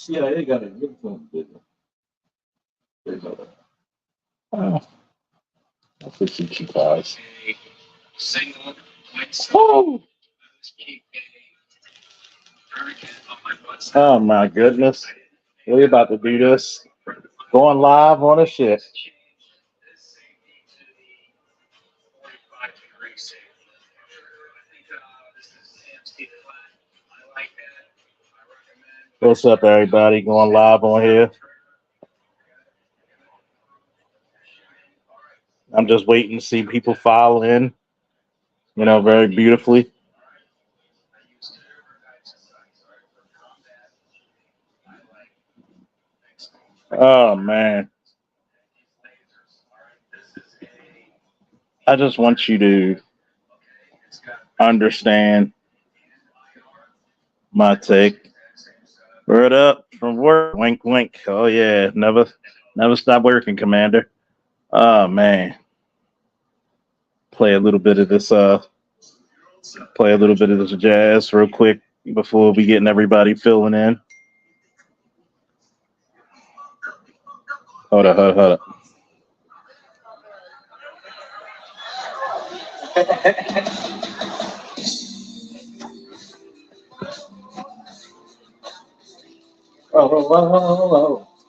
Yeah, they got a uniform business. They know that. Oh, that's the cheap guys. Oh, oh my goodness. We about to do this. Going live on a shit. What's up, everybody? Going live on here. I'm just waiting to see people file in, very beautifully. Oh man. I just want you to understand my take. Word up from work. Wink wink. Oh yeah. Never stop working, Commander. Oh man. Play a little bit of this play a little bit of this jazz real quick before we getting everybody filling in. Hold up. Oh,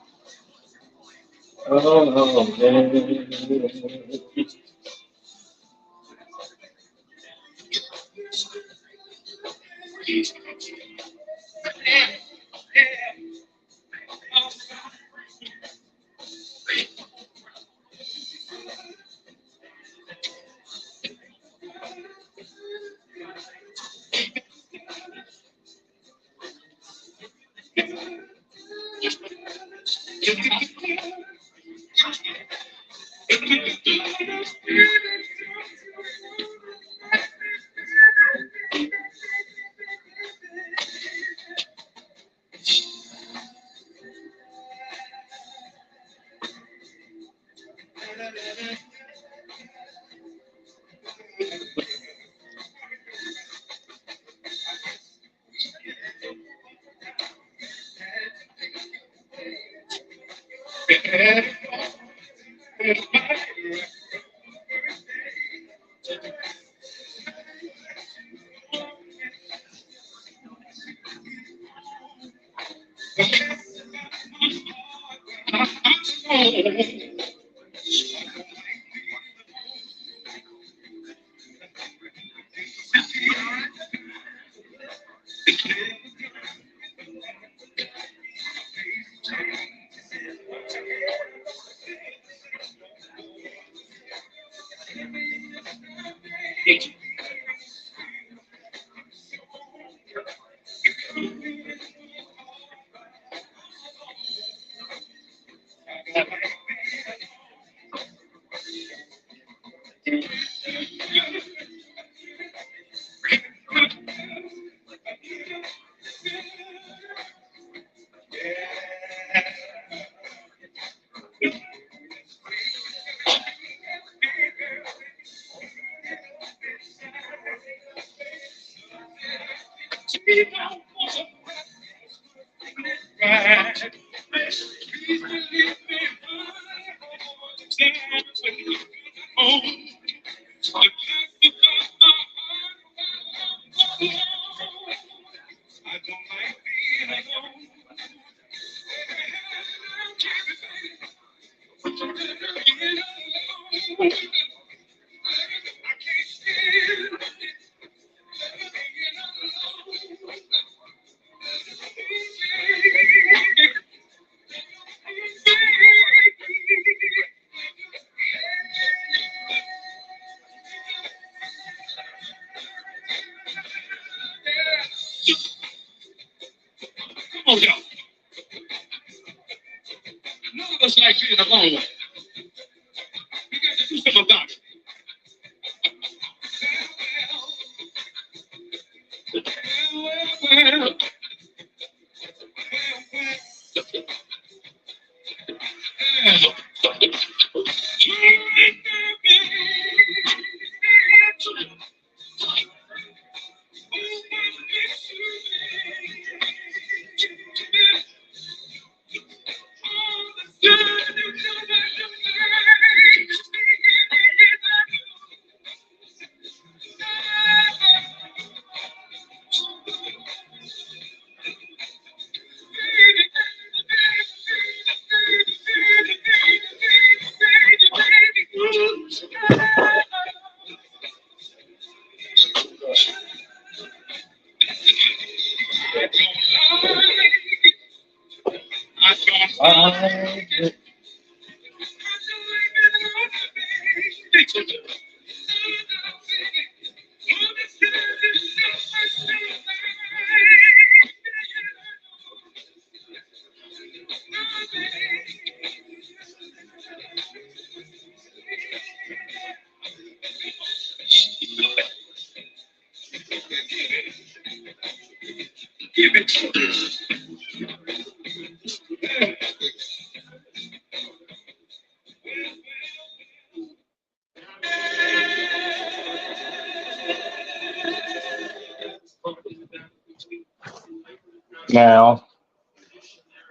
Now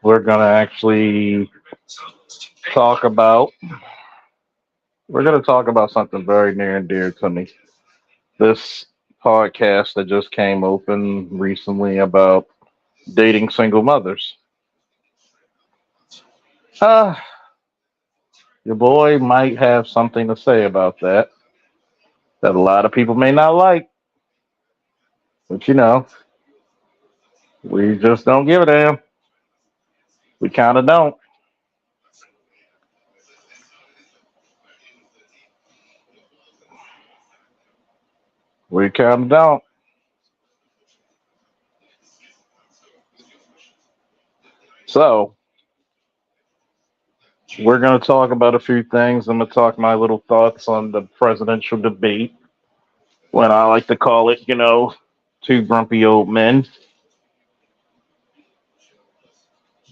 we're gonna actually talk about we're gonna talk about something very near and dear to me. This podcast that just came open recently about dating single mothers. Uh, your boy might have something to say about that a lot of people may not like, but we just don't give a damn. We kind of don't. We kind of don't. So we're going to talk about a few things. I'm going to talk my little thoughts on the presidential debate. When I like to call it, two grumpy old men.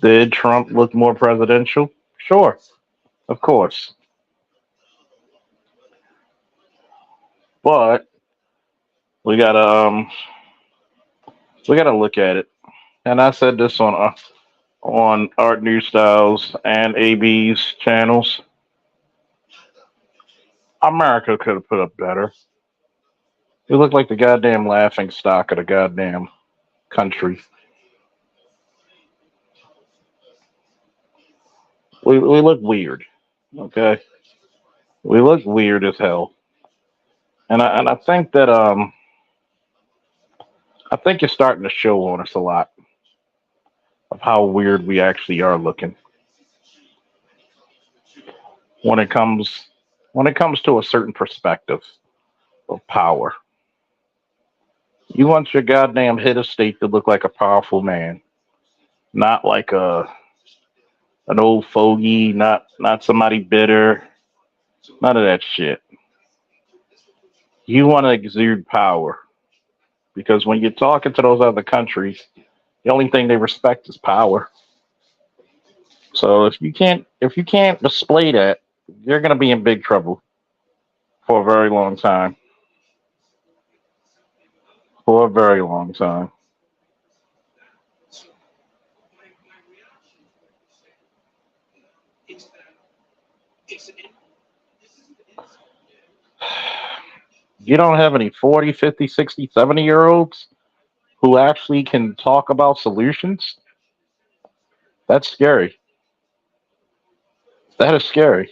Did Trump look more presidential? Sure, of course. But we gotta we gotta look at it. And I said this on Art New Styles and AB's channels. America could have put up better. We look like the goddamn laughing stock of the goddamn country. We look weird. Okay, we look weird as hell. And I think that I think it's starting to show on us a lot of how weird we actually are looking when it comes when it comes to a certain perspective of power. You want your goddamn head of state to look like a powerful man, not like an old fogey, not somebody bitter, none of that shit. You want to exude power because when you're talking to those other countries, the only thing they respect is power. So if you can't display that, you're gonna be in big trouble for a very long time. For a very long time. You don't have any 40, 50, 60, 70 year olds who actually can talk about solutions. That's scary. That is scary.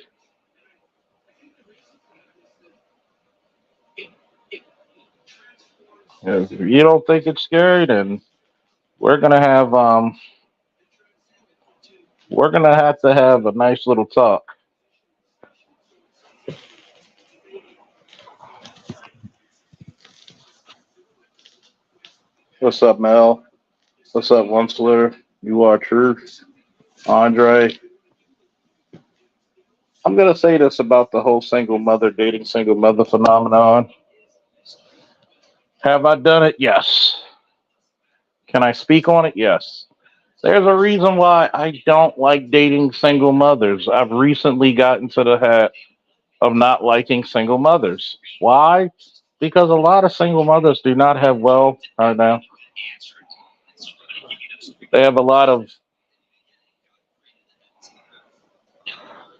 If you don't think it's scary, then we're gonna have um we're gonna have to have a nice little talk. What's up, Mel? What's up, Onceler? You are truth. Andre. I'm gonna say this about the whole single mother dating single mother phenomenon. Have I done it? Yes. Can I speak on it? Yes. There's a reason why I don't like dating single mothers. I've recently gotten to the hat of not liking single mothers. Why? Because a lot of single mothers do not have well right now. They have a lot of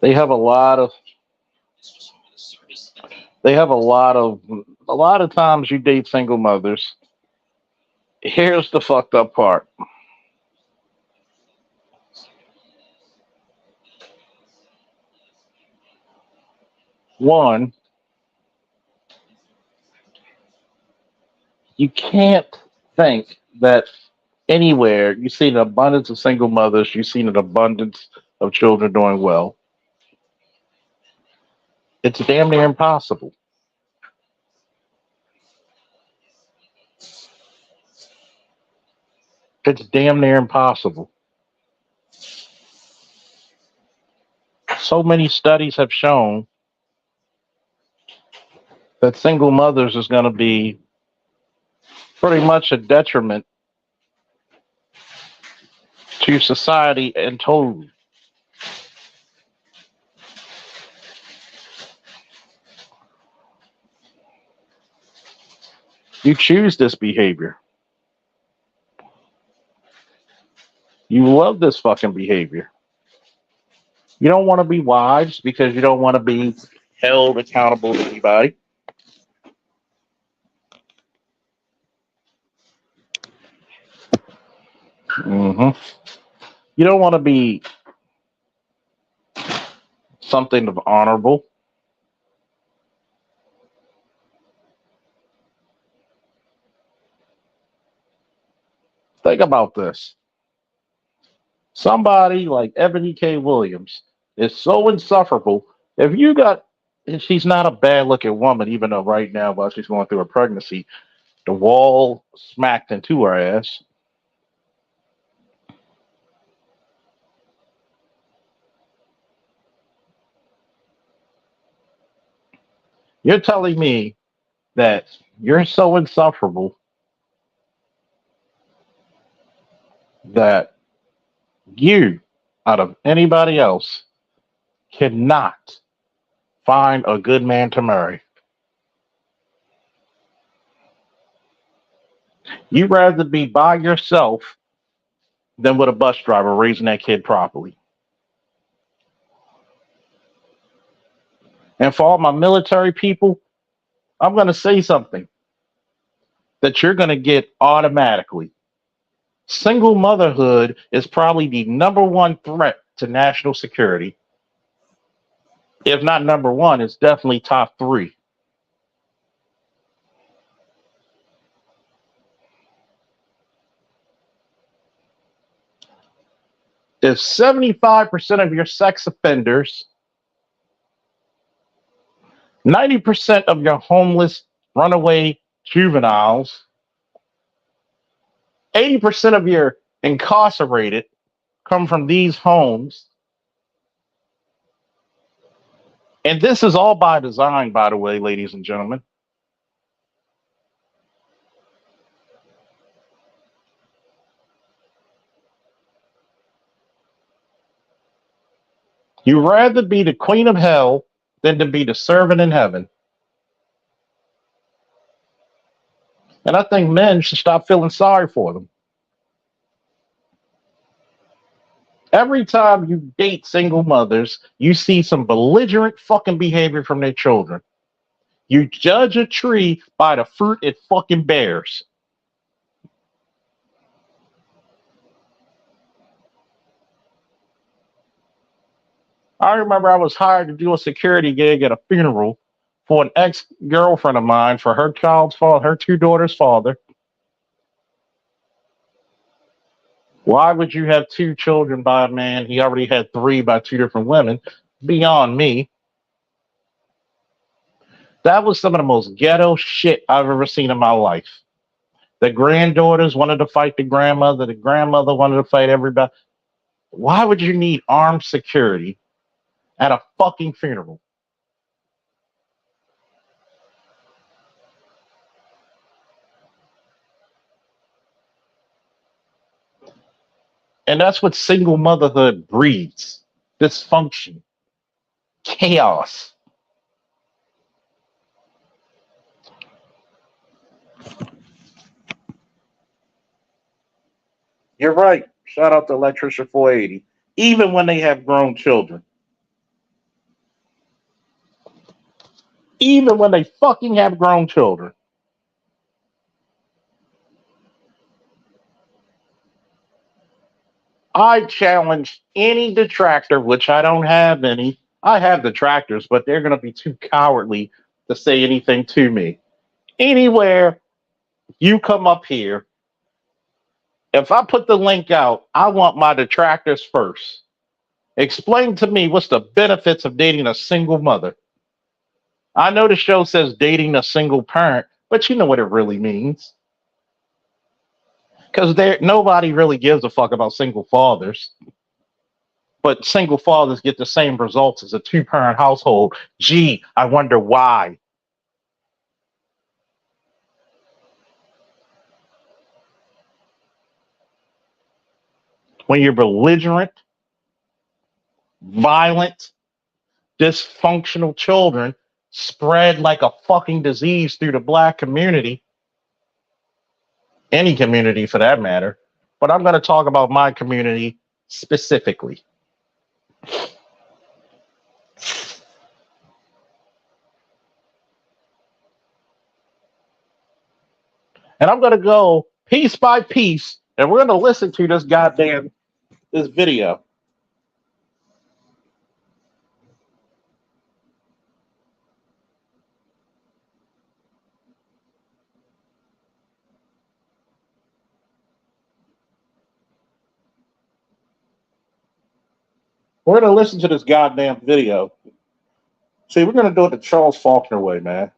they have a lot of they have a lot of times you date single mothers. Here's the fucked up part. One, you can't think that Anywhere, you see an abundance of single mothers, you see an abundance of children doing well. It's damn near impossible. It's damn near impossible. So many studies have shown that single mothers is going to be pretty much a detriment to society in total. You choose this behavior. You love this fucking behavior. You don't want to be wives because you don't want to be held accountable to anybody. hmm You don't want to be something of honorable. Think about this. Somebody like Ebony K. Williams is so insufferable. If you got, and she's not a bad looking woman, even though right now, while she's going through her pregnancy, the wall smacked into her ass. You're telling me that you're so insufferable that you, out of anybody else, cannot find a good man to marry. You'd rather be by yourself than with a bus driver raising that kid properly. And for all my military people, I'm going to say something that you're going to get automatically. Single motherhood is probably the number one threat to national security. If not number one, it's definitely top three. If 75% of your sex offenders, 90% of your homeless runaway juveniles, 80% of your incarcerated come from these homes. And this is all by design, by the way, ladies and gentlemen. You'd rather be the queen of hell than to be the servant in heaven. And I think men should stop feeling sorry for them. Every time you date single mothers, you see some belligerent fucking behavior from their children. You judge a tree by the fruit it fucking bears. I remember I was hired to do a security gig at a funeral for an ex-girlfriend of mine for her child's father, her two daughters' father. Why would you have two children by a man? He already had three by two different women. Beyond me. That was some of the most ghetto shit I've ever seen in my life. The granddaughters wanted to fight the grandmother wanted to fight everybody. Why would you need armed security at a fucking funeral? And that's what single motherhood breeds: dysfunction, chaos. You're right. Shout out to Electrician 480. Even when they have grown children. Even when they fucking have grown children. I challenge any detractor, which I don't have any. I have detractors, but they're going to be too cowardly to say anything to me. Anywhere you come up here If I put the link out, I want my detractors first. Explain to me what's the benefits of dating a single mother. I know the show says dating a single parent, but you know what it really means. Because nobody really gives a fuck about single fathers. But single fathers get the same results as a two-parent household. Gee, I wonder why. When you're belligerent, violent, dysfunctional children spread like a fucking disease through the Black community, any community for that matter, but I'm going to talk about my community specifically. And I'm going to go piece by piece, and we're going to listen to this video. We're going to listen to this goddamn video. See, we're going to do it the Charles Faulkner way, man.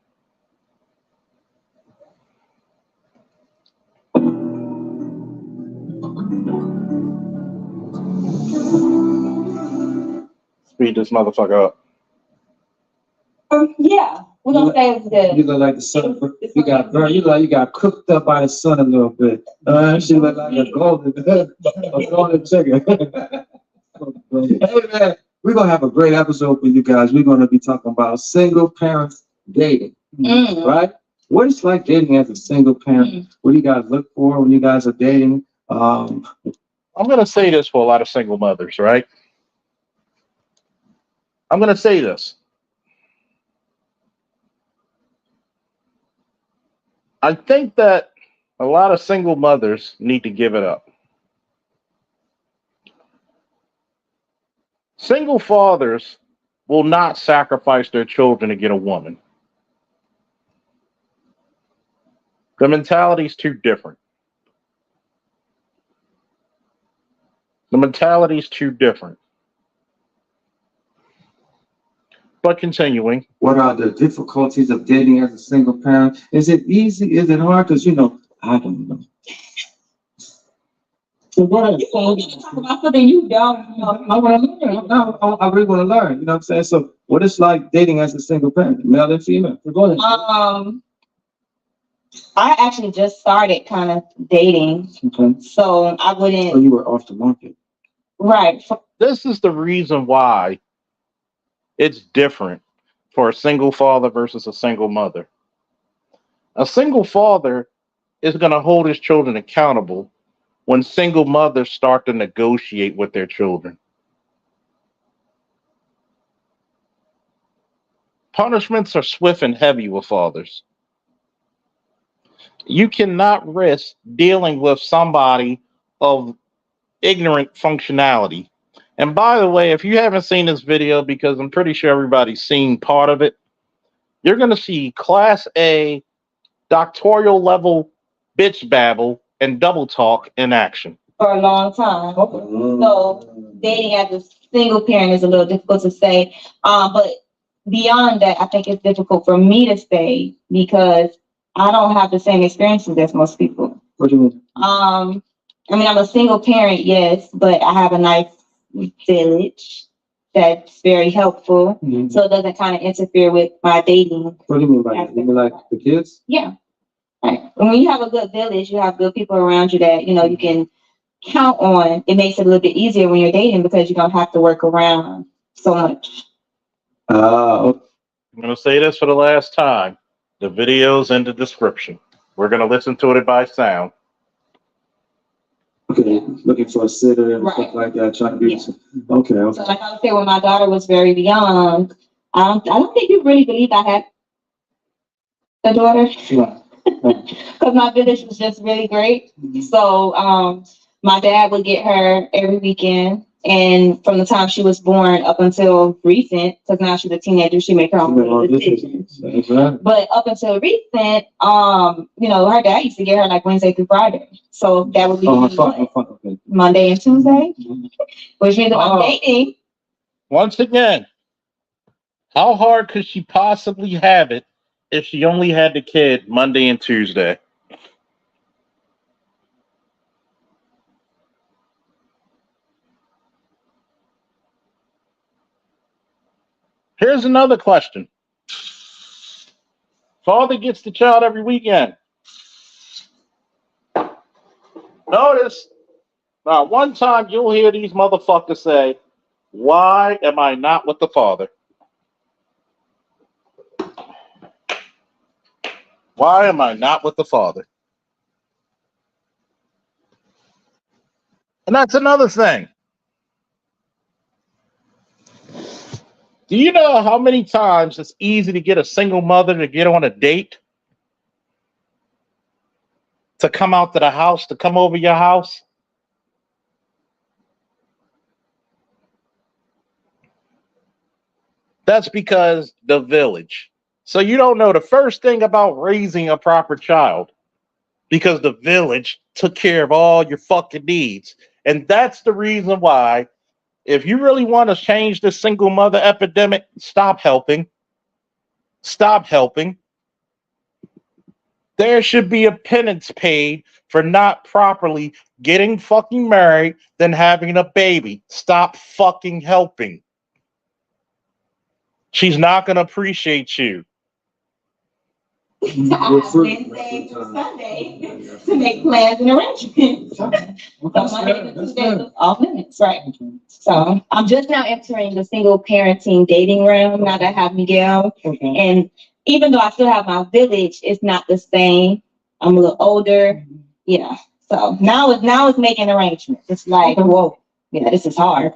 Speed this motherfucker up. Yeah, we're gonna say it's good. You look like the sun. You got burned. You look like you got cooked up by the sun a little bit. She look like a golden chicken. Hey man, we're gonna have a great episode for you guys. We're gonna be talking about single parents dating, right? What it's like dating as a single parent. What do you guys look for when you guys are dating? I'm gonna say this for a lot of single mothers, right? I'm gonna say this. I think that a lot of single mothers need to give it up. Single fathers will not sacrifice their children to get a woman. The mentality is too different. The mentality is too different. But continuing. What are the difficulties of dating as a single parent? Is it easy? Is it hard? Because, I don't know. So what you talk about something you don't know. I want to learn. I really want to learn. You know what I'm saying? So what it's like dating as a single parent, male and female? Go ahead. I actually just started kind of dating. Okay. So I wouldn't. So you were off the market. Right. This is the reason why it's different for a single father versus a single mother. A single father is going to hold his children accountable when single mothers start to negotiate with their children. Punishments are swift and heavy with fathers. You cannot risk dealing with somebody of ignorant functionality. And by the way, if you haven't seen this video, because I'm pretty sure everybody's seen part of it, you're going to see class A doctoral level bitch babble and double talk in action. For a long time. So dating as a single parent is a little difficult to say. But beyond that, I think it's difficult for me to say because I don't have the same experiences as most people. What do you mean? I'm a single parent, yes, but I have a nice village that's very helpful. Mm-hmm. So it doesn't kind of interfere with my dating. What do you mean by that? You mean like the kids? Yeah. Right. When you have a good village, you have good people around you that, you can count on. It makes it a little bit easier when you're dating because you don't have to work around so much. I'm going to say this for the last time. The video's in the description. We're going to listen to it by sound. Okay, looking for a sitter and stuff like that. Trying to do okay. So like I was saying, when my daughter was very young, I don't think you really believe I had a daughter. Because my village was just really great. Mm-hmm. So my dad would get her every weekend And from the time she was born up until recent, because now she's a teenager, she make her own decisions. But up until recent, her dad used to get her like Wednesday through Friday. So that would be Monday and Tuesday, which means I'm dating. Once again, how hard could she possibly have it if she only had the kid Monday and Tuesday? Here's another question. Father gets the child every weekend. Notice, not one time you'll hear these motherfuckers say, "Why am I not with the father? Why am I not with the father?" And that's another thing. Do you know how many times it's easy to get a single mother to get on a date? To come out to the house, to come over your house? That's because the village. So you don't know the first thing about raising a proper child because the village took care of all your fucking needs. And that's the reason why, if you really want to change the single mother epidemic, stop helping. Stop helping. There should be a penance paid for not properly getting fucking married, then having a baby. Stop fucking helping. She's not going to appreciate you. Wednesday through Sunday to make plans and arrangements. Off limits, right? So I'm just now entering the single parenting dating realm now that I have Miguel. And even though I still have my village, it's not the same. I'm a little older. Yeah. So now it's making arrangements. It's like, whoa, yeah, this is hard.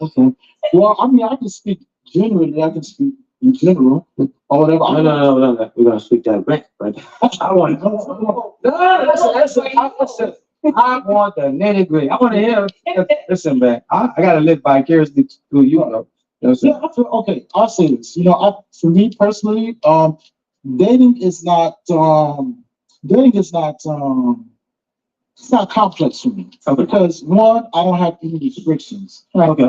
Okay. Well, I mean, I can speak generally. I can speak in general or whatever. No. We're gonna speak that back, right? I want the nitty gritty. I want to hear. Listen, man. I gotta live vicariously through you, though. Yeah, okay. I'll say this. For me personally, dating is not. It's not complex for me because one, I don't have any restrictions. Okay.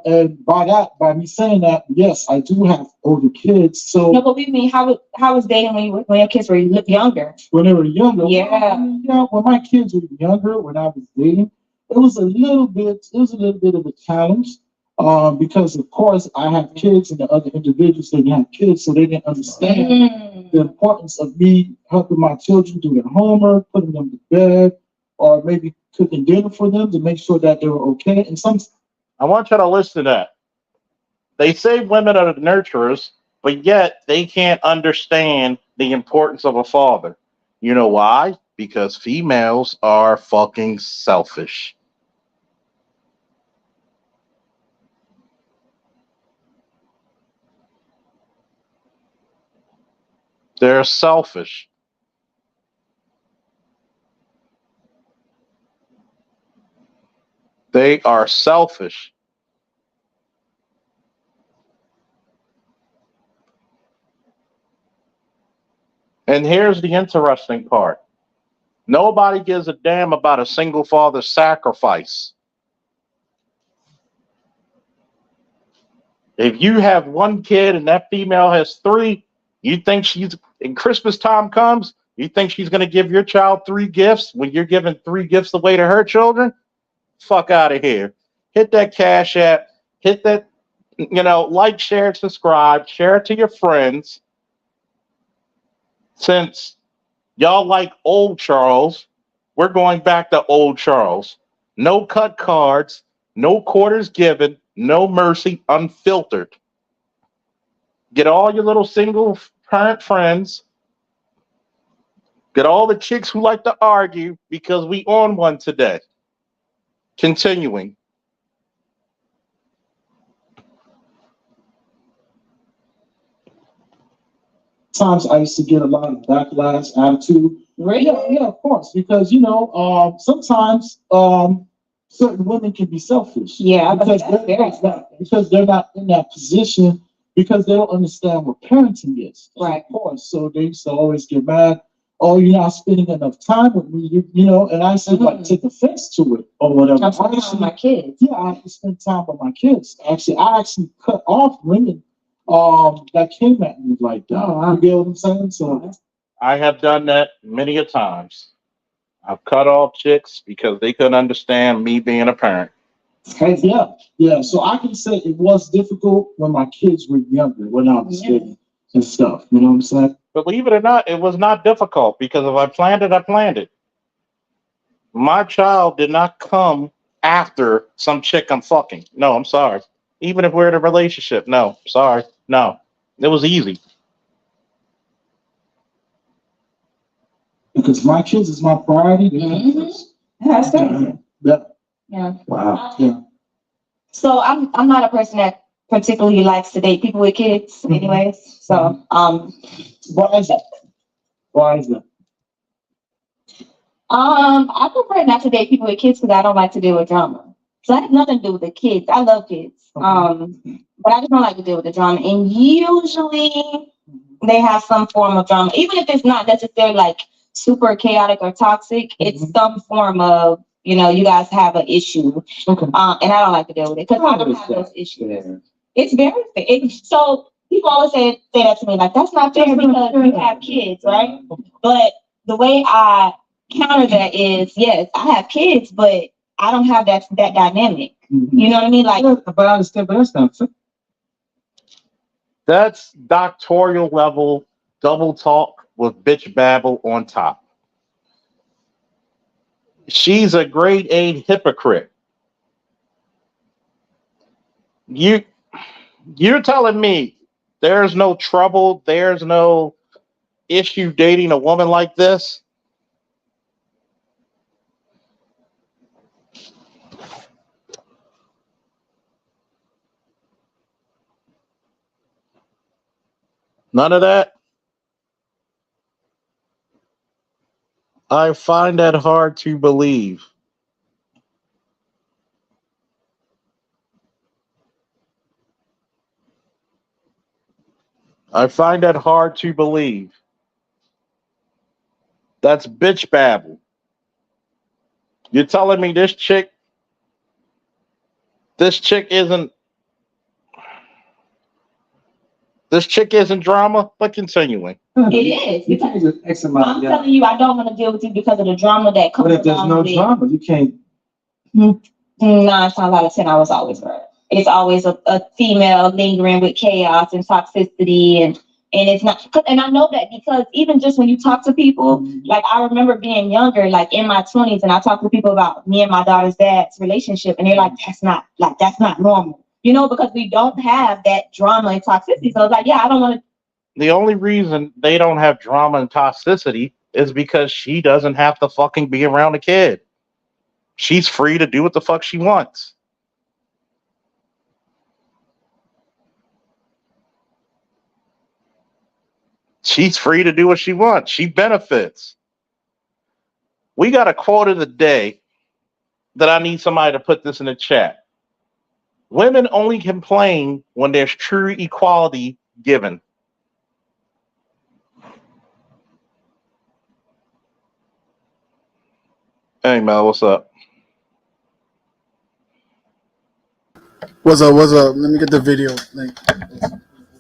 And by me saying that, yes, I do have older kids. So no, but we mean how was dating when your kids were younger? When they were younger, yeah. When my kids were younger, when I was dating, it was a little bit of a challenge. Because of course I have kids and the other individuals didn't have kids, so they didn't understand the importance of me helping my children do their homework, putting them to bed, or maybe cooking dinner for them to make sure that they were okay. And I want you to listen to that. They say women are the nurturers, but yet they can't understand the importance of a father. You know why? Because females are fucking selfish. They're selfish. They are selfish. And here's the interesting part. Nobody gives a damn about a single father's sacrifice. If you have one kid and that female has three, you think and Christmas time comes, you think she's going to give your child 3 gifts when you're giving 3 gifts away to her children? Fuck out of here. Hit that Cash App. Hit that, like, share, subscribe, share it to your friends. Since y'all like old Charles, we're going back to old Charles. No cut cards, no quarters given, no mercy, unfiltered. Get all your little single parent friends. Get all the chicks who like to argue because we on one today. Continuing. Times I used to get a lot of backlash, attitude. Really? Yeah, of course. Because, sometimes certain women can be selfish. Yeah, but Because that's very because they're not in that position, because they don't understand what parenting is. Right. Of course. So they used to always get mad. Oh, you're not spending enough time with me, you know, and I used to like take offense to it or whatever. I'm talking about my kids. Yeah, I have to spend time with my kids. Actually, I actually cut off women that came at me like that. Oh, wow. You get what I'm saying? So I have done that many a times. I've cut off chicks because they couldn't understand me being a parent. It's crazy. yeah. So I can say it was difficult when my kids were younger, when I was little and stuff. You know what I'm saying? Believe it or not, it was not difficult because if I planned it, I planned it. My child did not come after some chick I'm fucking. No, I'm sorry. Even if we're in a relationship, no, sorry. No, it was easy. Because my kids is my priority. They come first. Yeah, that's crazy. Yeah. Yeah. Wow. Yeah. So I'm not a person that particularly likes to date people with kids, anyways. So Why is that? Why is that? I prefer not to date people with kids because I don't like to deal with drama. So that has nothing to do with the kids. I love kids. But I just don't like to deal with the drama. And usually they have some form of drama, even if it's not necessarily like super chaotic or toxic. It's some form of, you know, you guys have an issue. Okay. And I don't like to deal with it because I don't have those issues. Yeah. It's very fair. So people always say that to me, like, that's not fair because you have kids, right? But the way I counter that is, yes, I have kids, but I don't have that dynamic. You know what I mean? Like, But I understand, but that's not fair. That's doctoral level double talk with bitch babble on top. She's a grade A hypocrite. You're telling me there's no trouble, there's no issue dating a woman like this? None of that? I find that hard to believe. I find that hard to believe. That's bitch babble. You're telling me this chick isn't drama, but continuing. it is. You can't just X them out. I'm telling you, I don't want to deal with you because of the drama that comes But if there's along no with it. drama, you can't. 9 times out of 10, I was always right. It's always a female lingering with chaos and toxicity, and it's not. And I know that because even just when you talk to people, like I remember being younger, like in my 20s, and I talked to people about me and my daughter's dad's relationship, and they're like, that's not normal, you know, because we don't have that drama and toxicity. So it's like, yeah, I don't want to. The only reason they don't have drama and toxicity is because she doesn't have to fucking be around a kid. She's free to do what the fuck she wants. She's free to do what she wants. She benefits. We got a quote of the day that I need somebody to put this in the chat. Women only complain when there's true equality given. Hey, Mel, what's up? What's up? What's up? Let me get the video link.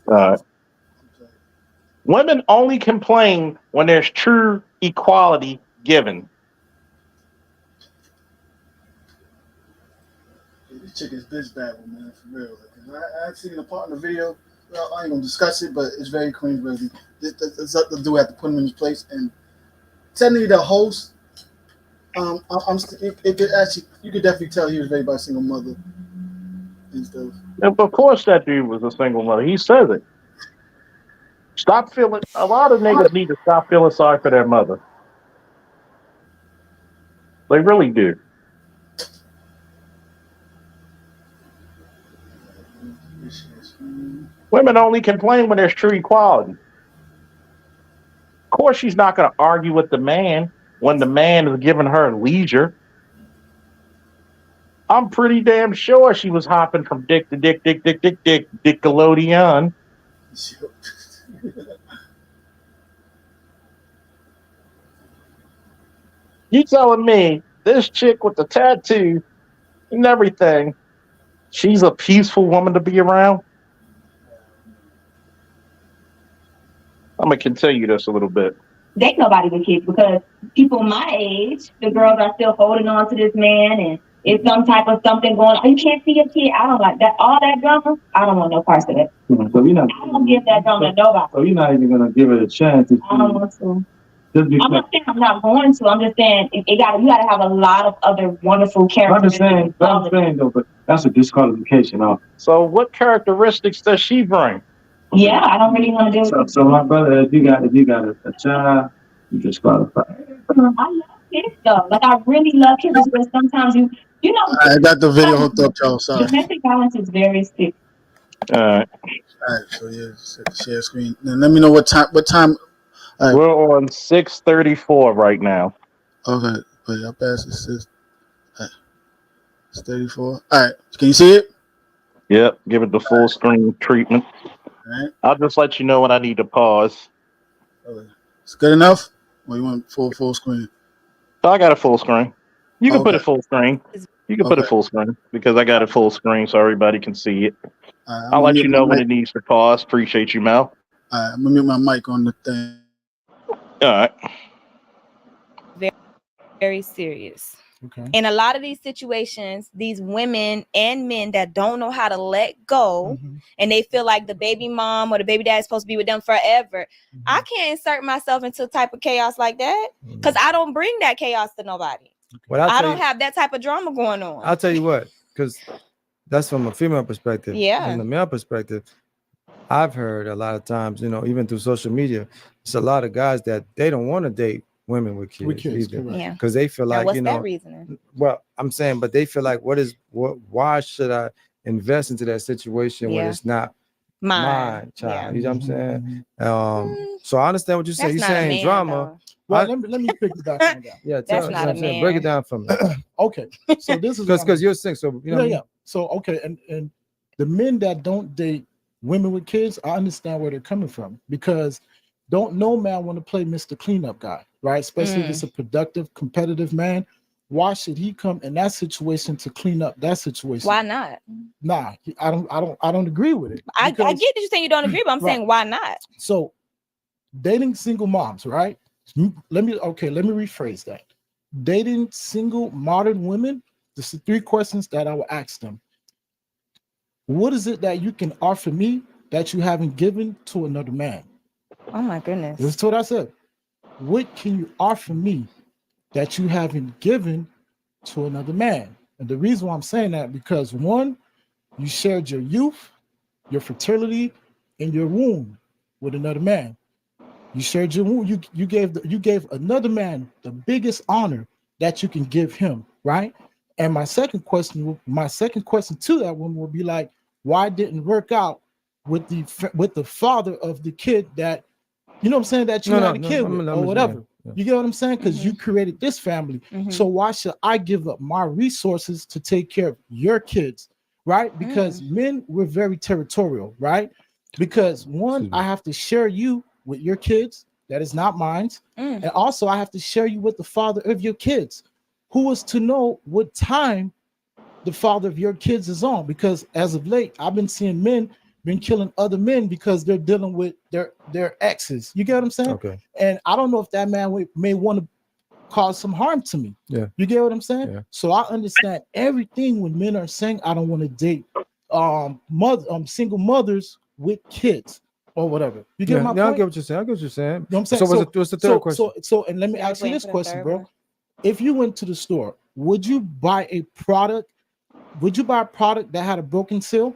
All right. Women only complain when there's true equality given. This chick is bitch babble, man, for real. I seen a part in the video. Well, I ain't gonna discuss it, but it's very cringeworthy. The dude had to put him in his place, and technically the host, it could actually, you could definitely tell he was raised by a single mother and stuff. And of course, that dude was a single mother. He says it. Stop feeling. A lot of niggas need to stop feeling sorry for their mother. They really do. Women only complain when there's true equality. Of course, she's not going to argue with the man when the man is giving her leisure. I'm pretty damn sure she was hopping from dick to dick, Nickelodeon. You telling me this chick with the tattoo and everything, she's a peaceful woman to be around? I'm gonna continue this a little bit. Date nobody with kids because people my age, the girls are still holding on to this man and it's some type of something going on. You can't see your kid. I don't like that. All that drama, I don't want no parts of it. So you're not. I don't give that drama to nobody. So you're not even gonna give it a chance. I don't want to. Just because. I'm not saying I'm not going to. I'm just saying you gotta have a lot of other wonderful I characters. understand though, but that's a disqualification. So what characteristics does she bring? Yeah, I don't really want to do it. So my brother, if you got a child, you disqualified. I love kids though. Like I really love kids, but sometimes you know. I got the video hooked up, y'all. Sorry. Domestic violence is very sick. All right. All right, so yeah, just hit the share screen. Then let me know what time. Right. We're on 6:34 right now. Okay, but y'all pass it. It's 34. All right, can you see it? Yep. Give it the full screen treatment. All right. I'll just let you know when I need to pause. Okay. It's good enough. Or you want full screen? So I got a full screen. You can put Okay. it full screen. You can put it Okay. full screen because I got it full screen so everybody can see it. All right, I'll let mute you know my when mic. it needs to pause. Appreciate you, Mel. All right, I'm gonna mute my mic on the thing. All right. Very serious. Okay. In a lot of these situations, these women and men that don't know how to let go and they feel like the baby mom or the baby dad is supposed to be with them forever. I can't insert myself into a type of chaos like that because I don't bring that chaos to nobody. Well, I don't have that type of drama going on. I'll tell you what, because that's from a female perspective. Yeah. From the male perspective, I've heard a lot of times, even through social media, it's a lot of guys that they don't want to date women with kids. With kids, either. correct. Yeah. Because they feel Now, like, what's that reasoning? well, I'm saying, but they feel like, why should I invest into that situation when Yeah. it's not my child? You know what I'm saying? So I understand what you're saying. That's You're not a saying man, drama. though. Well, let me pick the back on that. Yeah, That's tell, not what a I'm saying. Break it man. down for me. Okay, so this is what I'm- Because you're sick. So you know. yeah. So okay, and the men that don't date women with kids, I understand where they're coming from because no man want to play Mr. Cleanup guy, right? Especially if it's a productive, competitive man. Why should he come in that situation to clean up that situation? Why not? Nah, I don't agree with it. I because- get that you're saying you don't agree, but I'm Right. saying why not? So dating single moms, right? Let me rephrase that. Dating single modern women, this is 3 questions that I will ask them. What is it that you can offer me that you haven't given to another man? Oh my goodness. This is what I said. What can you offer me that you haven't given to another man? And the reason why I'm saying that, because 1, you shared your youth, your fertility, and your womb with another man. You shared your womb. You gave another man the biggest honor that you can give him, right? And my second question to that woman would be like, why didn't it work out with the father of the kid that, you know what I'm saying, that you had a kid with or whatever? Yeah. You get what I'm saying? Because you created this family. So why should I give up my resources to take care of your kids, right? Because men, we're very territorial, right? Because 1, I have to share you with your kids. That is not mine. And also I have to share you with the father of your kids, who is to know what time the father of your kids is on. Because as of late, I've been seeing men been killing other men because they're dealing with their exes. You get what I'm saying? Okay. And I don't know if that man may want to cause some harm to me. Yeah. You get what I'm saying? Yeah. So I understand everything when men are saying I don't want to date single mothers with kids or whatever. You get my Yeah, I point? get what you're saying. You know what I'm saying? So what's the third question? So and let me Yeah, ask you waiting this for the question, third bro. one. If you went to the store, would you buy a product? Would you buy a product that had a broken seal?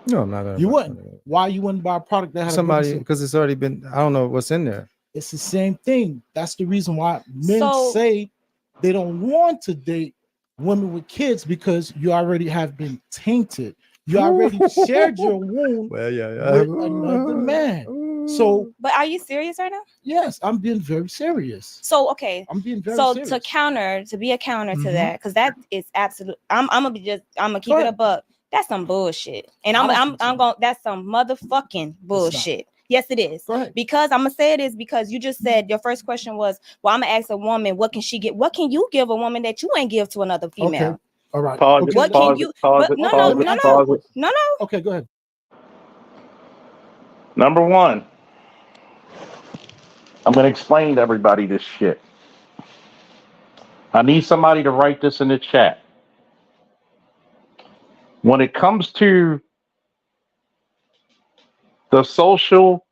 No, I'm not gonna. You wouldn't. Why you wouldn't buy a product that had a broken Somebody, seal? because it's already been. I don't know what's in there. It's the same thing. That's the reason why men So- say they don't want to date women with kids, because you already have been tainted. You already shared your womb Well, yeah. with another man. So- but are you serious right now? Yes, I'm being very serious. So okay, I'm being very so serious. to be a counter to Mhm. that, because that is absolute. I'm gonna keep Go it ahead. a buck. That's some bullshit, and I I'm don't I'm think so. I'm going. That's some motherfucking bullshit. Yes, it is. Go ahead. Because I'm gonna say it is because you just said your first question was, well, I'm gonna ask a woman, what can she get? What can you give a woman that you ain't give to another female? Okay. All right. Pause Okay. it, What pause can it, you? pause But it, no, pause no, it, no, pause no, it. no, no. Okay, go ahead. Number one, I'm going to explain to everybody this shit. I need somebody to write this in the chat. When it comes to the social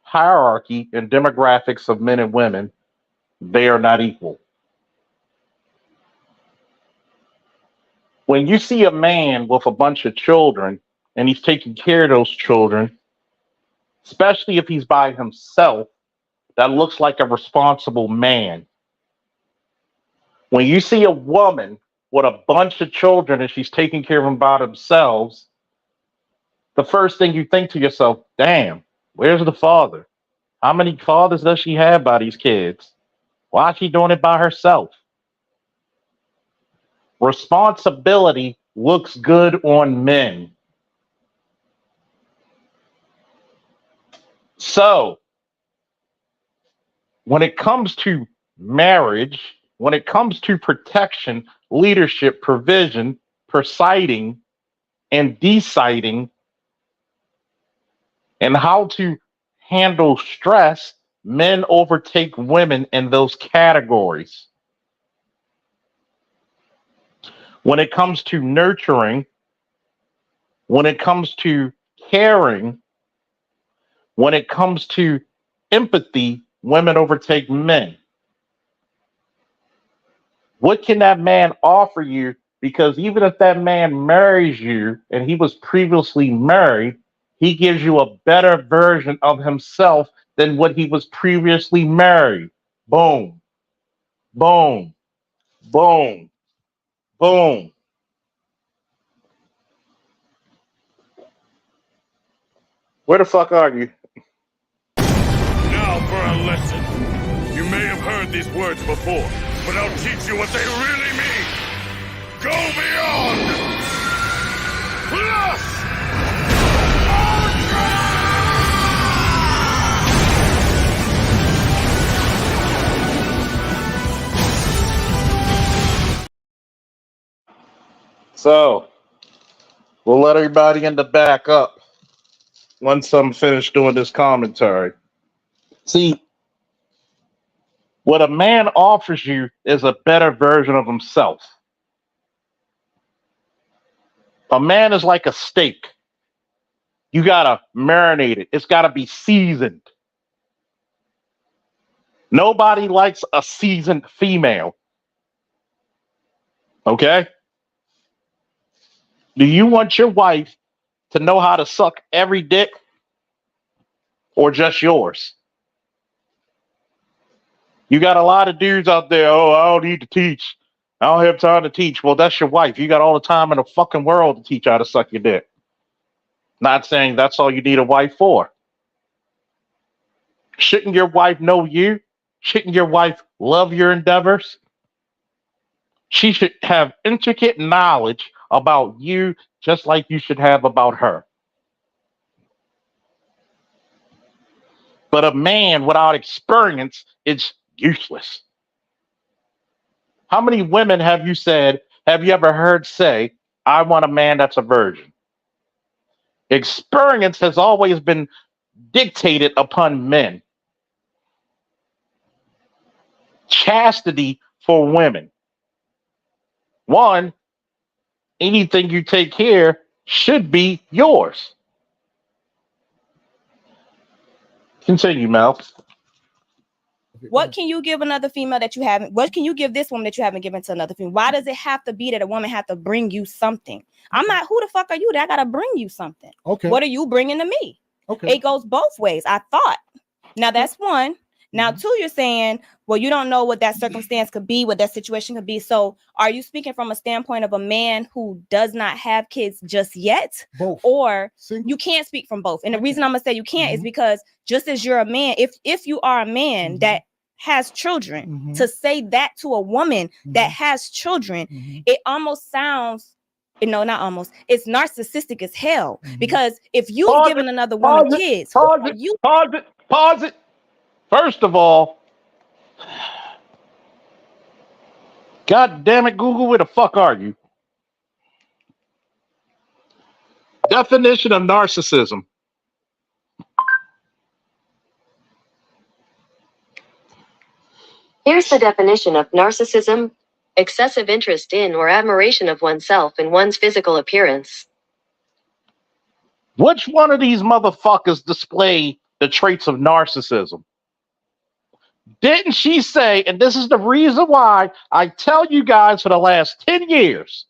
hierarchy and demographics of men and women, they are not equal. When you see a man with a bunch of children and he's taking care of those children, especially if he's by himself, that looks like a responsible man. When you see a woman with a bunch of children and she's taking care of them by themselves, the first thing you think to yourself, damn, where's the father? How many fathers does she have by these kids? Why is she doing it by herself? Responsibility looks good on men. So, when it comes to marriage, when it comes to protection, leadership, provision, presiding, and deciding, and how to handle stress, men overtake women in those categories. When it comes to nurturing, when it comes to caring, when it comes to empathy, women overtake men. What can that man offer you? Because even if that man marries you and he was previously married, he gives you a better version of himself than what he was previously married. Boom, boom, boom, boom. Where the fuck are you? Now for a lesson. You may have heard these words before, but I'll teach you what they really mean. Go beyond! Plus! So, we'll let everybody in the back up once I'm finished doing this commentary. See, what a man offers you is a better version of himself. A man is like a steak. You gotta marinate it. It's gotta be seasoned. Nobody likes a seasoned female. Okay? Do you want your wife to know how to suck every dick or just yours? You got a lot of dudes out there, oh, I don't need to teach. I don't have time to teach. Well, that's your wife. You got all the time in the fucking world to teach how to suck your dick. Not saying that's all you need a wife for. Shouldn't your wife know you? Shouldn't your wife love your endeavors? She should have intricate knowledge about you just like you should have about her. But a man without experience is useless. How many women have you ever heard say, I want a man that's a virgin? Experience has always been dictated upon men. Chastity for women. One, anything you take care should be yours. Continue, Mel. What can you give another female that you haven't? What can you give this woman that you haven't given to another female? Why does it have to be that a woman have to bring you something? I'm not. Who the fuck are you that I gotta bring you something? Okay. What are you bringing to me? Okay. It goes both ways. I thought. Now that's one. Now, two, you're saying, well, you don't know what that circumstance could be, what that situation could be. So are you speaking from a standpoint of a man who does not have kids just yet? Both. Or Single. you can't speak from both. And the reason I'm gonna say you can't is because just as you're a man, if you are a man that has children, to say that to a woman that has children, it almost sounds, not almost, it's narcissistic as hell. Because if you've Pause given it, another woman pause it, kids, Pause are it, you pause it, pause it. First of all, God damn it, Google, where the fuck are you? Definition of narcissism. Here's the definition of narcissism: excessive interest in or admiration of oneself and one's physical appearance. Which one of these motherfuckers display the traits of narcissism? Didn't she say, and this is the reason why I tell you guys for the last 10 years,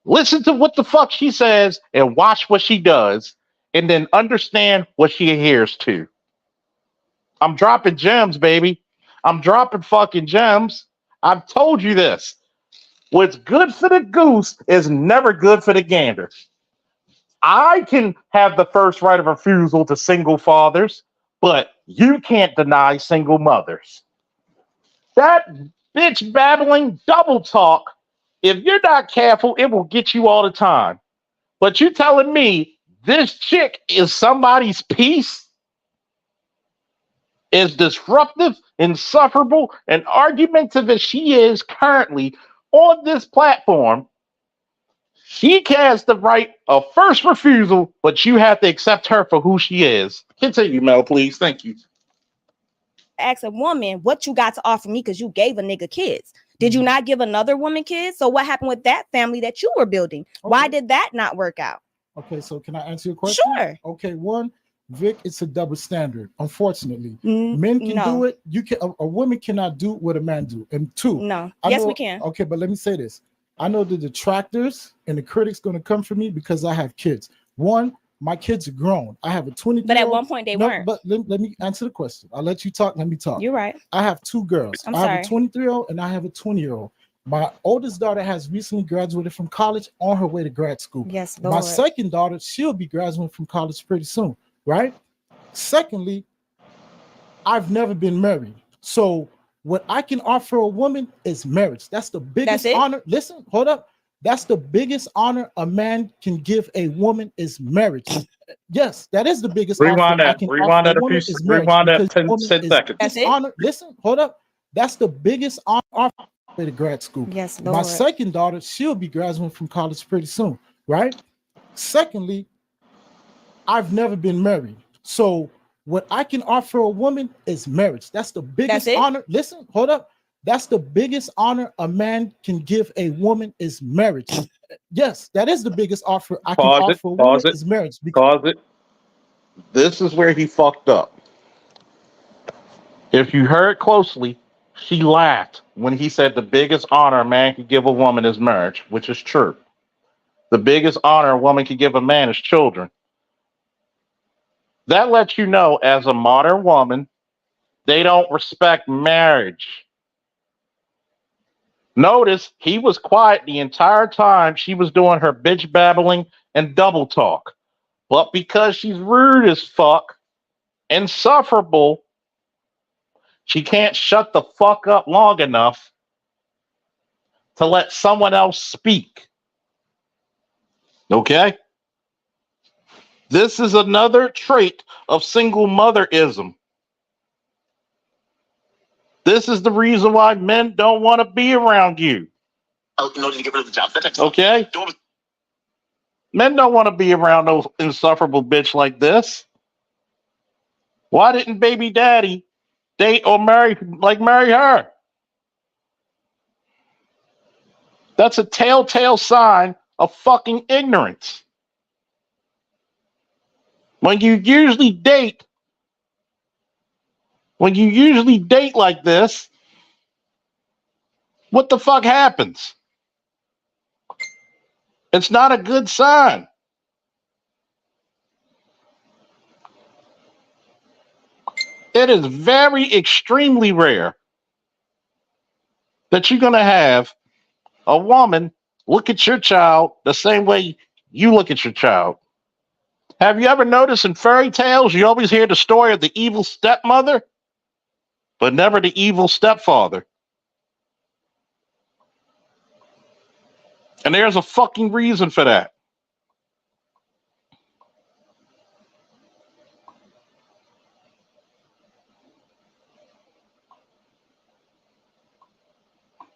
listen to what the fuck she says and watch what she does, and then understand what she adheres to. I'm dropping gems, baby. I'm dropping fucking gems. I've told you this. What's good for the goose is never good for the gander. I can have the first right of refusal to single fathers, but you can't deny single mothers. That bitch babbling double talk, if you're not careful, it will get you all the time. But you telling me this chick is somebody's piece? As disruptive, insufferable, and argumentative as she is currently on this platform, she has the right of first refusal, but you have to accept her for who she is. Continue, Mel, please. Thank you. ask a woman what you got to offer me because you gave a nigga kids? Did you not give another woman kids? So what happened with that family that you were building? Why did that not work out? Okay, so can I answer your question? Sure. Okay, one, Vic, it's a double standard. Unfortunately, men can do it. You can. A woman cannot do what a man do. And two, yes, we can. Okay, but let me say this. I know the detractors and the critics going to come for me because I have kids. One, my kids are grown. I have a 23-year-old. But at one point they weren't. But let me answer the question. I'll let you talk. Let me talk. You're right. I have two girls. I'm I sorry. have a 23-year-old and I have a 20-year-old. My oldest daughter has recently graduated from college on her way to grad school. Yes, Lord. My second daughter, she'll be graduating from college pretty soon, right? Secondly, I've never been married. So what I can offer a woman is marriage. That's the biggest honor. Listen, hold up. That's the biggest honor a man can give a woman is marriage. Yes, that is the biggest Rewind offer I that. can Rewind offer that a woman a few. is marriage. Rewind that Because 10 seconds. That's it? Honor. Listen, hold up. That's the biggest honor to grad school. Yes, Lord. My second daughter, she'll be graduating from college pretty soon, right? Secondly, I've never been married. So what I can offer a woman is marriage. That's the biggest honor. Listen, hold up. That's the biggest honor a man can give a woman is marriage. Yes, that is the biggest offer I can offer a woman is marriage. Pause it. This is where he fucked up. If you heard closely, she laughed when he said the biggest honor a man can give a woman is marriage, which is true. The biggest honor a woman can give a man is children. That lets you know, as a modern woman, they don't respect marriage. Notice he was quiet the entire time she was doing her bitch babbling and double talk. But because she's rude as fuck, insufferable, she can't shut the fuck up long enough to let someone else speak. Okay? This is another trait of single motherism. This is the reason why men don't want to be around you. In order to get rid of the job. Okay? Men don't want to be around those insufferable bitch like this. Why didn't baby daddy date or marry her? That's a telltale sign of fucking ignorance. When you usually date like this, what the fuck happens? It's not a good sign. It is very extremely rare that you're going to have a woman look at your child the same way you look at your child. Have you ever noticed in fairy tales, you always hear the story of the evil stepmother, but never the evil stepfather? And there's a fucking reason for that.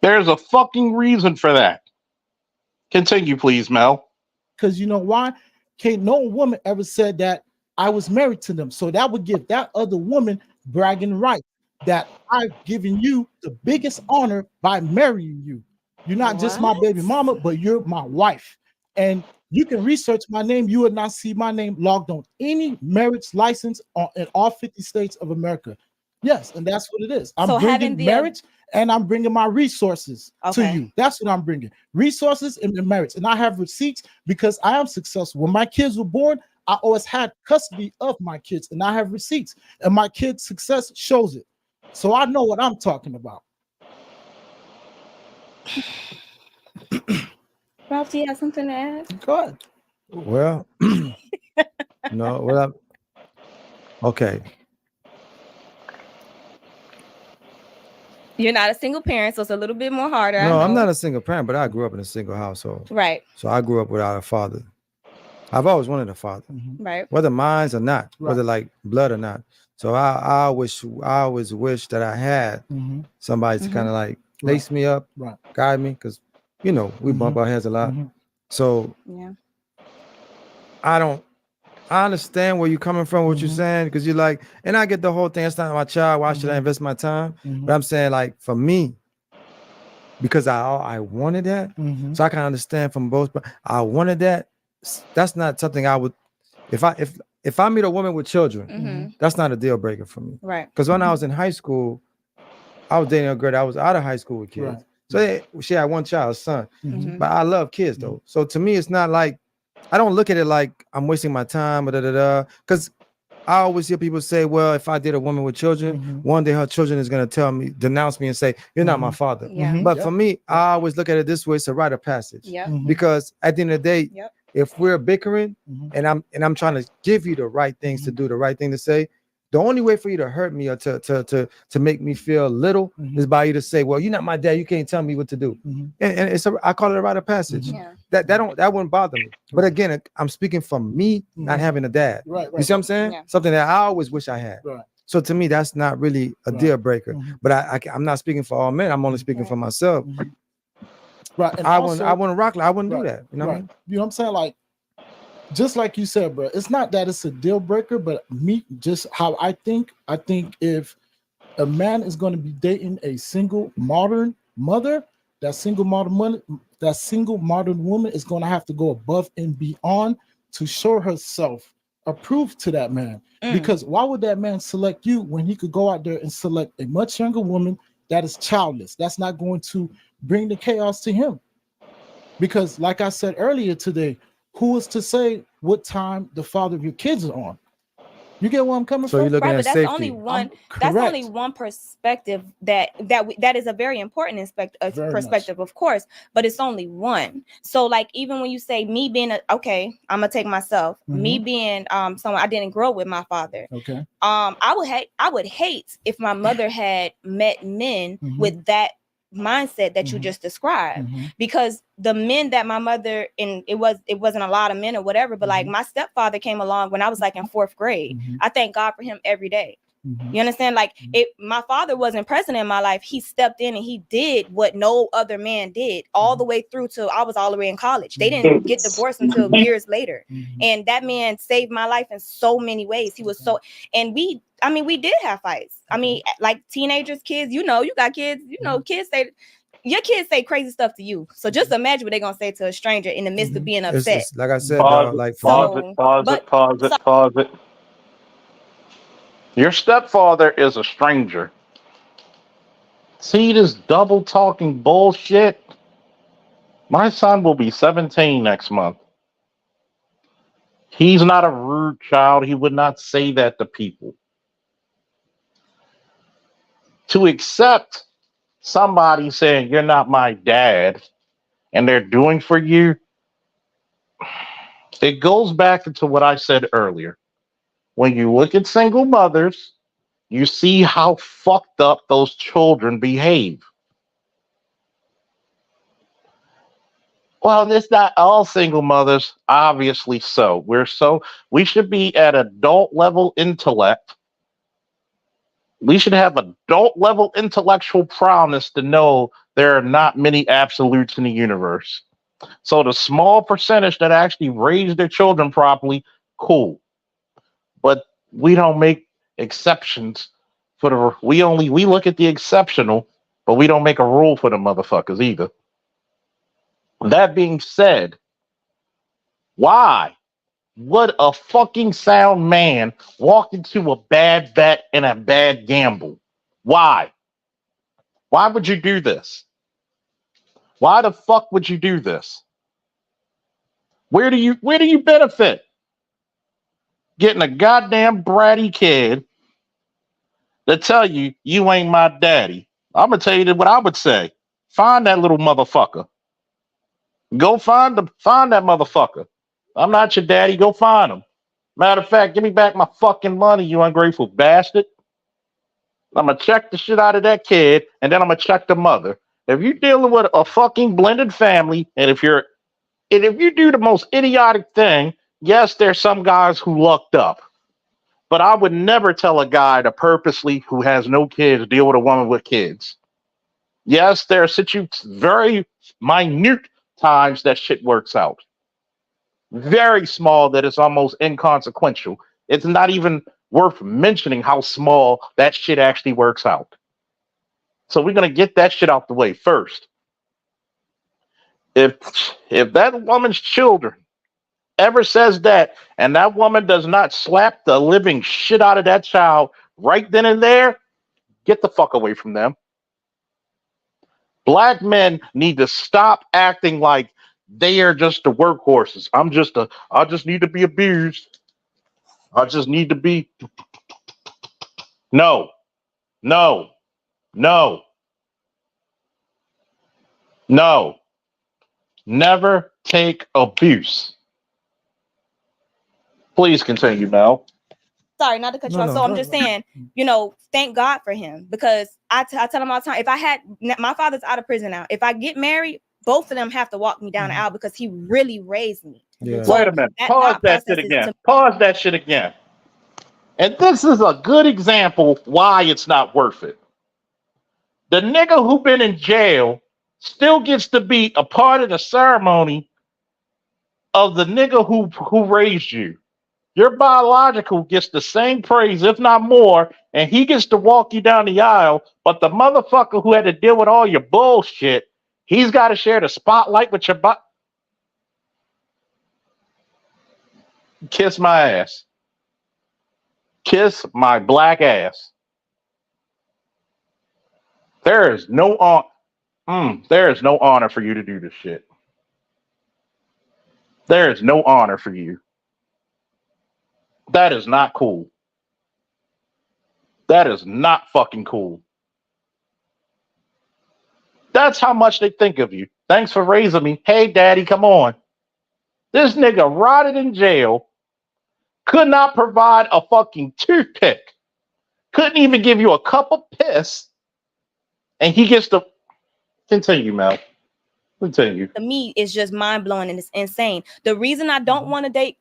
There's a fucking reason for that. Continue, please, Mel. Because you know why? Can't no woman ever said that I was married to them. So that would give that other woman bragging right that I've given you the biggest honor by marrying you. You're not just my baby mama, but you're my wife. And you can research my name. You would not see my name logged on any marriage license in all 50 states of America. Yes, and that's what it is. I'm So having bringing the- marriage and I'm bringing my resources to Okay. you. That's what I'm bringing. Resources and the marriage. And I have receipts because I am successful. When my kids were born, I always had custody of my kids and I have receipts. And my kids' success shows it. So I know what I'm talking about. Ralph, do you have something to add? Go ahead. Well, no, well, okay. You're not a single parent, so it's a little bit more harder. I No, I'm know. not a single parent, but I grew up in a single household. Right, So I grew up without a father. I've always wanted a father, right. whether mine's or not, Right. whether like blood or not. So I always wish that I had somebody to kind of like lace me up, Right. guide me, because you know we bump our heads a lot. Mhm. So Yeah. I understand where you're coming from, what you're saying, because you're like, and I get the whole thing. It's not my child. Why should I invest my time? But I'm saying, like, for me, because I wanted that, so I can understand from both. But I wanted that. That's not something I would. If I meet a woman with children, that's not a deal breaker for me. Right. Because when I was in high school, I was dating a girl that was out of high school with kids. Right. So she had one child, a son. Mhm. But I love kids though. So to me, it's not like I don't look at it like I'm wasting my time or because I always hear people say, well, if I date a woman with children, one day her children is gonna denounce me and say, you're not my father. Yeah. But for me, I always look at it this way: it's a rite of passage. Yep. Because at the end of the day, Yep. if we're bickering and I'm trying to give you the right things to do, the right thing to say, the only way for you to hurt me or to make me feel little is by you to say, well, you're not my dad, you can't tell me what to do. And I call it a rite of passage. Yeah. That wouldn't bother me. But again, I'm speaking from me not having a dad. Right. You see what I'm saying? Yeah. Something that I always wish I had. Right. So to me, that's not really a Right. deal breaker. But I'm not speaking for all men. I'm only speaking for myself. Right. And I also- wouldn't rock. I wouldn't do Right, that. You know what I right. mean? You know what I'm saying? Like, just like you said, bro, it's not that it's a deal breaker, but me, just how I think if a man is going to be dating a single modern mother, that single modern woman is going to have to go above and beyond to show herself approved to that man. Because why would that man select you when he could go out there and select a much younger woman that is childless? That's not going to bring the chaos to him. Because like I said earlier today, who is to say what time the father of your kids are on? You get where I'm coming So from? you're looking Right, at but that's safety. only one. Correct. That's only one perspective that is a very important Very perspective, of course. But it's only one. So, like, even when you say me being okay, I'm gonna take myself. Me being someone I didn't grow up with my father. Okay. I would hate if my mother had met men with that mindset that you just described, because the men that my mother, and it wasn't a lot of men or whatever, but like my stepfather came along when I was like in 4th grade. I thank God for him every day. You understand? Like, my father wasn't present in my life. He stepped in and he did what no other man did all the way through till I was all the way in college. They didn't get divorced until years later. And that man saved my life in so many ways. He was so, and we did have fights. I mean, like teenagers, kids, you got kids, kids say, your kids say crazy stuff to you. So just imagine what they're going to say to a stranger in the midst of being upset. It's like I said, Pause, like pause it. Your stepfather is a stranger. See this double talking bullshit? My son will be 17 next month. He's not a rude child. He would not say that to people. to accept somebody saying you're not my dad and they're doing for you, it goes back into what I said earlier. When you look at single mothers, you see how fucked up those children behave. Well, it's not all single mothers, obviously so. We should be at adult level intellect. We should have adult level intellectual prowess to know there are not many absolutes in the universe. So the small percentage that actually raise their children properly, cool. But we don't make exceptions for the we look at the exceptional, but we don't make a rule for the motherfuckers either. That being said, why would a fucking sound man walk into a bad bet and a bad gamble? Why? Why would you do this? Why the fuck would you do this? Where do you benefit? Getting a goddamn bratty kid to tell you you ain't my daddy. I'm gonna tell you what I would say. Find that little motherfucker. Go find that motherfucker. I'm not your daddy. Go find him. Matter of fact, give me back my fucking money, you ungrateful bastard. I'm gonna check the shit out of that kid, and then I'm gonna check the mother. If you're dealing with a fucking blended family, and if you do the most idiotic thing, yes, there's some guys who lucked up. But I would never tell a guy to purposely, who has no kids, deal with a woman with kids. Yes, there are very minute times that shit works out. Very small that it's almost inconsequential. It's not even worth mentioning how small that shit actually works out. So we're gonna get that shit out the way first. If that woman's children ever says that, and that woman does not slap the living shit out of that child right then and there, get the fuck away from them. Black men need to stop acting like they are just the workhorses. I just need to be abused. I just need to be. No. Never take abuse. Please continue, Mel. Sorry, not to cut you off. So I'm just saying, thank God for him, because I tell him all the time, my father's out of prison now. If I get married, both of them have to walk me down the aisle because he really raised me. Yeah. So Wait a minute. Pause that shit again. And this is a good example why it's not worth it. The nigga who been in jail still gets to be a part of the ceremony of the nigga who raised you. Your biological gets the same praise, if not more, and he gets to walk you down the aisle, but the motherfucker who had to deal with all your bullshit, he's got to share the spotlight with your Kiss my ass. Kiss my black ass. There is no honor for you to do this shit. There is no honor for you. That is not cool. That is not fucking cool. That's how much they think of you. Thanks for raising me. Hey, daddy, come on. This nigga rotted in jail, could not provide a fucking toothpick, couldn't even give you a cup of piss, and he gets to continue, Mel. Continue. To me, it's just mind-blowing and it's insane. The reason I don't want to date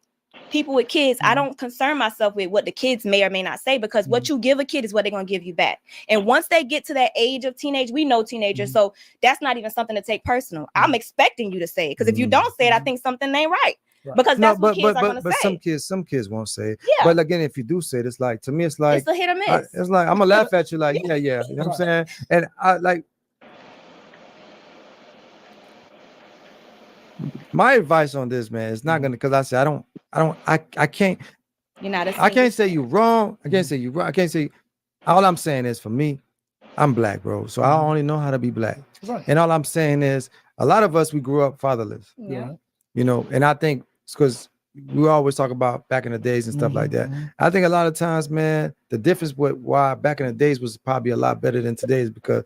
people with kids, I don't concern myself with what the kids may or may not say, because what you give a kid is what they're going to give you back. And once they get to that age of teenage, we know teenagers, so that's not even something to take personal. I'm expecting you to say it, because if you don't say it, I think something ain't right. Because that's what kids are going to say. Some kids won't say it. Yeah. But again, if you do say it, it's like, to me, it's like, it's a hit or miss. it's like, I'm gonna laugh at you like, yeah. You know what I'm saying? And I like, my advice on this, man, is not gonna, because I say I can't. You're not. I can't say you wrong. I can't say you wrong. I can't say. All I'm saying is, for me, I'm black, bro. So I only know how to be black. Right. And all I'm saying is, a lot of us, we grew up fatherless. Yeah. And I think it's because we always talk about back in the days and stuff like that. I think a lot of times, man, the difference with why back in the days was probably a lot better than today is because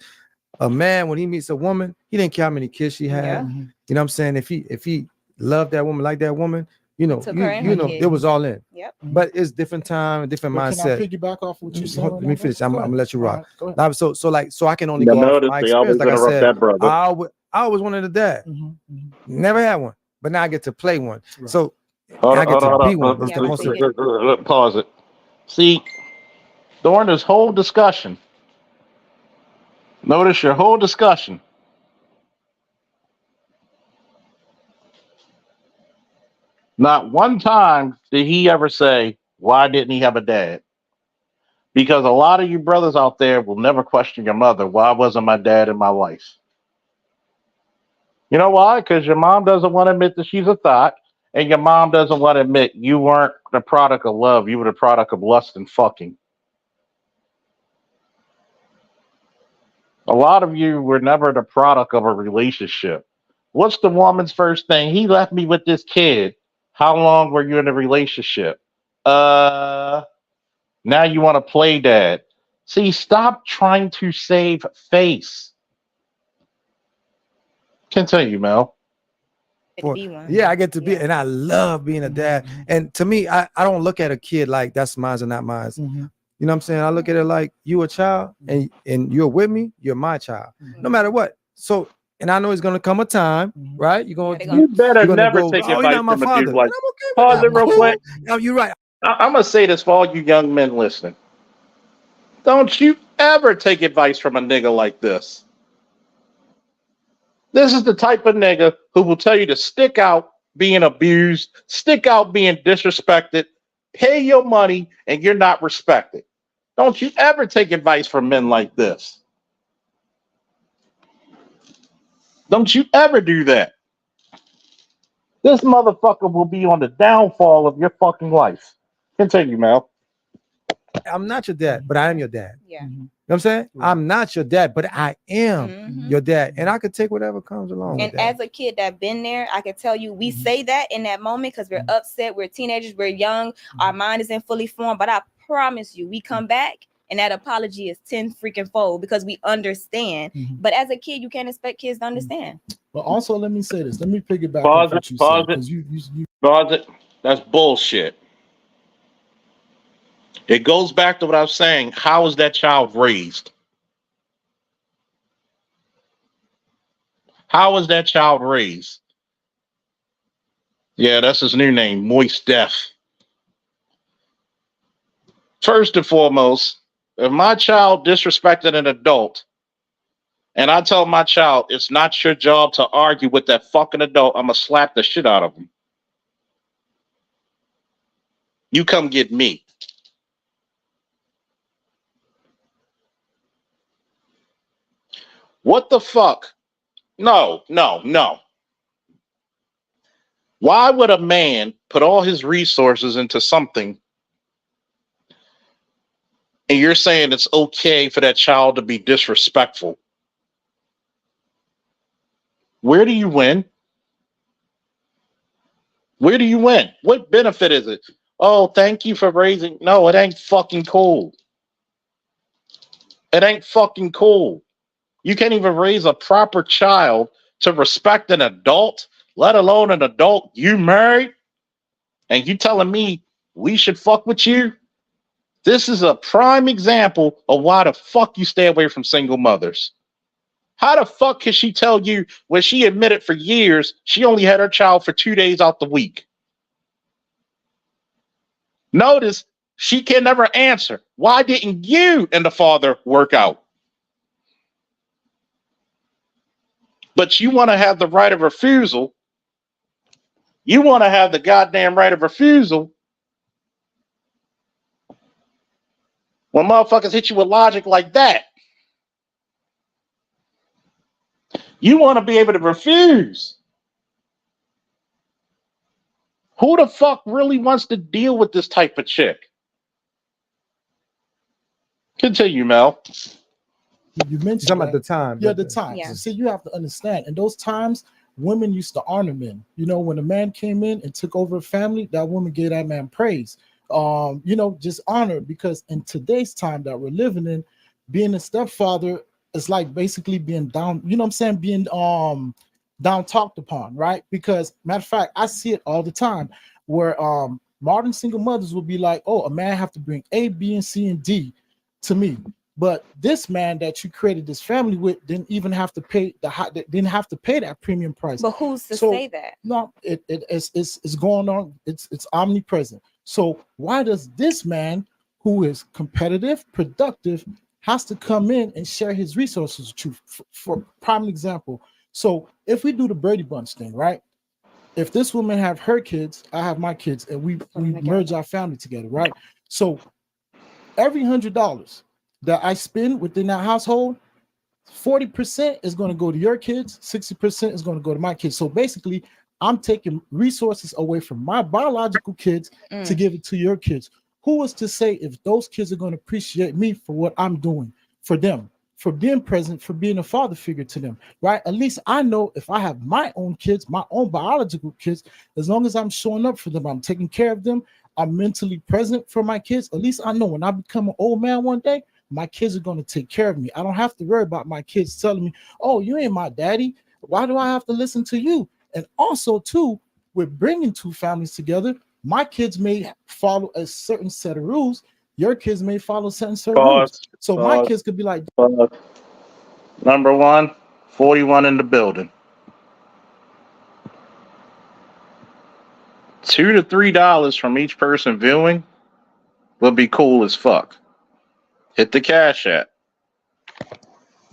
a man, when he meets a woman, he didn't care how many kids she had. Yeah. You know what I'm saying? If he loved that woman like that woman, you know, Took her and you her know, kids. it was all in. Yep. But it's different time, different But mindset. can I piggyback off what you said? Let me finish. I'm gonna let you rock. Go ahead. Now, so I can only Now, go off notice my they experience. always Like I interrupt said, that brother. I always wanted a dad. Never had one, but now I get to play one. Right. So Hold I on, get hold to on, be hold one. It's the Yeah, most. we get- Pause it. See, during this whole discussion, notice your whole discussion. Not one time did he ever say, why didn't he have a dad? Because a lot of you brothers out there will never question your mother. Why wasn't my dad in my life? You know why? Because your mom doesn't want to admit that she's a thought, and your mom doesn't want to admit you weren't the product of love. You were the product of lust and fucking. A lot of you were never the product of a relationship. What's the woman's first thing? He left me with this kid. How long were you in a relationship? Now you want to play dad. See, stop trying to save face. Continue, Mel. Get to be one. Yeah, I get to be, Yeah. and I love being a dad. And to me, I don't look at a kid like that's mine or not mine. You know what I'm saying? I look at it like you a child, and you're with me. You're my child, no matter what. So, and I know it's gonna come a time, right? You're gonna, Yeah, You better you're gonna never go, take oh, you're advice not my from a father. dude like. And I'm okay Pause with it that. real quick. No, you're right. I'm gonna say this for all you young men listening. Don't you ever take advice from a nigga like this. This is the type of nigga who will tell you to stick out being abused, stick out being disrespected, pay your money, and you're not respected. Don't you ever take advice from men like this. Don't you ever do that. This motherfucker will be on the downfall of your fucking life. Continue, Mel. I'm not your dad, but I am your dad. Yeah. You know what I'm saying? I'm not your dad, but I am Mhm. your dad, and I could take whatever comes along And with that. as a kid that been there, I can tell you, we say that in that moment because we're upset, we're teenagers, we're young, our mind isn't fully formed. But I promise you, we come back and that apology is 10 freaking fold because we understand. But as a kid, you can't expect kids to understand. But also, let me say this. Let me piggyback Pause off what it, you pause said. it. 'Cause you Pause it. That's bullshit. It goes back to what I was saying. How is that child raised? How is that child raised? Yeah, that's his new name, Moist Death. First and foremost, if my child disrespected an adult, and I tell my child it's not your job to argue with that fucking adult, I'm gonna slap the shit out of him. You come get me. What the fuck? No. Why would a man put all his resources into something and you're saying it's okay for that child to be disrespectful? Where do you win? Where do you win? What benefit is it? Oh, thank you for raising. No, it ain't fucking cool. It ain't fucking cool. You can't even raise a proper child to respect an adult, let alone an adult you married, and you telling me we should fuck with you? This is a prime example of why the fuck you stay away from single mothers. How the fuck can she tell you when she admitted for years she only had her child for 2 days out the week? Notice she can never answer. Why didn't you and the father work out? But you want to have the right of refusal. You want to have the goddamn right of refusal when motherfuckers hit you with logic like that. You want to be able to refuse. Who the fuck really wants to deal with this type of chick? Continue, mentioned Talking about that. the time. Yeah, the times. Yeah. See, you have to understand. In those times women used to honor men. You know, when a man came in and took over a family, that woman gave that man praise. You know, just honor, because in today's time that we're living in, being a stepfather is like basically being down, you know what I'm saying, being down talked upon, right? Because matter of fact, I see it all the time where modern single mothers will be like, oh, a man have to bring A, B, and C and D to me. But this man that you created this family with didn't even have to pay didn't have to pay that premium price. But who's to So, say that? No, it's going on. It's omnipresent. So why does this man, who is competitive, productive, has to come in and share his resources with you? For prime example, so if we do the Brady Bunch thing, right? If this woman have her kids, I have my kids, and we merge our family together, right? So every $100 that I spend within that household, 40% is going to go to your kids, 60% is going to go to my kids. So basically, I'm taking resources away from my biological kids to give it to your kids. Who was to say if those kids are going to appreciate me for what I'm doing for them, for being present, for being a father figure to them, right? At least I know if I have my own kids, my own biological kids, as long as I'm showing up for them, I'm taking care of them, I'm mentally present for my kids, at least I know when I become an old man one day, my kids are going to take care of me. I don't have to worry about my kids telling me, oh, you ain't my daddy. Why do I have to listen to you? And also, too, with bringing two families together, my kids may follow a certain set of rules. Your kids may follow certain rules. So my kids could be like, number one, 41 in the building. $2 to $3 from each person viewing would be cool as fuck. Hit the Cash App.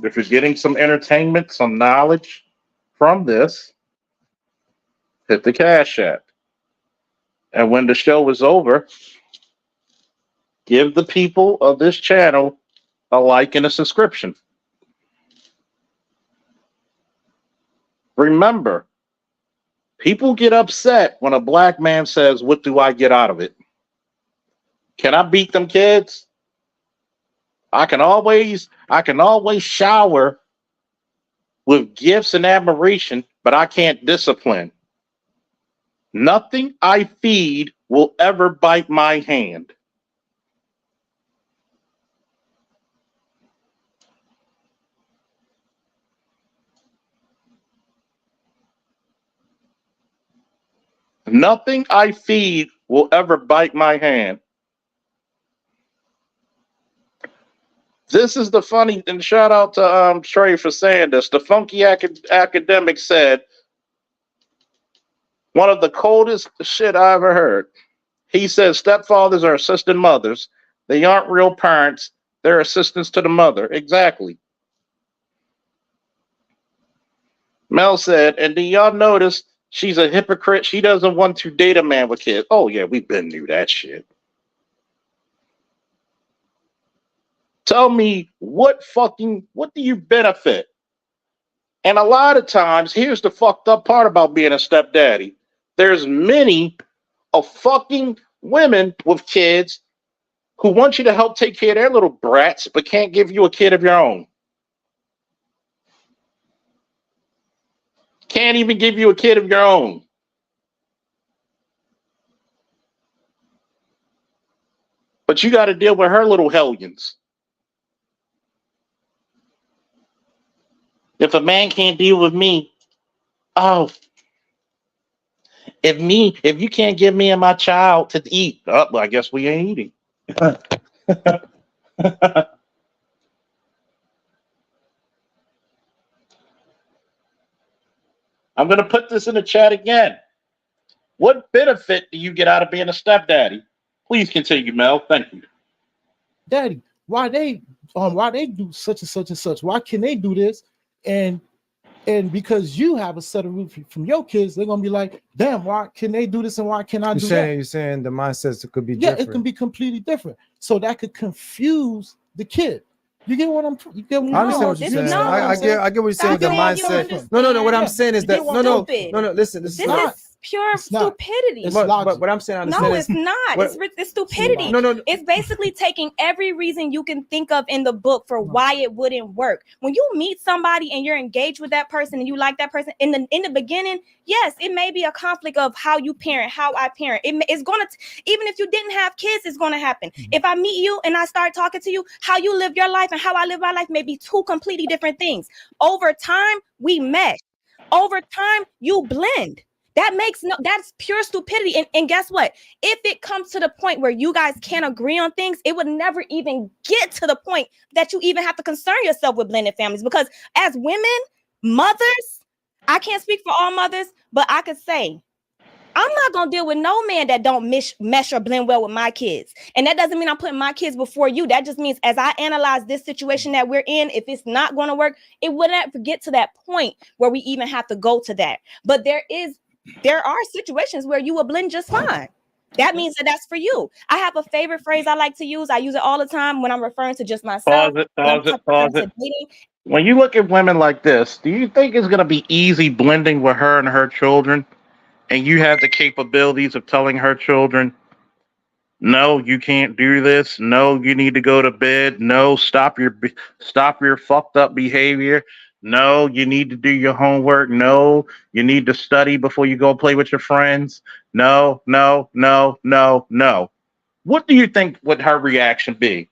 If you're getting some entertainment, some knowledge from this, hit the Cash App. And when the show is over, give the people of this channel a like and a subscription. Remember, people get upset when a black man says, what do I get out of it? Can I beat them kids? I can always shower with gifts and admiration, but I can't discipline. Nothing I feed will ever bite my hand. Nothing I feed will ever bite my hand. This is the funny, and shout out to Trey for saying this. The funky academic said, one of the coldest shit I ever heard. He says stepfathers are assistant mothers. They aren't real parents. They're assistants to the mother. Exactly. Mel said, and do y'all notice she's a hypocrite? She doesn't want to date a man with kids. Oh, yeah, we've been through that shit. Tell me, what do you benefit? And a lot of times, here's the fucked up part about being a stepdaddy. There's many of fucking women with kids who want you to help take care of their little brats, but can't give you a kid of your own. Can't even give you a kid of your own. But you got to deal with her little hellions. If a man can't deal with me, oh, if you can't give me and my child to eat, oh, well, I guess we ain't eating. I'm going to put this in the chat again. What benefit do you get out of being a stepdaddy? Please continue, Mel. Thank you. Daddy, why they do such and such and such? Why can they do this? And because you have a set of rules from your kids, they're gonna be like, damn, why can they do this and why can't I do that? You're saying the mindsets could be different. different. It can be completely different. So that could confuse the kid. You get what I'm you get what I understand what you're saying. I get what you're saying with the mindset. No. What I'm saying is that no. Listen. This is pure It's not. stupidity. It's But logic. what I'm saying, I No, understand it's not. what- It's stupidity. no. It's basically taking every reason you can think of in the book for why it wouldn't work. When you meet somebody and you're engaged with that person and you like that person in the beginning, yes, it may be a conflict of how you parent, how I parent. It's gonna even if you didn't have kids, it's gonna happen. If I meet you and I start talking to you, how you live your life and how I live my life may be two completely different things. Over time, we mesh. Over time, you blend. That's pure stupidity. And guess what? If it comes to the point where you guys can't agree on things, it would never even get to the point that you even have to concern yourself with blended families. Because as women, mothers, I can't speak for all mothers, but I could say, I'm not gonna deal with no man that don't mesh or blend well with my kids. And that doesn't mean I'm putting my kids before you. That just means as I analyze this situation that we're in, if it's not gonna work, it wouldn't get to that point where we even have to go to that. But there are situations where you will blend just fine. That means that's for you. I have a favorite phrase I like to use. I use it all the time when I'm referring to just myself. Pause it. When you look at women like this, do you think it's going to be easy blending with her and her children? And you have the capabilities of telling her children, no, you can't do this. No, you need to go to bed. No, stop your fucked up behavior. No, you need to do your homework. No, you need to study before you go play with your friends. No. What do you think would her reaction be?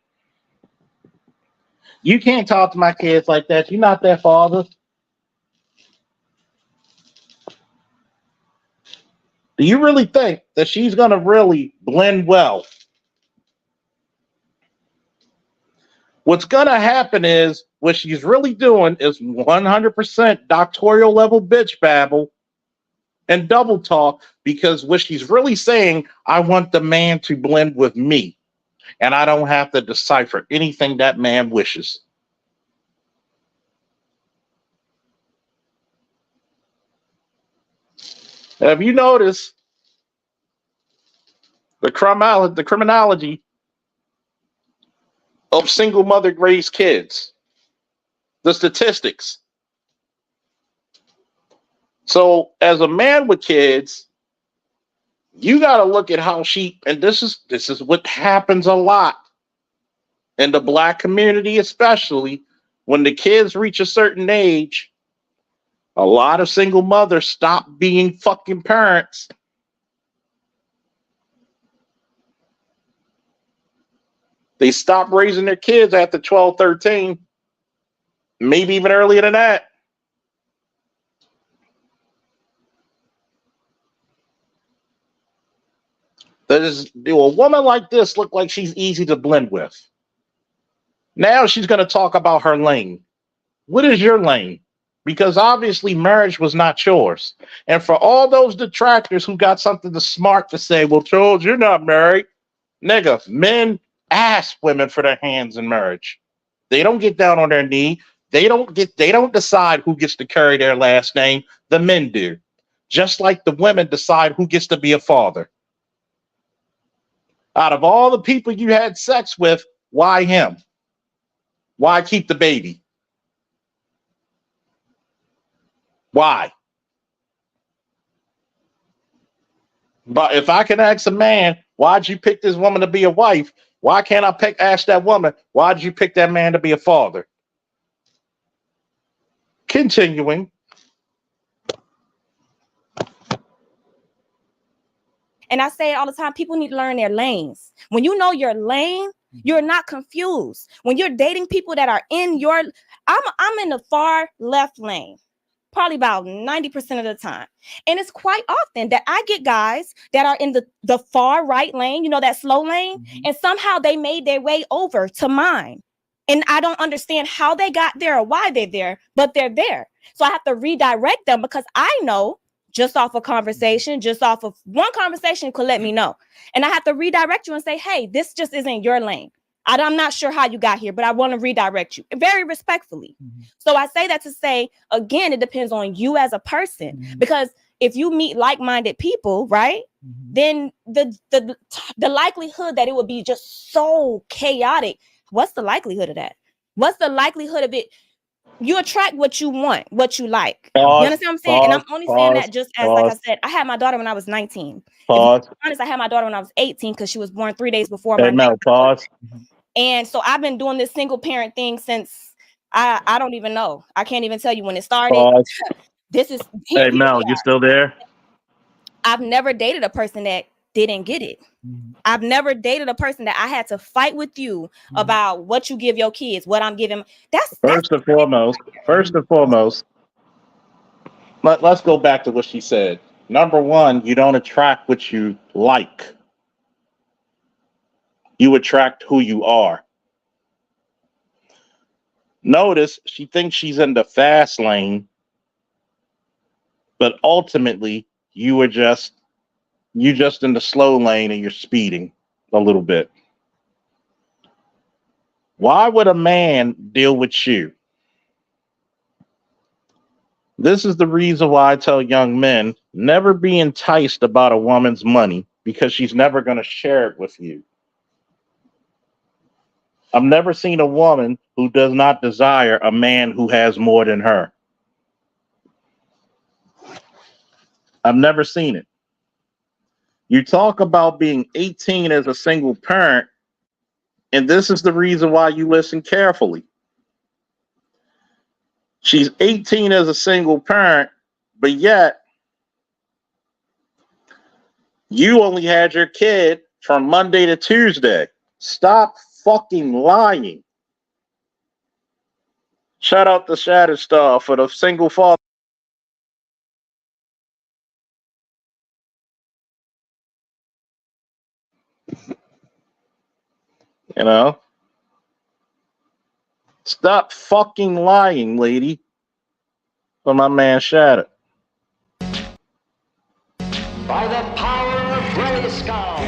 You can't talk to my kids like that. You're not their father. Do you really think that she's going to really blend well? What's going to happen is what she's really doing is 100% doctoral level bitch babble and double talk, because what she's really saying, I want the man to blend with me and I don't have to decipher anything that man wishes. Have you noticed the criminology of single mother raised kids? The statistics. So as a man with kids, you got to look at how and this is what happens a lot in the Black community, especially when the kids reach a certain age. A lot of single mothers stop being fucking parents. They stop raising their kids after 12, 13, maybe even earlier than that. A woman like this look like she's easy to blend with. Now she's going to talk about her lane. What is your lane? Because obviously marriage was not yours. And for all those detractors who got something smart to say, well, Charles, you're not married. Nigga, men ask women for their hands in marriage. They don't get down on their knee. They don't decide who gets to carry their last name. The men do. Just like the women decide who gets to be a father. Out of all the people you had sex with, why him? Why keep the baby? Why? But if I can ask a man, why'd you pick this woman to be a wife? Why can't I ask that woman, why'd you pick that man to be a father? Continuing. And I say it all the time, people need to learn their lanes. When you know your lane, you're not confused. When you're dating people that are in your, I'm in the far left lane, probably about 90% of the time. And it's quite often that I get guys that are in the far right lane, you know, that slow lane, and somehow they made their way over to mine. And I don't understand how they got there or why they're there, but they're there. So I have to redirect them because I know just off a conversation, just off of one conversation could let me know. And I have to redirect you and say, hey, this just isn't your lane. I'm not sure how you got here, but I want to redirect you very respectfully. So I say that to say, again, it depends on you as a person, because if you meet like-minded people, right, then the likelihood that it would be just so chaotic. What's the likelihood of that? What's the likelihood of it you attract what you want, what you like. Pause, You understand what I'm saying? And I'm only saying pause, that just as, like I pause. said, I had my daughter when I was 19. Pause. To be honest, I had my daughter when I was 18 because she was born 3 days before Hey, my Mel, pause. And so I've been doing this single parent thing since I don't even know. I can't even tell you when it started. Pause. This is Hey, here Mel, we you are. still there? I've never dated a person that didn't get it. I've never dated a person that I had to fight with you about what you give your kids, what I'm giving. That's First and foremost, let's go back to what she said. Number one, you don't attract what you like. You attract who you are. Notice she thinks she's in the fast lane, but ultimately you just in the slow lane and you're speeding a little bit. Why would a man deal with you? This is the reason why I tell young men, never be enticed about a woman's money because she's never going to share it with you. I've never seen a woman who does not desire a man who has more than her. I've never seen it. You talk about being 18 as a single parent, and this is the reason why you listen carefully. She's 18 as a single parent, but yet you only had your kid from Monday to Tuesday. Stop fucking lying. Shout out to Shatterstar for the single father. You know? Stop fucking lying, lady. For my man Shatter. By the power of Grayskull.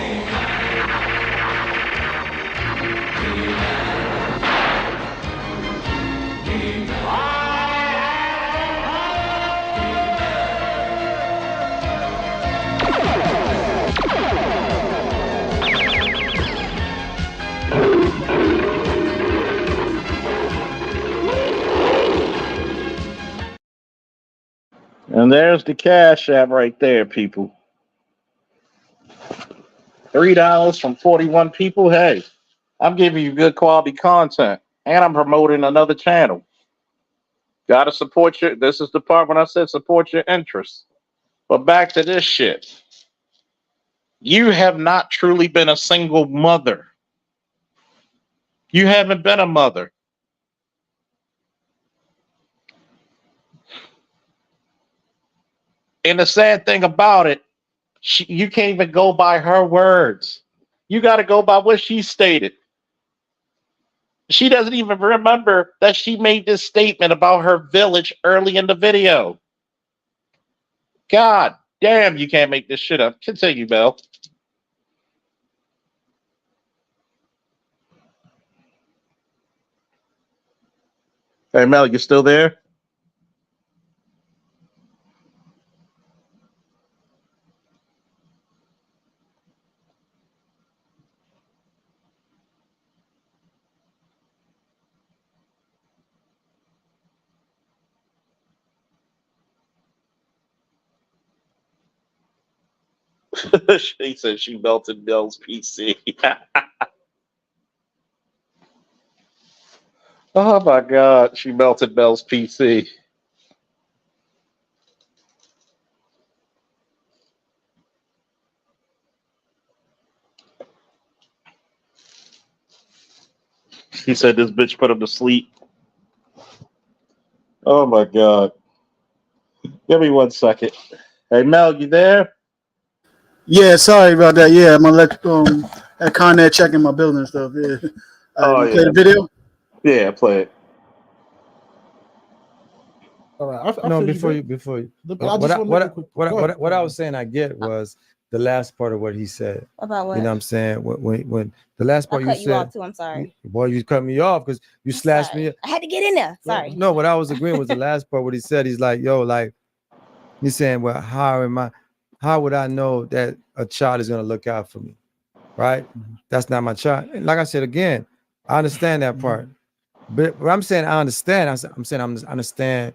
And there's the Cash App right there, people. $3 from 41 people. Hey, I'm giving you good quality content. And I'm promoting another channel. Gotta support your, this is the part when I said support your interests. But back to this shit. You have not truly been a single mother. You haven't been a mother. And the sad thing about it, you can't even go by her words. You got to go by what she stated. She doesn't even remember that she made this statement about her village early in the video. God damn, you can't make this shit up. Continue, Mel. Hey, Mel, you still there? She said she melted Mel's PC. Oh my God, she melted Mel's PC. He said this bitch put him to sleep. Oh my God. Give me 1 second. Hey Mel, you there? Yeah, sorry about that. Yeah, I'm gonna let at Con Ed checking my building and stuff. Yeah. Oh, Play the yeah. video. Yeah, play it. All right. I No, feel before you, you, before you. Look, I just wanna make a quick- go ahead. What I was saying, I get was the last part of what he said. About what? You know what I'm saying? When the last I part you cut you said, off too. I'm sorry. boy, you cut me off because you slashed me. I had to get in there. Sorry. No, what I was agreeing was the last part. What he said, he's like, yo, like, he's saying, well, how would I know that a child is gonna look out for me? Right? That's not my child. And like I said again, I understand that part. But I'm saying I understand. I'm saying I understand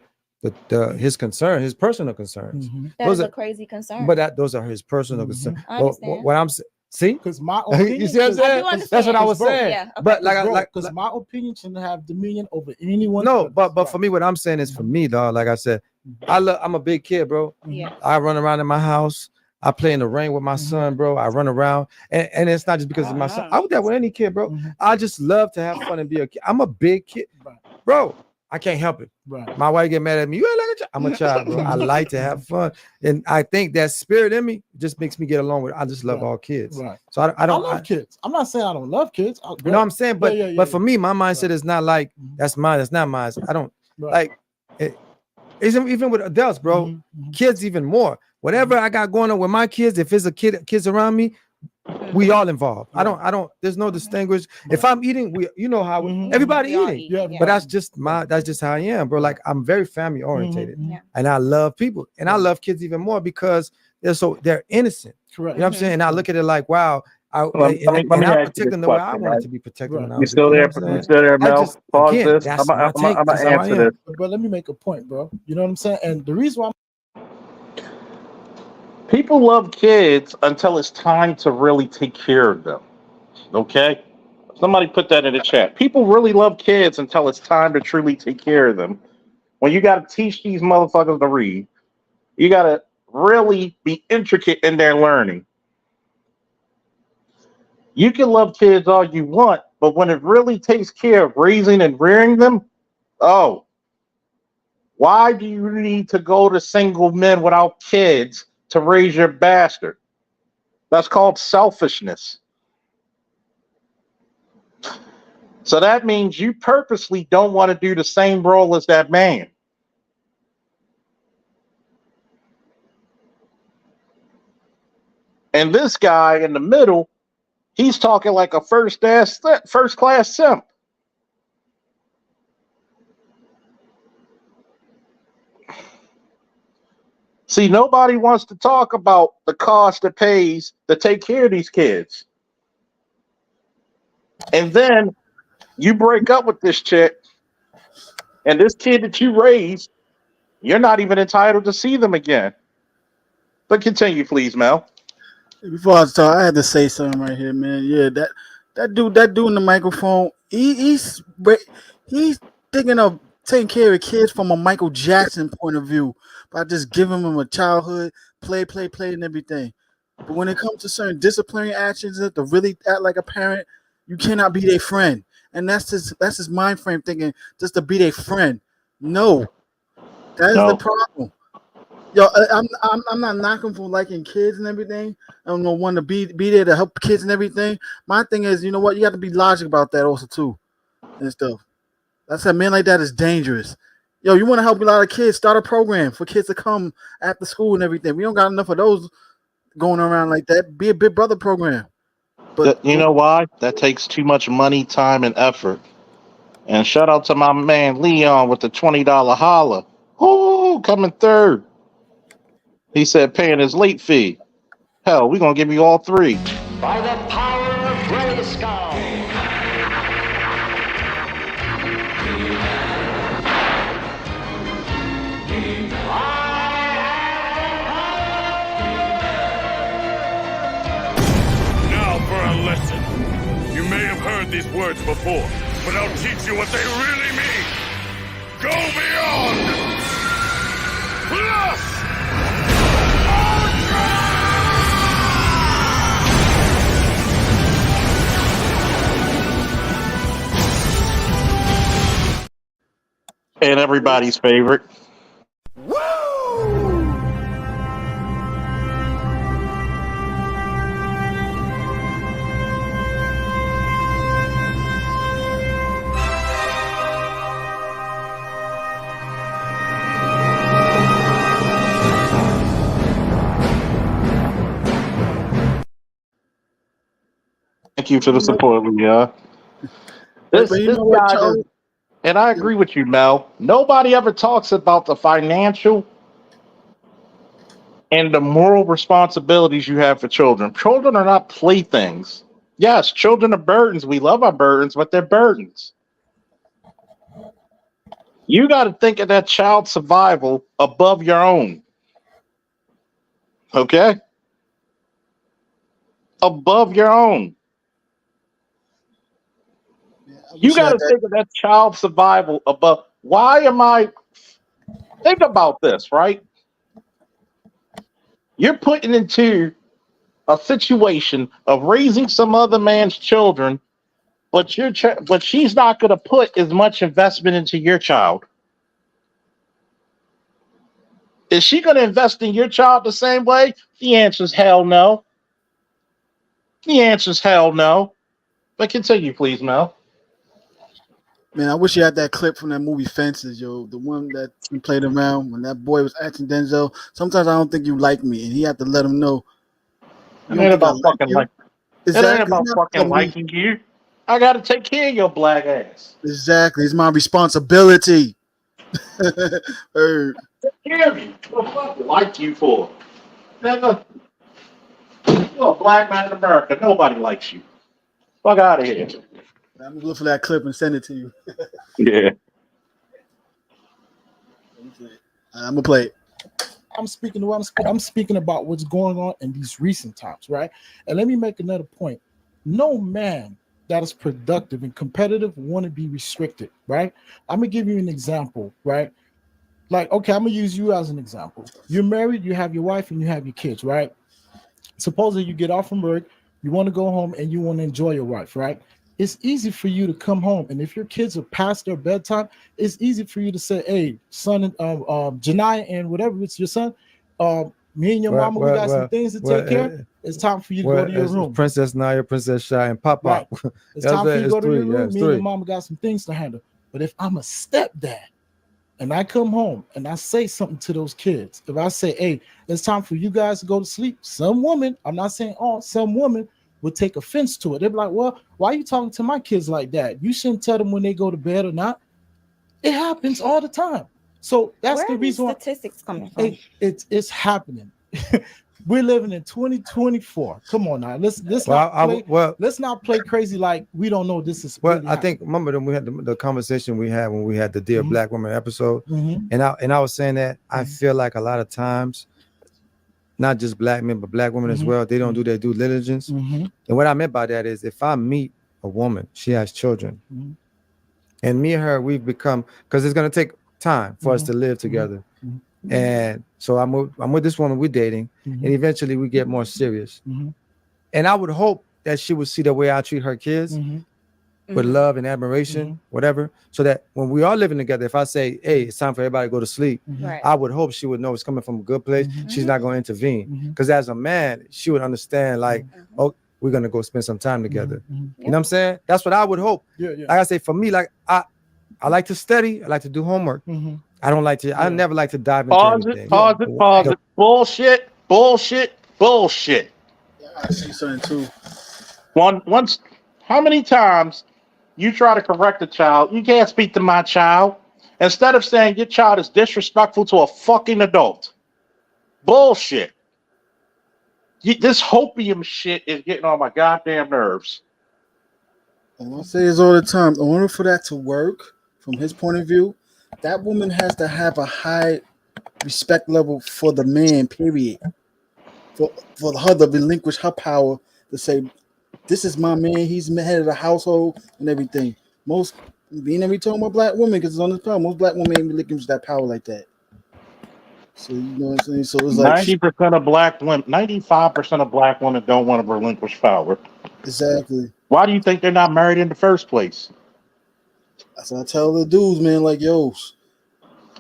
his concern, his personal concerns. That's a crazy concern. But those are his personal concerns. I understand. What I'm see, because my opinion, you see what I'm saying? That's what I was saying. Yeah, okay. But because my opinion shouldn't have dominion over anyone. No, else. but for me, what I'm saying is for me, dog. Like I said, I'm a big kid, bro. Yeah. I run around in my house. I play in the rain with my son, bro. I run around, and it's not just because of my son. I would that with any kid, bro. I just love to have fun and be a kid. I'm a big kid, bro. I can't help it. Right. My wife get mad at me. You ain't like a child. I'm a child, bro. I like to have fun, and I think that spirit in me just makes me get along with. I just love all kids. Right. So I don't. I love kids. I'm not saying I don't love kids. You know what I'm saying? But for me, my mindset is not like that's mine. That's not mine. I don't like it. Even with adults, bro. Kids even more. Whatever I got going on with my kids, if it's a kids around me, we all involved. I don't. There's no distinguish. If I'm eating, you know how everybody eating. Yeah. But that's just how I am, bro. Like I'm very family orientated, and I love people, and I love kids even more because they're innocent. Correct. You know what I'm saying? And I look at it like, wow. Let me I'm ask you protecting this the way I question, wanted right? to be protected. When I You was still a kid, there? you know what I'm You still there, Mel? Pause again, this. that's I'm my take. gonna That's how I answer am. this. But let me make a point, bro. You know what I'm saying? And the reason why People love kids until it's time to really take care of them. Okay? Somebody put that in the chat. People really love kids until it's time to truly take care of them. When you got to teach these motherfuckers to read, you got to really be intricate in their learning. You can love kids all you want, but when it really takes care of raising and rearing them, oh, why do you need to go to single men without kids to raise your bastard? That's called selfishness. So that means you purposely don't want to do the same role as that man. And this guy in the middle, he's talking like a first class simp. See, nobody wants to talk about the cost it pays to take care of these kids. And then you break up with this chick, and this kid that you raised, you're not even entitled to see them again. But continue, please, Mel. Before I start, I had to say something right here, man. Yeah, that dude in the microphone, he's thinking of taking care of kids from a Michael Jackson point of view by just giving them a childhood, play, and everything. But when it comes to certain disciplinary actions that to really act like a parent, you cannot be their friend. And that's his mind frame thinking just to be their friend. No, that is the problem. Yo, I'm not knocking for liking kids and everything. I don't know, want to be there to help kids and everything. My thing is, you know what? You got to be logical about that also too, and stuff. That's a man like that is dangerous. Yo, you want to help a lot of kids? Start a program for kids to come after school and everything. We don't got enough of those going around like that. Be a Big Brother program. But you know why? That takes too much money, time, and effort. And shout out to my man Leon with the $20 holla. Oh, coming third. He said paying his late fee. Hell, we're going to give you all three. By the power of Grayskull. Now for a lesson. You may have heard these words before, but I'll teach you what they really mean. Go beyond! Plus! And everybody's favorite. Thank you for the support, Leah. This guy is, and I agree with you, Mel. Nobody ever talks about the financial and the moral responsibilities you have for children. Children are not playthings. Yes, children are burdens. We love our burdens, but they're burdens. You got to think of that child's survival above your own. Okay? Above your own. You got to think of that child's survival above. Why am I? Think about this, right? You're putting into a situation of raising some other man's children, but she's not going to put as much investment into your child. Is she going to invest in your child the same way? The answer is hell no. The answer is hell no. But continue, please, Mel. Man, I wish you had that clip from that movie Fences, yo. The one that he played around when that boy was asking Denzel, sometimes I don't think you like me. And he had to let him know. It ain't about fucking you. like. Exactly. It ain't about fucking liking you. I got to take care of your black ass. Exactly. It's my responsibility. Take care of you. What the fuck like you for? Nigga. You're a black man in America. Nobody likes you. Fuck out of here. I'm gonna look for that clip and send it to you. Yeah. I'm gonna play it. I'm speaking about what's going on in these recent times, right? And let me make another point. No man that is productive and competitive want to be restricted, right? I'm gonna give you an example, right? Like, okay, I'm gonna use you as an example. You're married, you have your wife, and you have your kids, right? Supposedly you get off from work, you want to go home and you want to enjoy your wife, right? It's easy for you to come home, and if your kids are past their bedtime, it's easy for you to say, "Hey, son, Janiyah and whatever it's your son, me and your mama, we got some things to take care of. It's time for you to go to your room." Princess Naya, Princess Shy, and Pop Pop. Right. It's time for you to go to your room. Me and your mama got some things to handle. But if I'm a stepdad and I come home and I say something to those kids, if I say, "Hey, it's time for you guys to go to sleep," some woman, I'm not saying all, some women would take offense to it. They'd be like, "Well, why are you talking to my kids like that? You shouldn't tell them when they go to bed or not." It happens all the time. So that's Where the are these reason why statistics coming from? it's happening. We're living in 2024. Come on now. Let's not play crazy like we don't know this is. Well, really I think remember that we had the conversation we had when we had the Dear Black Woman episode, and I was saying that I feel like a lot of times, not just black men but black women as well, they don't do their due diligence. And what I meant by that is, if I meet a woman, she has children, and me and her, we've become, because it's gonna take time for us to live together. And so I'm with this woman, we're dating, and eventually we get more serious. And I would hope that she would see the way I treat her kids with love and admiration, whatever, so that when we are living together, if I say, "Hey, it's time for everybody to go to sleep," I would hope she would know it's coming from a good place. She's not going to intervene, because as a man, she would understand, like, oh, we're going to go spend some time together. You know what I'm saying? That's what I would hope. Like I say, for me, like I like to study, I like to do homework. I don't like to, I never like to dive into anything. Pause it. Bullshit. I see something too. Once, how many times you try to correct a child? You can't speak to my child. Instead of saying your child is disrespectful to a fucking adult. Bullshit. This hopium shit is getting on my goddamn nerves. And I say this all the time. In order for that to work, from his point of view, that woman has to have a high respect level for the man, period. For her to relinquish her power to say, "This is my man, he's the head of the household," and everything. Most, being every time about black women, because it's on this power, most black women ain't relinquish that power like that. So, you know what I'm saying? So it's like 90% of black women, 95% of black women don't want to relinquish power. Exactly. Why do you think they're not married in the first place? That's what I tell the dudes, man. Like, yo,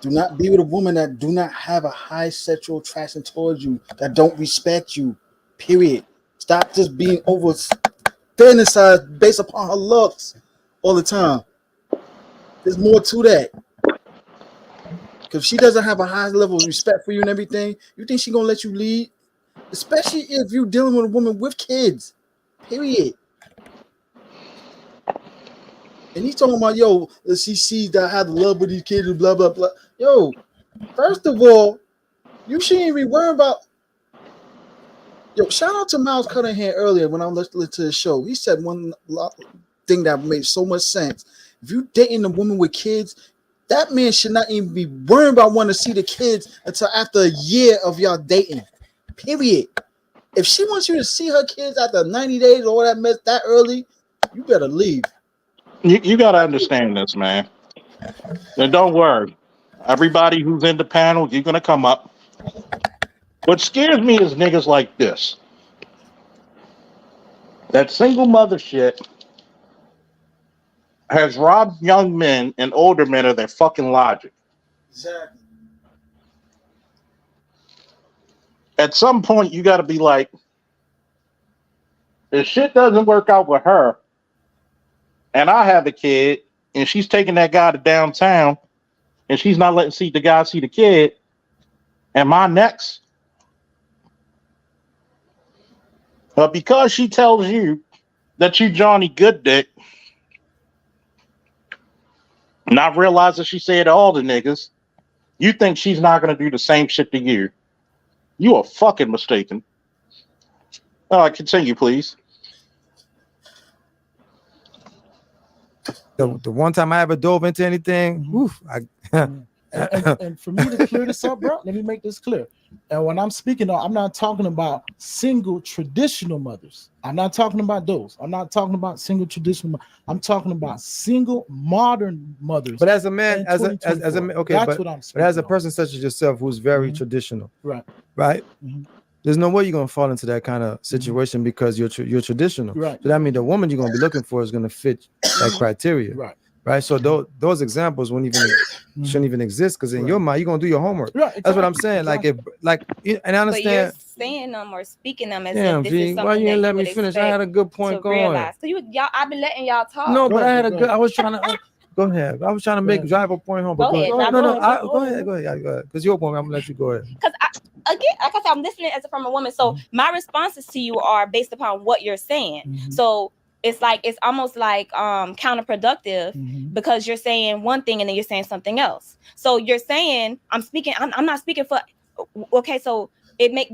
do not be with a woman that do not have a high sexual attraction towards you, that don't respect you. Period. Stop just being over fantasized based upon her looks all the time. There's more to that. Because she doesn't have a high level of respect for you and everything, you think she's gonna let you lead? Especially if you're dealing with a woman with kids. Period. And he's talking about, yo, she sees that I have the love with these kids and blah, blah, blah. Yo, first of all, you shouldn't even worry about. Yo, shout out to Miles Cunningham earlier when I was listening to the show. He said one thing that made so much sense. If you're dating a woman with kids, that man should not even be worrying about wanting to see the kids until after a year of y'all dating. Period. If she wants you to see her kids after 90 days or all that mess that early, you better leave. You got to understand this, man. And don't worry. Everybody who's in the panel, you're going to come up. What scares me is niggas like this. That single mother shit has robbed young men and older men of their fucking logic. Exactly. At some point, you got to be like, if shit doesn't work out with her, and I have a kid, and she's taking that guy to downtown, and she's not letting the guy see the kid, am I next? But because she tells you that you Johnny Good Dick, not realizing she said to all the niggas, you think she's not going to do the same shit to you. You are fucking mistaken. Continue, please. The one time I ever dove into anything, oof, and for me to clear this up, bro, let me make this clear. And when I'm speaking, I'm not talking about single traditional mothers. I'm not talking about those. I'm not talking about single traditional. I'm talking about single modern mothers. But as a man, in as a 2024. okay, That's but, what I'm but speaking as a on. person such as yourself who's very traditional, Right. There's no way you're gonna fall into that kind of situation because you're traditional. Right. So that means the woman you're gonna be looking for is gonna fit that criteria. Right. So those examples shouldn't even exist because in your mind you're gonna do your homework. Right. That's what I'm saying. Like and I But you're understand. saying them or speaking them as Damn, if this V, is why something you that didn't let you me would finish? I had a good point to going. realize. So y'all, I've been letting y'all talk. No, but I had a good. I was trying to go ahead. I was trying to drive a point home. But Go ahead. No, Now, no, go ahead. go ahead. Go ahead. Because your point, I'm gonna let you go ahead. Because again, like I said, I'm listening as from a woman. So my responses to you are based upon what you're saying. So it's almost like counterproductive because you're saying one thing and then you're saying something else. So you're saying I'm not speaking for. Okay, so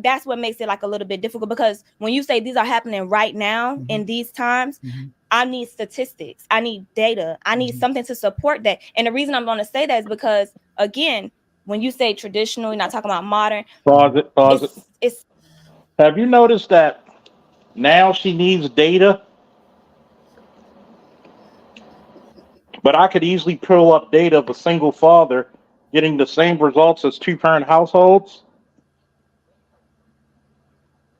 that's what makes it like a little bit difficult because when you say these are happening right now in these times. I need statistics. I need data. I need something to support that. And the reason I'm going to say that is because, again, when you say traditional, you're not talking about modern. Pause it. Have you noticed that now she needs data? But I could easily pull up data of a single father getting the same results as two-parent households.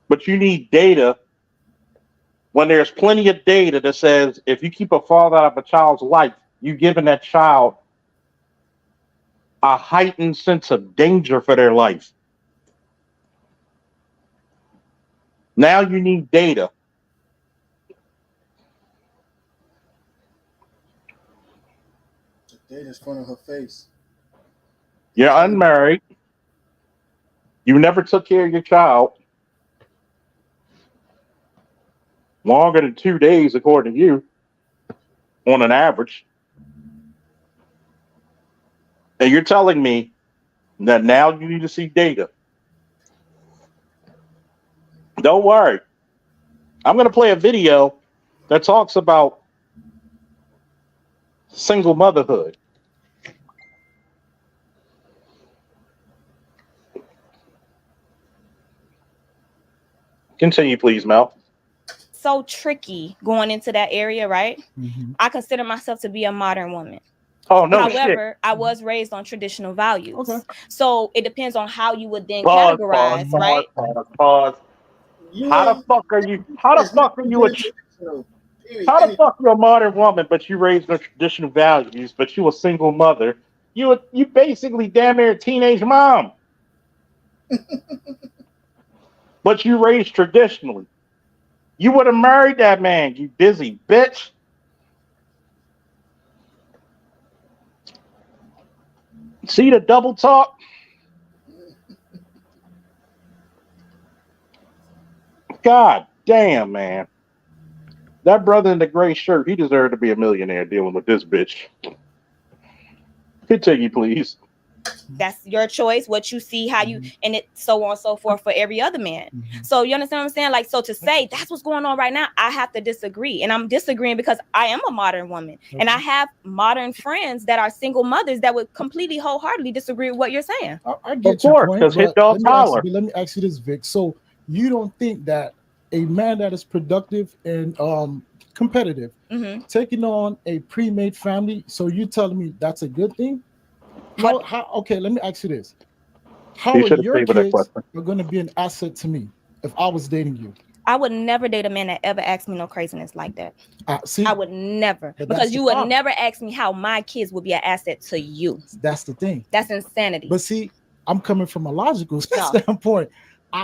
But you need data when there's plenty of data that says if you keep a father out of a child's life, you're giving that child a heightened sense of danger for their life. Now you need data. The data's in front of her face. You're unmarried. You never took care of your child. Longer than 2 days, according to you, on an average. And you're telling me that now you need to see data. Don't worry. I'm going to play a video that talks about single motherhood. Continue, please, Mel. So tricky going into that area, right? I consider myself to be a modern woman. Oh, no, however, I was raised on traditional values. Okay. So it depends on how you would then categorize, right? Pause. How the fuck are you a modern woman, but you raised on traditional values, but you a single mother? You basically damn near a teenage mom. But you raised traditionally. You would have married that man, you busy bitch. See the double talk? God damn, man. That brother in the gray shirt, he deserved to be a millionaire dealing with this bitch. Continue, please. That's your choice, what you see, how you, and it so on and so forth for every other man. So you understand what I'm saying? Like, so to say that's what's going on right now, I have to disagree. And I'm disagreeing because I am a modern woman. And I have modern friends that are single mothers that would completely wholeheartedly disagree with what you're saying. I get your point, but let me ask you this, Vic. So you don't think that a man that is productive and competitive, taking on a pre-made family, so you telling me that's a good thing? Okay, let me ask you this. How are your kids are going to be an asset to me if I was dating you? I would never date a man that ever asked me no craziness like that. I would never, because you would never ask me how my kids would be an asset to you. That's the thing. That's insanity. But see, I'm coming from a logical standpoint.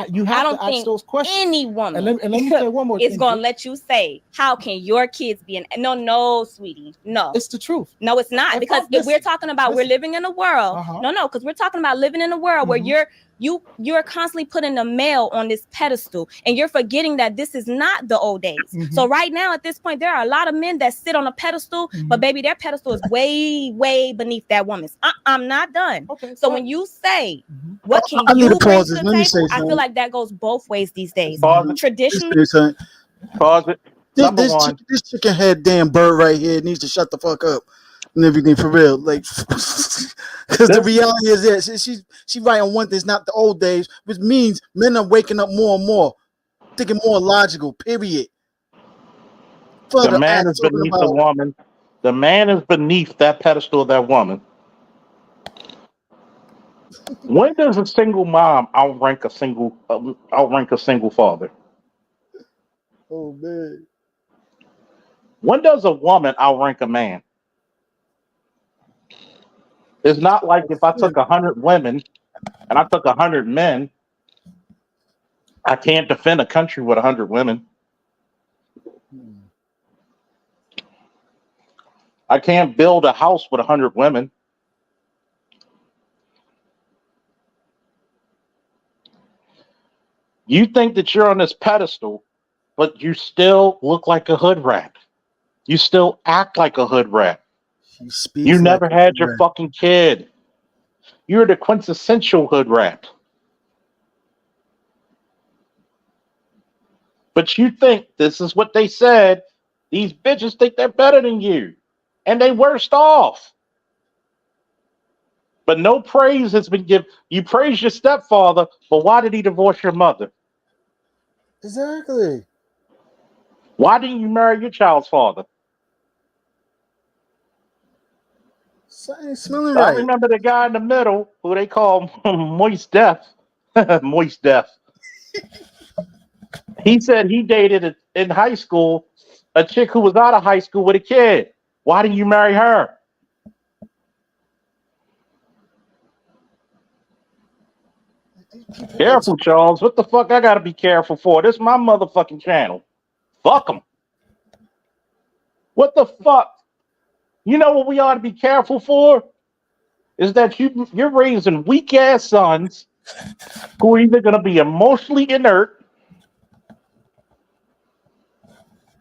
You have to ask those questions. Any woman, and let me say one more thing. It's gonna let you say, how can your kids be an no, sweetie, no. It's the truth. No, it's not, because if we're talking about we're living in a world, because we're talking about living in a world where you're constantly putting a male on this pedestal, and you're forgetting that this is not the old days. So right now at this point, there are a lot of men that sit on a pedestal, but baby, their pedestal is way beneath that woman's. I'm not done. So when you say what can you bring to the table, I feel like that goes both ways these days. Traditionally, pause it. This chicken head damn bird right here needs to shut the fuck up and everything, for real. Like, because the reality is this: she right on one thing. It's not the old days, which means men are waking up more and more, thinking more logical. Period. The man is beneath the woman. The man is beneath that pedestal of that woman. When does a single mom outrank a single father? Oh man. When does a woman outrank a man? It's not like if I took 100 women and I took 100 men, I can't defend a country with 100 women. I can't build a house with 100 women. You think that you're on this pedestal, but you still look like a hood rat. You still act like a hood rat. You never had your fucking kid. You're the quintessential hood rat. But you think this is what they said. These bitches think they're better than you. And they worst off. But no praise has been given. You praise your stepfather, but why did he divorce your mother? Exactly. Why didn't you marry your child's father? Smelling I right. remember the guy in the middle who they call Moist Death. Moist Death. He said he dated in high school a chick who was out of high school with a kid. Why didn't you marry her? Careful, Charles. What the fuck I gotta be careful for? This is my motherfucking channel. Fuck them. What the fuck? You know what we ought to be careful for? Is that you're raising weak ass sons who are either gonna be emotionally inert,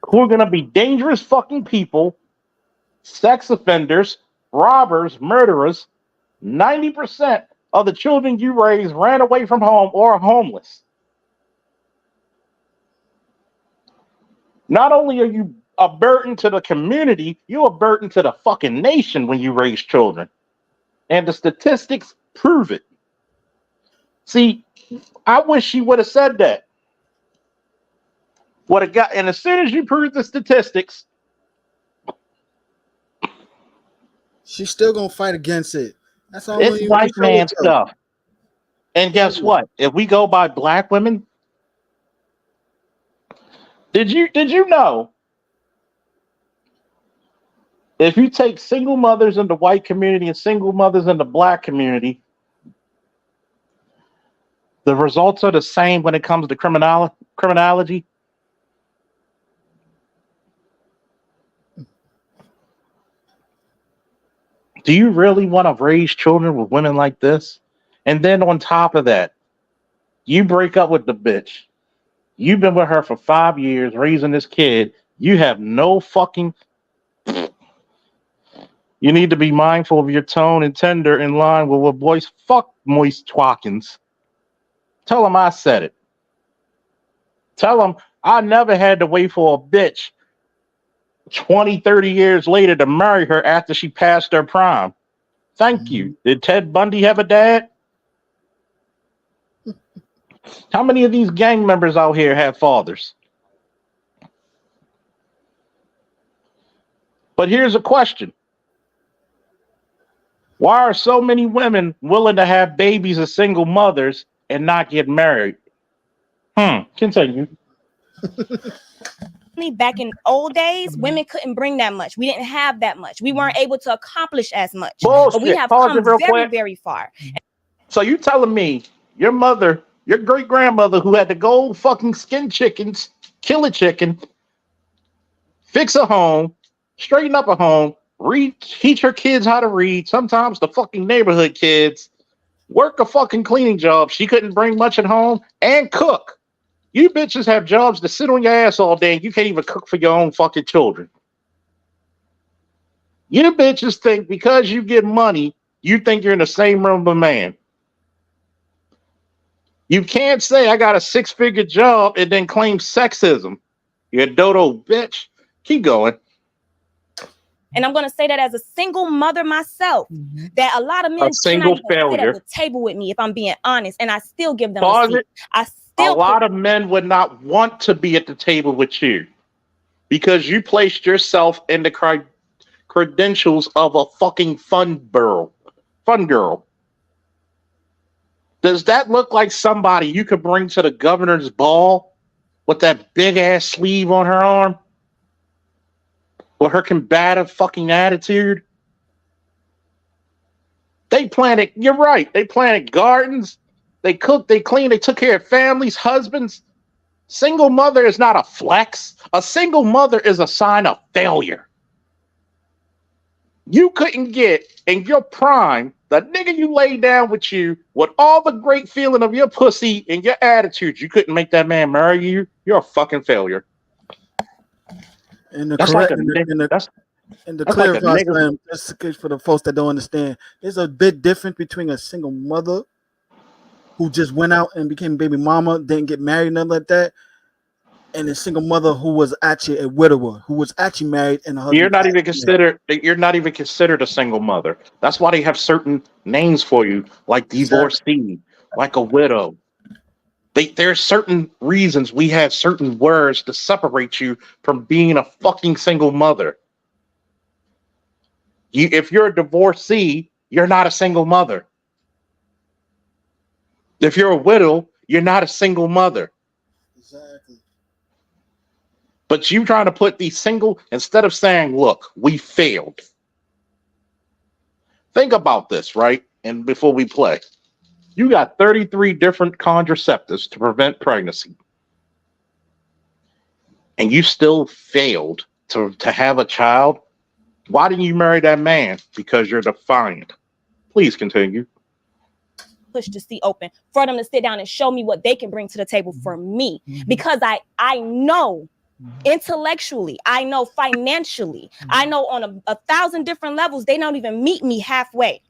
who are gonna be dangerous fucking people, sex offenders, robbers, murderers. 90% of the children you raise ran away from home or are homeless. Not only are you a burden to the community, you're a burden to the fucking nation when you raise children. And the statistics prove it. See, I wish she would have said that. What a guy, and as soon as you prove the statistics, she's still gonna fight against it. That's all. It's white man stuff. And guess what? If we go by black women, did you know? If you take single mothers in the white community and single mothers in the black community, the results are the same when it comes to criminology. Do you really want to raise children with women like this? And then on top of that, you break up with the bitch. You've been with her for 5 years raising this kid. You have no fucking... You need to be mindful of your tone and tender in line with what boys fuck moist twackins. Tell them I said it. Tell them I never had to wait for a bitch 20, 30 years later to marry her after she passed her prime. Thank you. Did Ted Bundy have a dad? How many of these gang members out here have fathers? But here's a question. Why are so many women willing to have babies as single mothers and not get married? Continue. Back in old days, women couldn't bring that much. We didn't have that much. We weren't able to accomplish as much. Bullshit. But we have Pause come it real very, quick. very far. So you telling me your mother, your great grandmother who had to go fucking skin chickens, kill a chicken, fix a home, straighten up a home, teach her kids how to read, sometimes the fucking neighborhood kids, work a fucking cleaning job. She couldn't bring much at home and cook. You bitches have jobs to sit on your ass all day and you can't even cook for your own fucking children. You bitches think because you get money, you think you're in the same room with a man. You can't say I got a 6-figure job and then claim sexism. You're a dodo bitch. Keep going. And I'm going to say that as a single mother myself, that a lot of men single cannot even sit failure. at the table with me, if I'm being honest, and I still give them Pause a seat. it. I A still lot of men would not want to be at the table with you because you placed yourself in the credentials of a fucking fun girl. Does that look like somebody you could bring to the governor's ball with that big ass sleeve on her arm? With her combative fucking attitude? They planted, you're right, they planted gardens, they cooked, they cleaned, they took care of families, husbands. Single mother is not a flex. A single mother is a sign of failure. You couldn't get in your prime the nigga you laid down with you with all the great feeling of your pussy and your attitude. You couldn't make that man marry you. You're a fucking failure. And the That's correct, like a nigga. and the that's like a clarify, nigga. Slim, just for the folks that don't understand, there's a big difference between a single mother who just went out and became a baby mama, didn't get married, nothing like that, and a single mother who was actually a widower, who was actually married and a husband. You're not even considered a single mother. That's why they have certain names for you, like divorcee, like a widow. There's certain reasons we have certain words to separate you from being a fucking single mother. If you're a divorcee, you're not a single mother. If you're a widow, you're not a single mother. Exactly. But you trying to put these single, instead of saying, look, we failed. Think about this, right? And before we play, you got 33 different contraceptives to prevent pregnancy. And you still failed to have a child. Why didn't you marry that man? Because you're defiant. Please continue. push the seat open for them to sit down and show me what they can bring to the table for me. Because I know intellectually, I know financially, I know on a 1,000 different levels, they don't even meet me halfway.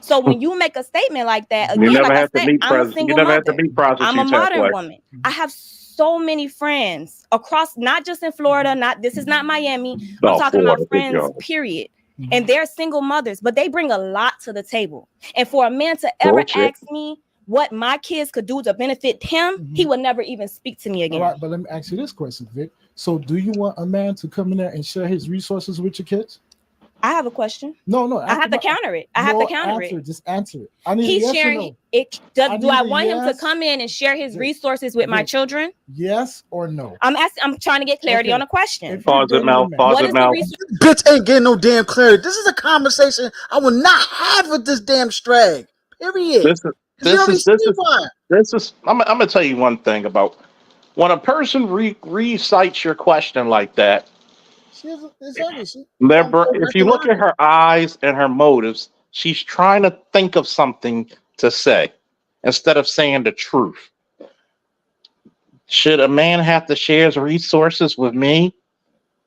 So when you make a statement like that, again, You never like have I to said, meet I'm a single you never have mother. to meet prostitutes. I'm a modern halfway. woman. I have so many friends across, not just in Florida, this is not Miami. I'm Oh, talking Florida, about good friends, job. period. And they're single mothers, but they bring a lot to the table. And for a man to ever Bullshit. ask me what my kids could do to benefit him, he would never even speak to me again. All right, but let me ask you this question, Vic. So do you want a man to come in there and share his resources with your kids? I have a question. No. I have to counter it. I have to counter it. Just answer it. I need a He's yes or sharing no. it. Do I want him to yes. come in and share his resources with my Vic. children? Yes or no? I'm trying to get clarity Okay. on a question. If you Pause it, dating Mel. a man- Pause What it, is the Mel. resource? Bitch ain't getting no damn clarity. This is a conversation I will not have with this damn strag. Period. This is why. I'm gonna tell you one thing about when a person recites your question like that. If you look at her eyes and her motives, she's trying to think of something to say instead of saying the truth. Should a man have to share his resources with me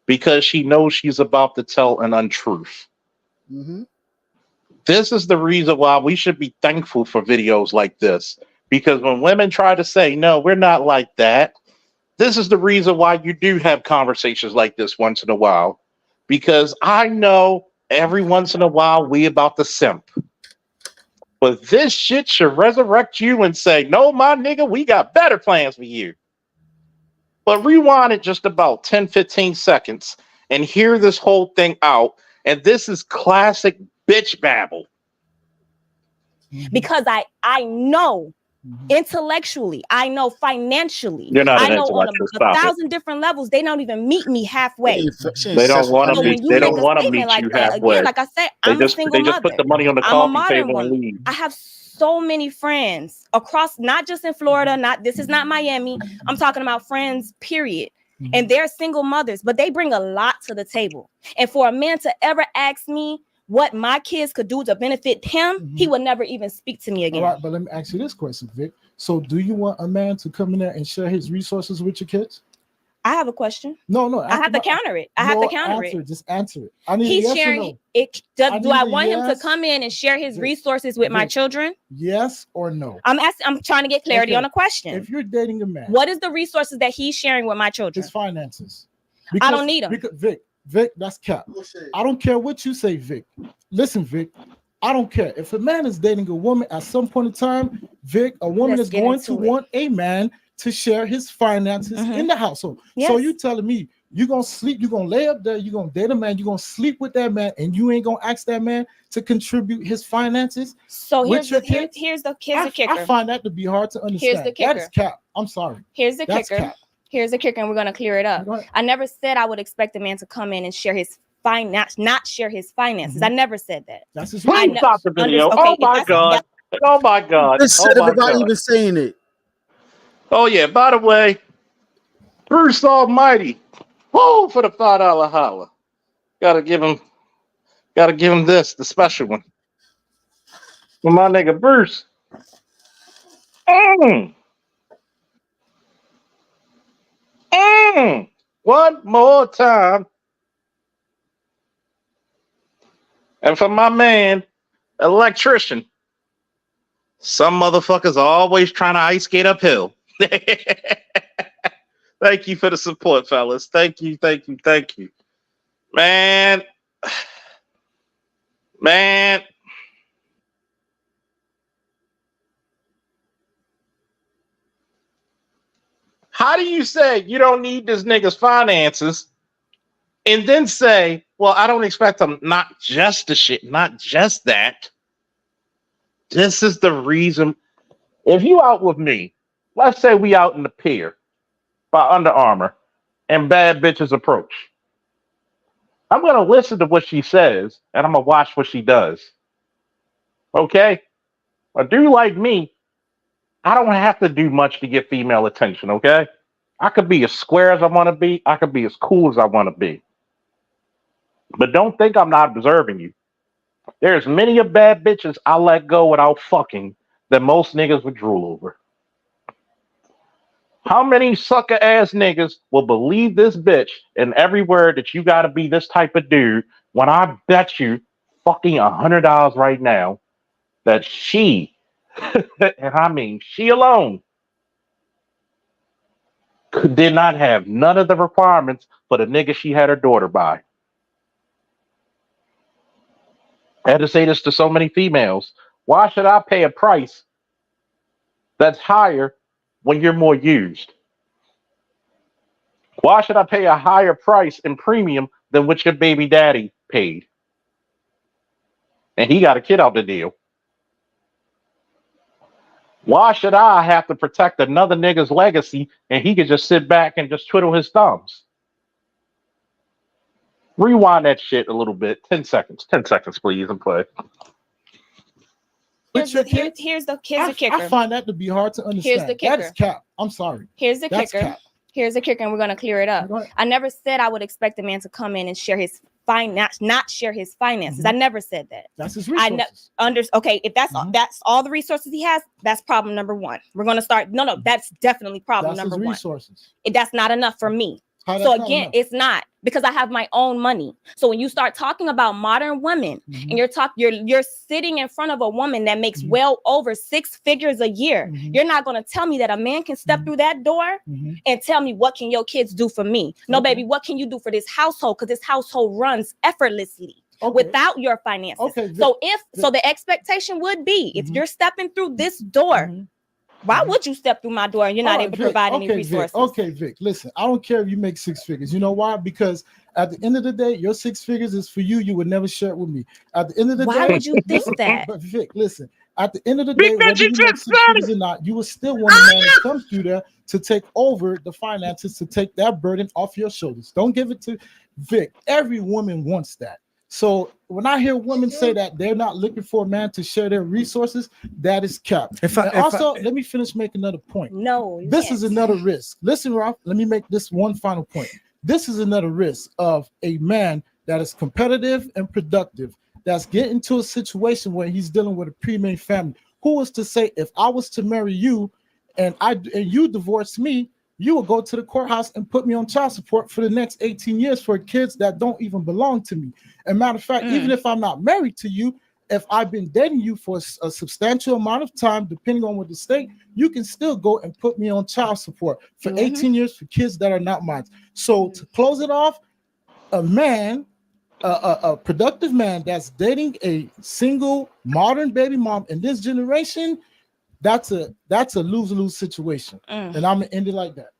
because she knows she's about to tell an untruth? Mm-hmm. This is the reason why we should be thankful for videos like this. Because when women try to say, no, we're not like that, this is the reason why you do have conversations like this once in a while. Because I know every once in a while we about to simp. But this shit should resurrect you and say, no, my nigga, we got better plans for you. But rewind it just about 10, 15 seconds and hear this whole thing out. And this is classic bitch babble. Because I know intellectually, I know financially, You're not I an know on intellectual. a Stop it. thousand different levels. They don't even meet me halfway. They don't want So to when meet. you They make don't a want to statement meet like you that, halfway. again, like I said, They I'm a just single mother. put the money on the I'm a coffee modern table and woman. leave. I have so many friends across, not just in Florida. This is not Miami. I'm talking about friends, period. And they're single mothers, but they bring a lot to the table. And for a man to ever ask me what my kids could do to benefit him, he would never even speak to me again. All right, but let me ask you this question, Vic. So do you want a man to come in there and share his resources with your kids? I have a question. No. I have to counter it. Just answer it. I need He's a yes sharing or no. it. Do I want him to yes. come in and share his resources with my Vic. children? Yes or no? I'm trying to get clarity Okay. on a question. If you're dating a man, What is the resources that he's sharing with my children? his finances. I don't need 'em. Because Vic, that's cap. I don't care what you say, Vic. Listen, Vic, I don't care. If a man is dating a woman at some point in time, Vic, a woman Let's is get going into to it. want a man to share his finances in the household. So Yes. you telling me you're gonna sleep, you're gonna lay up there, you're gonna date a man, you're gonna sleep with that man, and you ain't gonna ask that man to contribute his finances? So with here's your the kids? kicker. I find that to be hard to understand. Here's the That kicker. is cap. I'm sorry. Here's the That's kicker. cap. Here's the kicker, and we're gonna clear it up. Go ahead. I never said I would expect a man to come in and share his not share his finances. I never said that. That's his Please stop the video. Oh my God. Oh my God. Just Oh said it my without God. even saying it. Oh yeah. By the way, Bruce Almighty. Whoa, for the $5 holla. Gotta give him this, the special one. For my nigga Bruce. One more time. And for my man, Electrician. Some motherfuckers are always trying to ice skate uphill. Thank you for the support, fellas. Thank you. Man. How do you say you don't need this nigga's finances and then say, well, I don't expect them not just that. This is the reason. If you out with me, let's say we out in the pier by Under Armour and bad bitches approach. I'm going to listen to what she says and I'm going to watch what she does. Okay? A dude like me, I don't have to do much to get female attention, okay? I could be as square as I want to be. I could be as cool as I want to be. But don't think I'm not observing you. There's many of bad bitches I let go without fucking that most niggas would drool over. How many sucker ass niggas will believe this bitch and every word that you gotta be this type of dude when I bet you fucking $100 right now that she, and I mean she alone, did not have none of the requirements for the nigga she had her daughter by. I had to say this to so many females. Why should I pay a price that's higher when you're more used? Why should I pay a higher price in premium than what your baby daddy paid? And he got a kid out the deal. Why should I have to protect another nigga's legacy and he could just sit back and just twiddle his thumbs? Rewind that shit a little bit. 10 seconds. 10 seconds, please, and play. Here's the kicker. I find that to be hard to understand. Here's the kicker. That's cap. I'm sorry. Here's the That's kicker. cap. Here's the kicker, and we're gonna clear it up. Go ahead. I never said I would expect a man to come in and share his not share his finances. I never said that. That's his resources. Okay, if that's all the resources he has, that's problem number one. We're gonna start. No, that's definitely problem That's number his one. resources. That's not enough for me. How So that's not again, enough? it's not. because I have my own money. So when you start talking about modern women and you're sitting in front of a woman that makes well over 6 figures a year, you're not going to tell me that a man can step through that door and tell me, what can your kids do for me? No, baby, what can you do for this household? Because this household runs effortlessly without your finances. So the expectation would be, if you're stepping through this door, why would you step through my door and you're not able to provide any resources? Okay, Vic, listen, I don't care if you make 6 figures. You know why? Because at the end of the day, your 6 figures is for you. You would never share it with me. At the end of the day, why would you think that? But Vic, listen, at the end of the day, whether you make 6 figures or not, you will still want a man to come through there to take over the finances, to take that burden off your shoulders. Don't give it to Vic. Every woman wants that. So when I hear women say that they're not looking for a man to share their resources, that is cap. Let me finish making another point. No, this is another risk. Listen, Ralph, let me make this one final point. This is another risk of a man that is competitive and productive, that's getting to a situation where he's dealing with a pre-made family. Who was to say, if I was to marry you and you divorced me, you will go to the courthouse and put me on child support for the next 18 years for kids that don't even belong to me. And matter of fact, even if I'm not married to you, if I've been dating you for a substantial amount of time, depending on what the state, you can still go and put me on child support for 18 years for kids that are not mine. So to close it off, a man, a productive man that's dating a single modern baby mom in this generation, that's a lose-lose situation. And I'm gonna end it like that.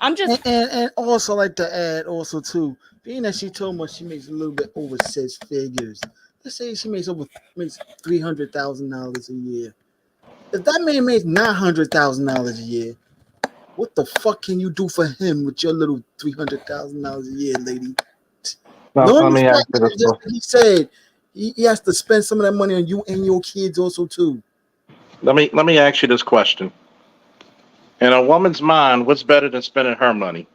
I'm just and also like to add also too, being that she told me she makes a little bit over 6 figures. Let's say she makes $300,000 a year. If that man makes $900,000 a year, what the fuck can you do for him with your little $300,000 a year, lady? Let me ask you this. He said he has to spend some of that money on you and your kids also too. Let me ask you this question. In a woman's mind, what's better than spending her money?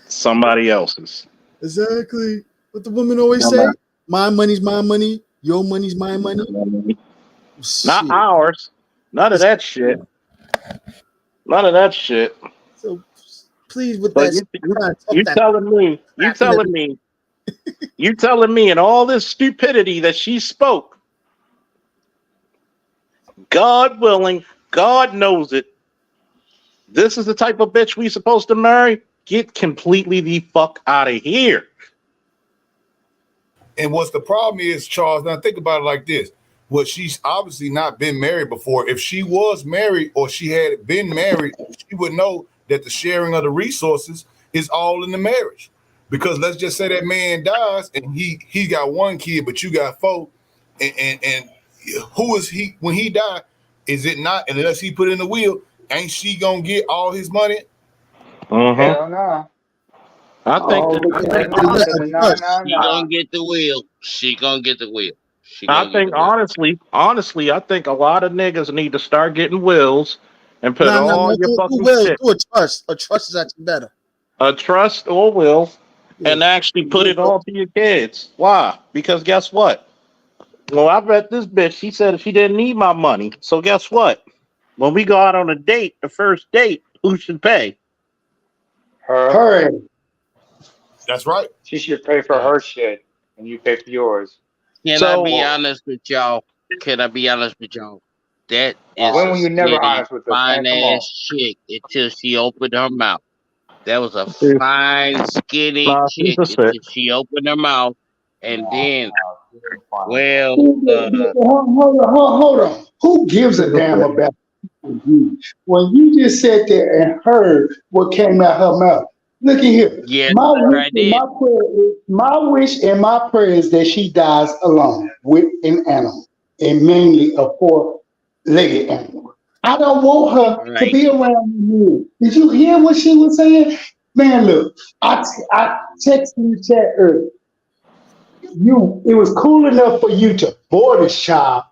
Somebody else's. Exactly. What the women always say. My money's my money. Your money's my money. Not ours. None of that shit. None of that shit. So please with but that. You telling me in all this stupidity that she spoke, God willing, God knows it, this is the type of bitch we supposed to marry? Get completely the fuck out of here. And what's the problem is, Charles, now think about it like this. Well, she's obviously not been married before. If she was married or she had been married, she would know that the sharing of the resources is all in the marriage. Because let's just say that man dies and he got 1 kid, but you got 4. And who is he when he died? Is it not, unless he put in the will, ain't she gonna get all his money? Hell no. I think she gonna get the will. She gonna get the will. I think honestly, I think a lot of niggas need to start getting wills and put all your fucking shit. Do a trust. A trust is actually better. A trust or will, and actually put it all to your kids. Why? Because guess what? Well, I read this bitch. She said she didn't need my money. So guess what? When we go out on a date, the first date, who should pay? Her. That's right. She should pay for her shit, and you pay for yours. Can I be honest with y'all? That is when were you never honest with this? Fine ass chick until she opened her mouth. That was a fine, skinny chick until she opened her mouth, and then, well, hold on. Who gives a damn about you? When you just sat there and heard what came out her mouth. Look at here. Yeah, my wish and my prayer is that she dies alone with an animal, and mainly a 4-legged animal. I don't want her to be around you. Did you hear what she was saying? Man, look, I texted you chat earlier. It was cool enough for you to board a child,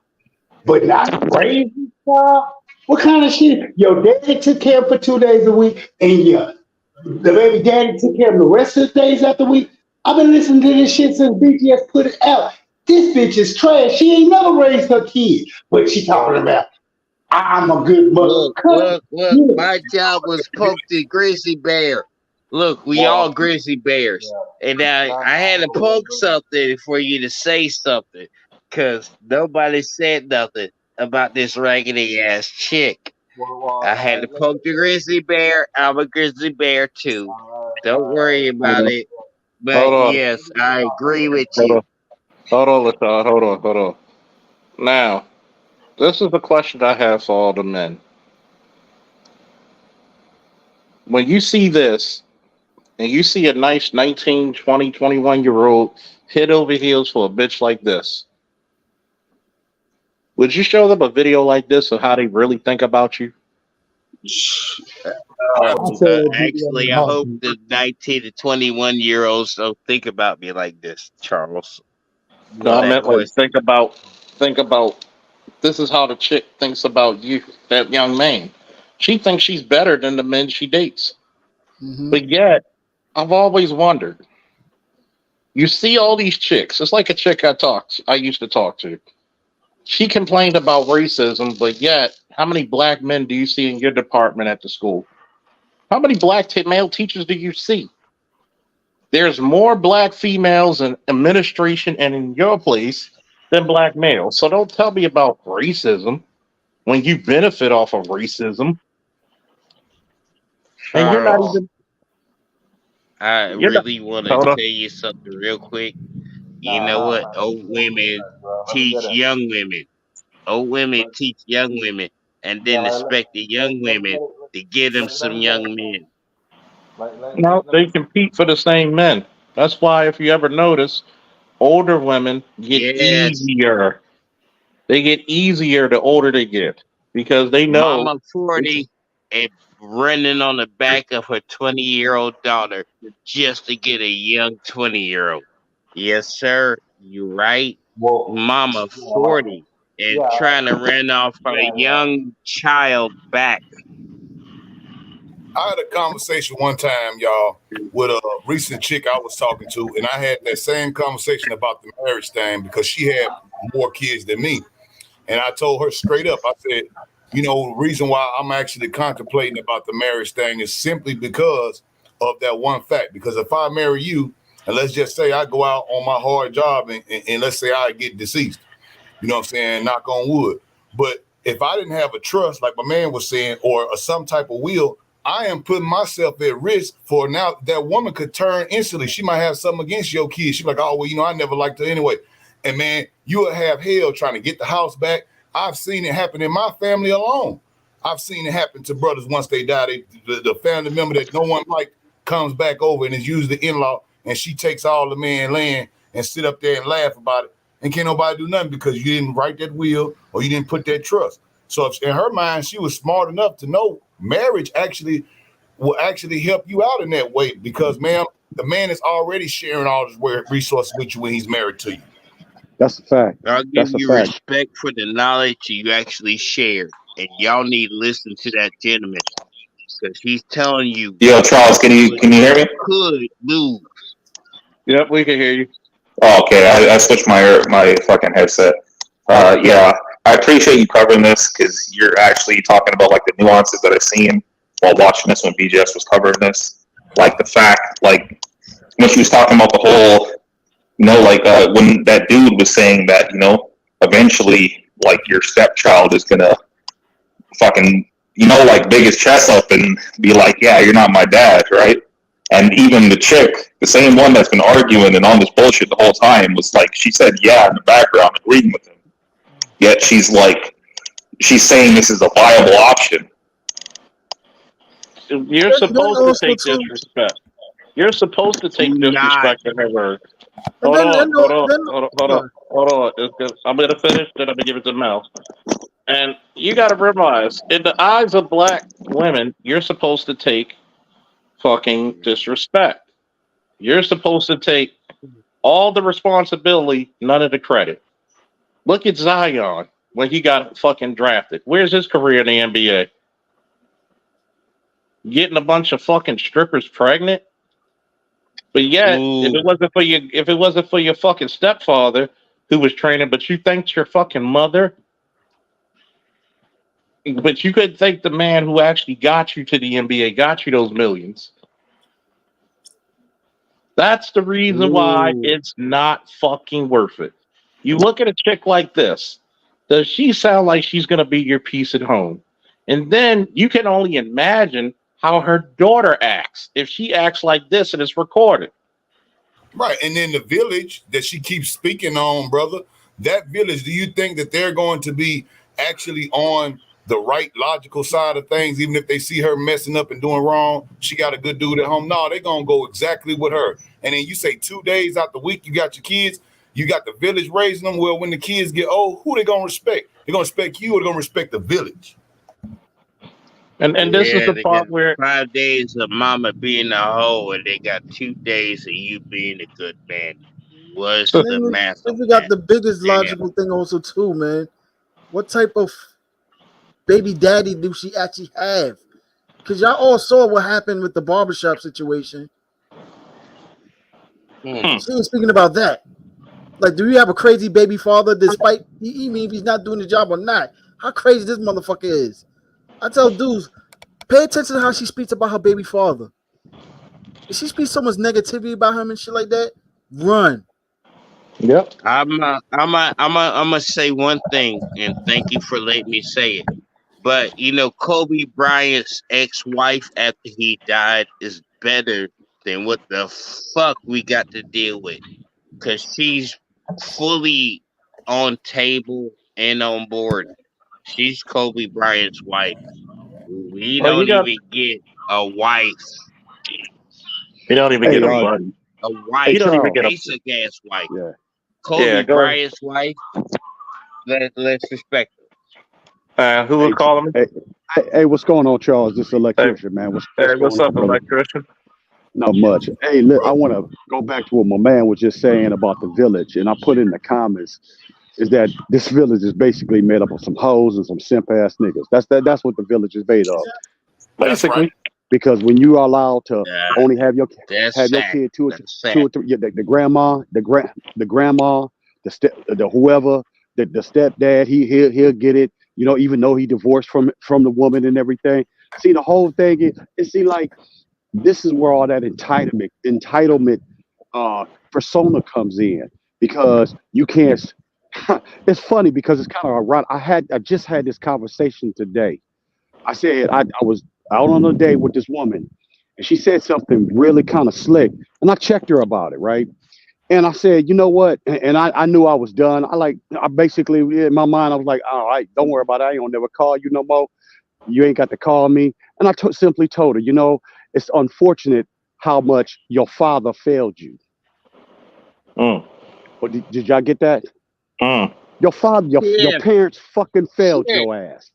but not raise a child? What kind of shit? Your daddy took care of for 2 days a week, and the baby daddy took care of the rest of the days after the week. I've been listening to this shit since BTS put it out. This bitch is trash. She ain't never raised her kid. But she talking about, I'm a good mother. Look. My job was poke the grizzly bear. Look, we all grizzly bears. And I had to poke something for you to say something. Because nobody said nothing about this raggedy ass chick. I had to poke the grizzly bear. I'm a grizzly bear too. Don't worry about it. But yes, I agree with you. Hold on, LaShawn. Hold on. Now, this is the question I have for all the men. When you see this, and you see a nice 19, 20, 21-year-old head over heels for a bitch like this, would you show them a video like this of how they really think about you? Actually, I hope the 19 to 21-year-olds don't think about me like this, Charles. No, I meant like think about. This is how the chick thinks about you, that young man. She thinks she's better than the men she dates. But yet, I've always wondered. You see all these chicks. It's like a chick I used to talk to. She complained about racism, but yet, how many black men do you see in your department at the school? How many black male teachers do you see? There's more black females in administration and in your place than black males. So don't tell me about racism when you benefit off of racism. And you're not even. I really want to tell you something real quick. You know what? Old women teach young women. Old women teach young women, and then expect the young women to give them some young men. No, they compete for the same men. That's why, if you ever notice, older women get easier. They get easier the older they get because they know. Mama 40 and running on the back of her 20-year-old daughter just to get a young 20-year-old. Yes, sir. You right. Mama 40 and trying to run off a young child back. I had a conversation one time, y'all, with a recent chick I was talking to, and I had that same conversation about the marriage thing because she had more kids than me. And I told her straight up, I said, you know, the reason why I'm actually contemplating about the marriage thing is simply because of that one fact. Because if I marry you, and let's just say I go out on my hard job and let's say I get deceased, you know what I'm saying, knock on wood. But if I didn't have a trust, like my man was saying, or some type of will, I am putting myself at risk for now. That woman could turn instantly. She might have something against your kids. She's like, oh, well, you know, I never liked her anyway. And man, you will have hell trying to get the house back. I've seen it happen in my family alone. I've seen it happen to brothers once they die. The family member that no one liked comes back over and is usually the in-law, and she takes all the man land and sit up there and laugh about it. And can't nobody do nothing because you didn't write that will or you didn't put that trust. So if, in her mind, she was smart enough to know marriage actually will actually help you out in that way because, ma'am, the man is already sharing all his resources with you when he's married to you. That's a fact. I'll give you respect for the knowledge you actually shared. And y'all need to listen to that gentleman because he's telling you. Yo, Charles, can you hear me? Could lose. Yep, we can hear you. Oh, okay, I switched my fucking headset. Yeah, I appreciate you covering this because you're actually talking about like the nuances that I've seen while watching this when BGS was covering this. Like the fact, like when she was talking about the whole, you know, like when that dude was saying that, you know, eventually like your stepchild is gonna fucking, you know, like big his chest up and be like, yeah, you're not my dad, right? And even the chick, the same one that's been arguing and on this bullshit the whole time, was like, she said, yeah, in the background, agreeing with him. Yet she's like, she's saying this is a viable option. You're supposed to take disrespect. You're supposed to take disrespect in her words. Hold on. I'm going to finish, then I'm going to give it to Mel. And you got to realize, in the eyes of black women, you're supposed to take fucking disrespect. You're supposed to take all the responsibility, none of the credit. Look at Zion when he got fucking drafted. Where's his career in the NBA? Getting a bunch of fucking strippers pregnant? But yet, if it wasn't for your fucking stepfather who was training, but you thanked your fucking mother, But you couldn't thank the man who actually got you to the NBA, got you those millions. That's the reason why it's not fucking worth it. You look at a chick like this. Does she sound like she's going to be your piece at home? And then you can only imagine how her daughter acts if she acts like this and it's recorded. Right. And then the village that she keeps speaking on, brother, that village, do you think that they're going to be actually on the right logical side of things, even if they see her messing up and doing wrong? She got a good dude at home. No, they're going to go exactly with her. And then you say 2 days out the week, you got your kids, you got the village raising them. Well, when the kids get old, who they going to respect? They're going to respect you or they're going to respect the village? And this is the they part got where 5 days of mama being a hoe, and they got 2 days of you being a good man. What's the math? Then we got the biggest logical thing also too, man. What type of baby daddy do she actually have? Because y'all all saw what happened with the barbershop situation. She ain't speaking about that. Like, do you have a crazy baby father despite even if he's not doing the job or not? How crazy this motherfucker is. I tell dudes, pay attention to how she speaks about her baby father. If she speaks so much negativity about him and shit like that, run. Yep. I'm gonna say one thing, and thank you for letting me say it. But you know, Kobe Bryant's ex-wife after he died is better than what the fuck we got to deal with, because she's fully on table and on board. She's Kobe Bryant's wife. We don't even get a wife. You don't even get a buddy. A wife. You don't even get a basic ass wife. Yeah. Kobe go ahead. Bryant's wife. Let's respect her. Who was calling me? Hey, what's going on, Charles? This is Electrician, man. What's What's going up, on, brother? Electrician? Not much. Hey, look, I want to go back to what my man was just saying about the village, and I put in the comments is that this village is basically made up of some hoes and some simp ass niggas. That's what the village is made of. Basically, because when you are allowed to only have your That's have your fact. kid two or That's two or three, yeah, the grandma, the grandma, the whoever, the stepdad, he'll get it. You know, even though he divorced from the woman and everything. See, the whole thing is, like, this is where all that entitlement persona comes in, because you can't. It's funny because it's kind of ironic. I just had this conversation today. I said I was out on a date with this woman, and she said something really kind of slick, and I checked her about it, right? And I said, you know what? And I knew I was done. I basically, in my mind, I was like, all right, don't worry about it. I ain't gonna never call you no more. You ain't got to call me. And I simply told her, you know, it's unfortunate how much your father failed you. Or did y'all get that? Your father, your parents fucking failed your ass.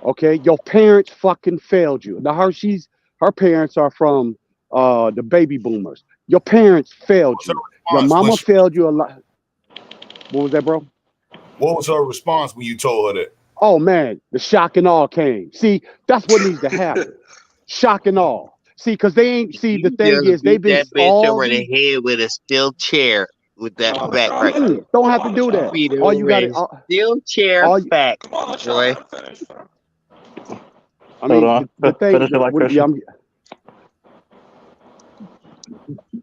Okay, your parents fucking failed you. Now her parents are from the baby boomers. Your parents failed you. Your mama failed you a lot. What was that, bro? What was her response when you told her that? Oh man, the shock and awe came. See, that's what needs to happen. Shock and awe. See, because they ain't. See, the thing is, they've been that bitch over the head with a steel chair with that back right. Don't have to do that. All you got is steel chair back, boy. I mean, Hold on. the thing. Finish it like Christian.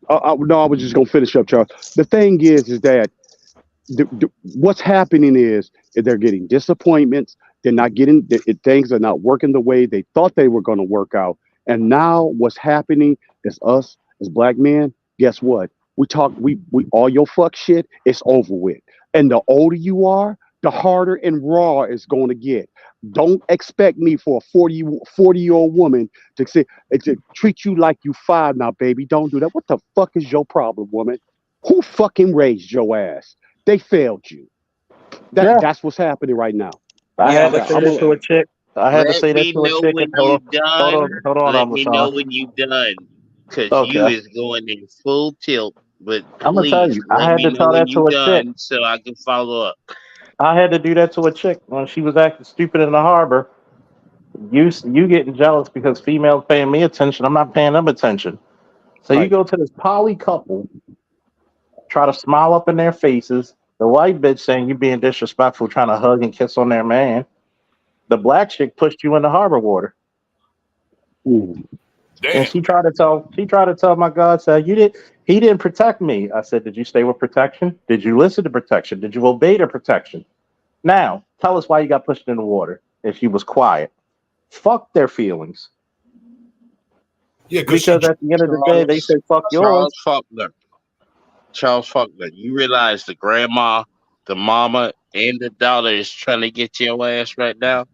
No, I was just gonna finish up, Charles. The thing is that what's happening is they're getting disappointments. They're not getting things are not working the way they thought they were going to work out. And now what's happening is us as black men. Guess what? We all your fuck shit. It's over with. And the older you are, the harder and raw it's going to get. Don't expect me for a 40-year-old woman to treat you like you 5 now, baby. Don't do that. What the fuck is your problem, woman? Who fucking raised your ass? They failed you. That's what's happening right now. I had to say this to a chick. I had to say this to a chick. Hold on. Let me know when you done, because you is going in full tilt. But I'm gonna tell you, I had to tell that to a chick so I can follow up. I had to do that to a chick when she was acting stupid in the harbor. You getting jealous because females paying me attention. I'm not paying them attention. So you go to this poly couple, try to smile up in their faces. The white bitch saying you being disrespectful, trying to hug and kiss on their man. The black chick pushed you in the harbor water. Ooh. And she tried to tell my God, said, he didn't protect me. I said, did you stay with protection? Did you listen to protection? Did you obey the protection? Now, tell us why you got pushed in the water if she was quiet. Fuck their feelings. Yeah, because at the end of the day, they say, fuck yours. Charles Faulkner, you realize the grandma, the mama, and the daughter is trying to get your ass right now?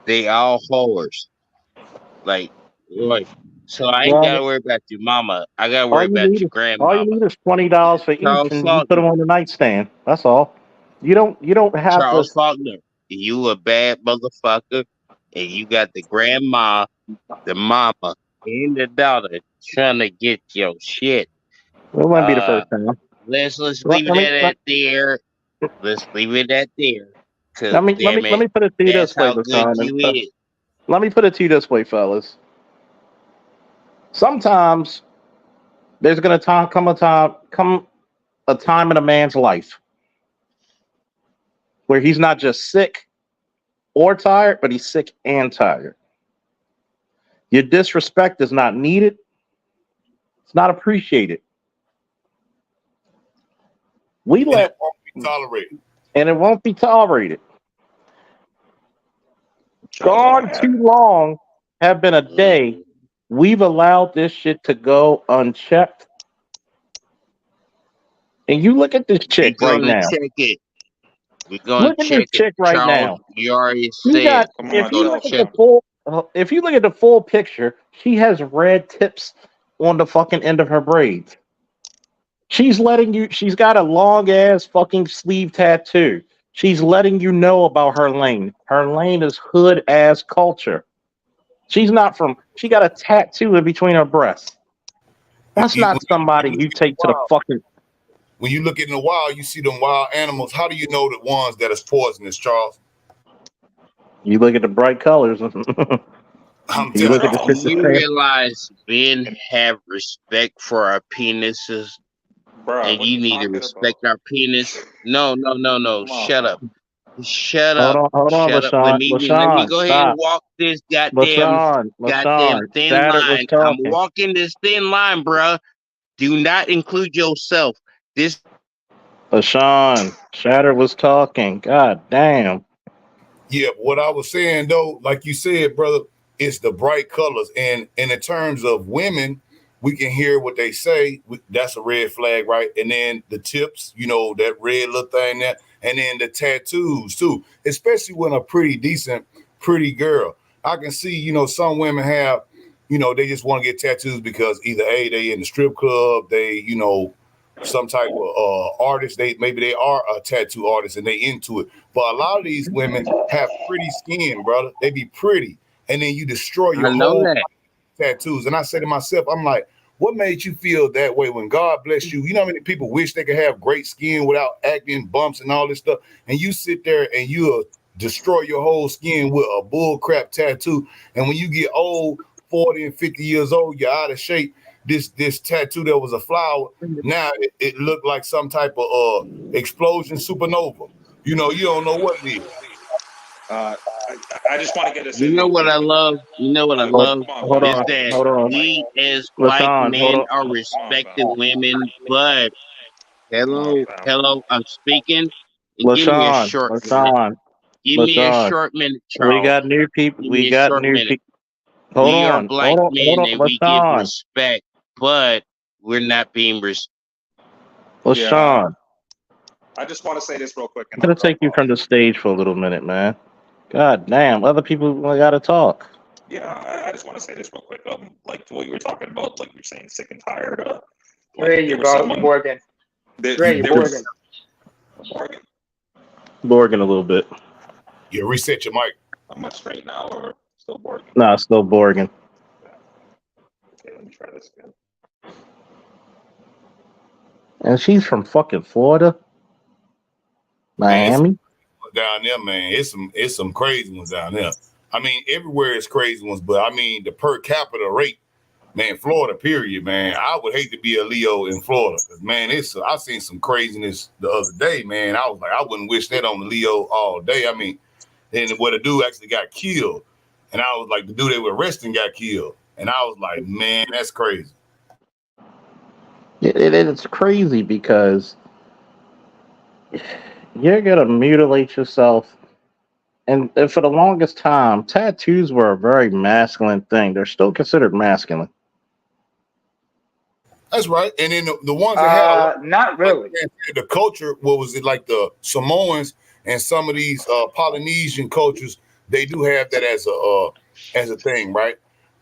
They all whores. Like, so I ain't gotta worry about your mama. I gotta worry about your grandma. All you need is $20 for each, Charles and you Faulkner. put them on the nightstand. That's all. You don't have Charles to. Faulkner, you a bad motherfucker, and you got the grandma, the mama, and the daughter trying to get your shit. It wouldn't be the first time. Let's leave it at there. Let's leave it at there. Let me put it to you this way, LaShawn. Let me put it to you this way, fellas. Sometimes there's gonna come a time in a man's life where he's not just sick or tired, but he's sick and tired. Your disrespect is not needed. It's not appreciated. We let it won't be tolerated. And it won't be tolerated. Gone too long have been a day we've allowed this shit to go unchecked. And you look at this chick right now. We're gonna look at check this chick right now. You already said. If you look at the full picture, she has red tips on the fucking end of her braids. She's got a long ass fucking sleeve tattoo. She's letting you know about her lane. Her lane is hood ass culture. She got a tattoo in between her breasts. That's not somebody you take to the fucking. When you look in the wild, you see them wild animals. How do you know the ones that is poisonous, Charles? You look at the bright colors. You realize men have respect for our penises, and you need to respect our penis. No. Shut up. Shut up. Hold on, Shut up. Let me go ahead and walk this goddamn thin line. I'm walking this thin line, bruh. Do not include yourself. LaShawn, Shatter was talking. God damn. Yeah, but what I was saying though, like you said, brother, it's the bright colors. And in terms of women, we can hear what they say. That's a red flag, right? And then the tips, that red little thing there. And then the tattoos too, especially when a pretty girl. I can see, some women have, they just want to get tattoos because either A, they in the strip club, they, some type of artist, maybe they are a tattoo artist and they into it. But a lot of these women have pretty skin, brother. They be pretty. And then you destroy your whole tattoos. And I say to myself, I'm like, what made you feel that way when God bless you? You know how many people wish they could have great skin without acne, bumps, and all this stuff? And you sit there and you destroy your whole skin with a bullcrap tattoo. And when you get old, 40 and 50 years old, you're out of shape. This tattoo that was a flower, now it looked like some type of explosion supernova. You don't know what it is. I just want to get us. You know what I love? Hold on. We as black men are respecting women, but hello, I'm speaking. Give me a short minute. Give me a short minute, Charles. We got new people. We got new people. Hold we on. are black men and we give respect, but we're not being respected. LaShawn, I just want to say this real quick. I'm gonna take you from the stage for a little minute, man. God damn, other people gotta talk. Yeah, I just want to say this real quick. Like what you were talking about, like you're saying, sick and tired. There you go, Morgan. Morgan a little bit. Yeah, reset your mic. Am I straight now or still Morgan? Nah, still Morgan. Okay, let me try this again. And she's from fucking Florida, Miami. Down there, man, it's some crazy ones down there. I mean, everywhere is crazy ones, but I mean the per capita rate, man, Florida, period, man. I would hate to be a Leo in Florida, because man, I seen some craziness the other day, man. I was like, I wouldn't wish that on the Leo all day. I mean, and where the dude actually got killed. And I was like, the dude they were arresting got killed. And I was like, man, that's crazy. It's crazy because you're gonna mutilate yourself. And for the longest time, tattoos were a very masculine thing. They're still considered masculine. That's right. And then the ones that had not really. The culture, what was it, like the Samoans and some of these Polynesian cultures, they do have that as a thing, right?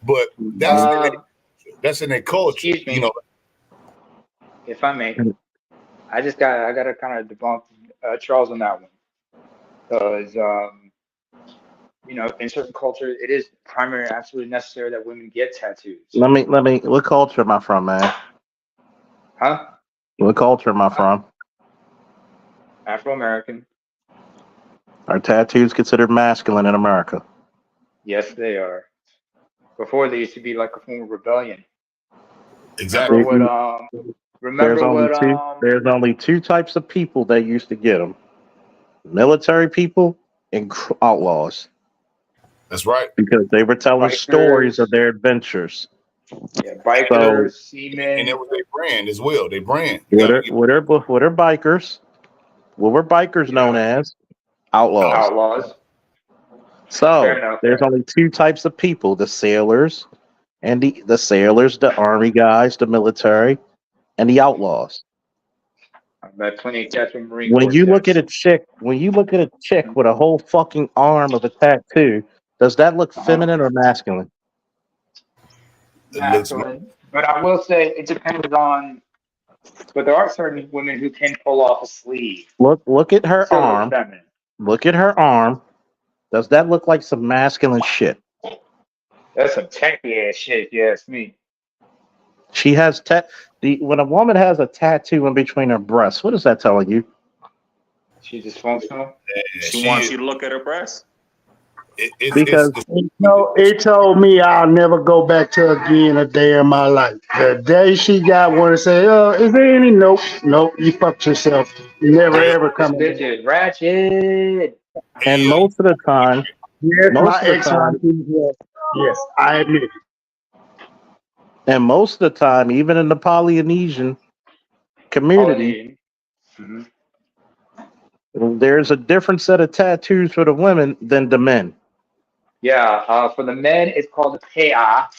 But that's in their culture, you know. If I may, I gotta kind of debunk Charles on that one, because you know, in certain cultures, it is primary, absolutely necessary that women get tattoos. Let me. What culture am I from, man? Huh? What culture am I from? Afro-American. Are tattoos considered masculine in America? Yes, they are. Before they used to be like a form of rebellion. Exactly. There's only two types of people that used to get them: military people and outlaws. That's right. Because they were telling stories of their adventures. Yeah, bikers, seamen, and it was their brand as well. They brand. What are bikers? What were bikers known as? Outlaws. Outlaws. So there's only two types of people: the sailors, and the sailors, the army guys, the military, and the outlaws. I've met plenty of cats from Marine When Corps you cats. look at a chick, with a whole fucking arm of a tattoo, does that look feminine or masculine? Masculine. But I will say it depends on. But there are certain women who can pull off a sleeve. Look at her So arm. feminine. Look at her arm. Does that look like some masculine shit? That's some tacky ass shit, if you ask me. She has when a woman has a tattoo in between her breasts, what is that telling you? She's dysfunctional. She wants you to look at her breasts. Because it told me I'll never go back to her again a day in my life. The day she got one and say, "Oh, is there any?" Nope, you fucked yourself. You never ever come. Bitch is ratchet. And most of the time, yes, my ex-wife. Yes, I admit it. And most of the time, even in the Polynesian community, there's a different set of tattoos for the women than the men. Yeah, for the men, it's called the pea,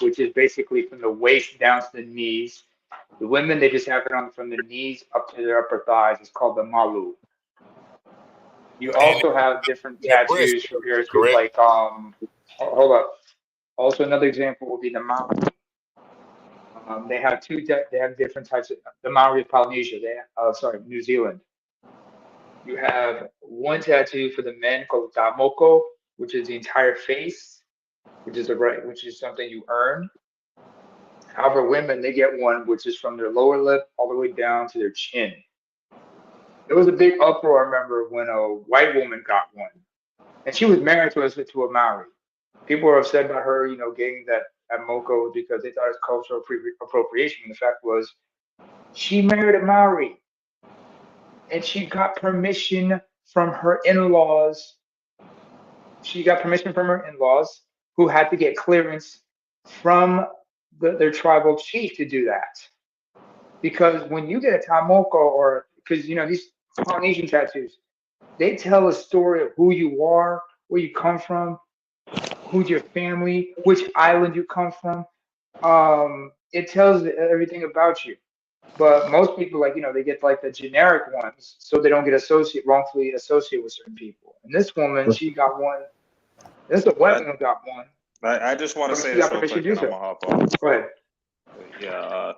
which is basically from the waist down to the knees. The women, they just have it on from the knees up to their upper thighs. It's called the malu. You also have different tattoos for girls who like, hold up. Also, another example would be the Maori. They have they have different types of, the Maori of Polynesia, New Zealand. You have one tattoo for the men called tamoko, which is the entire face, which is something you earn. However, women, they get one which is from their lower lip all the way down to their chin. There was a big uproar, I remember, when a white woman got one. And she was married to a Maori. People were upset about her, getting that at Moko because they thought it was cultural appropriation. And the fact was, she married a Maori. And she got permission from her in-laws. Who had to get clearance from their tribal chief to do that. Because when you get a tamoko, because these Polynesian tattoos, they tell a story of who you are, where you come from, who's your family, which island you come from. It tells everything about you. But most people, they get like the generic ones, so they don't get wrongfully associated with certain people. And this woman, she got one. This white woman got one. I just want to say this real quick, and I'm gonna hop off. Go ahead. Yeah,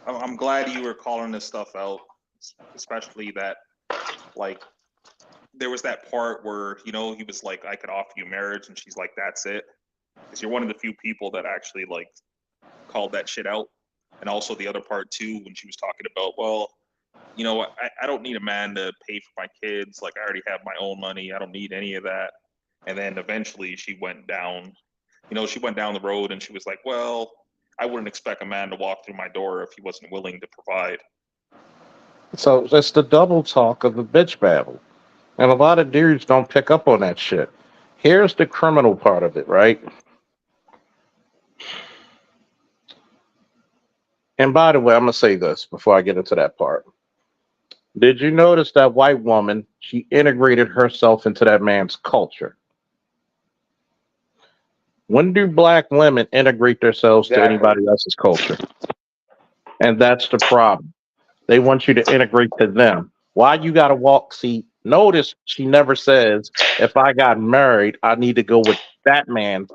I'm glad you were calling this stuff out, especially that, there was that part where, he was like, I could offer you marriage, and she's like, that's it. Because you're one of the few people that actually, called that shit out. And also the other part, too, when she was talking about, well, I don't need a man to pay for my kids. I already have my own money. I don't need any of that. And then eventually she went down, the road and she was like, well, I wouldn't expect a man to walk through my door if he wasn't willing to provide. So that's the double talk of the bitch babble. And a lot of dudes don't pick up on that shit. Here's the criminal part of it, right? And by the way, I'm going to say this before I get into that part. Did you notice that white woman, she integrated herself into that man's culture? When do black women integrate themselves to anybody else's culture? And that's the problem. They want you to integrate to them. Why you got to walk? See, notice she never says, if I got married, I need to go with that man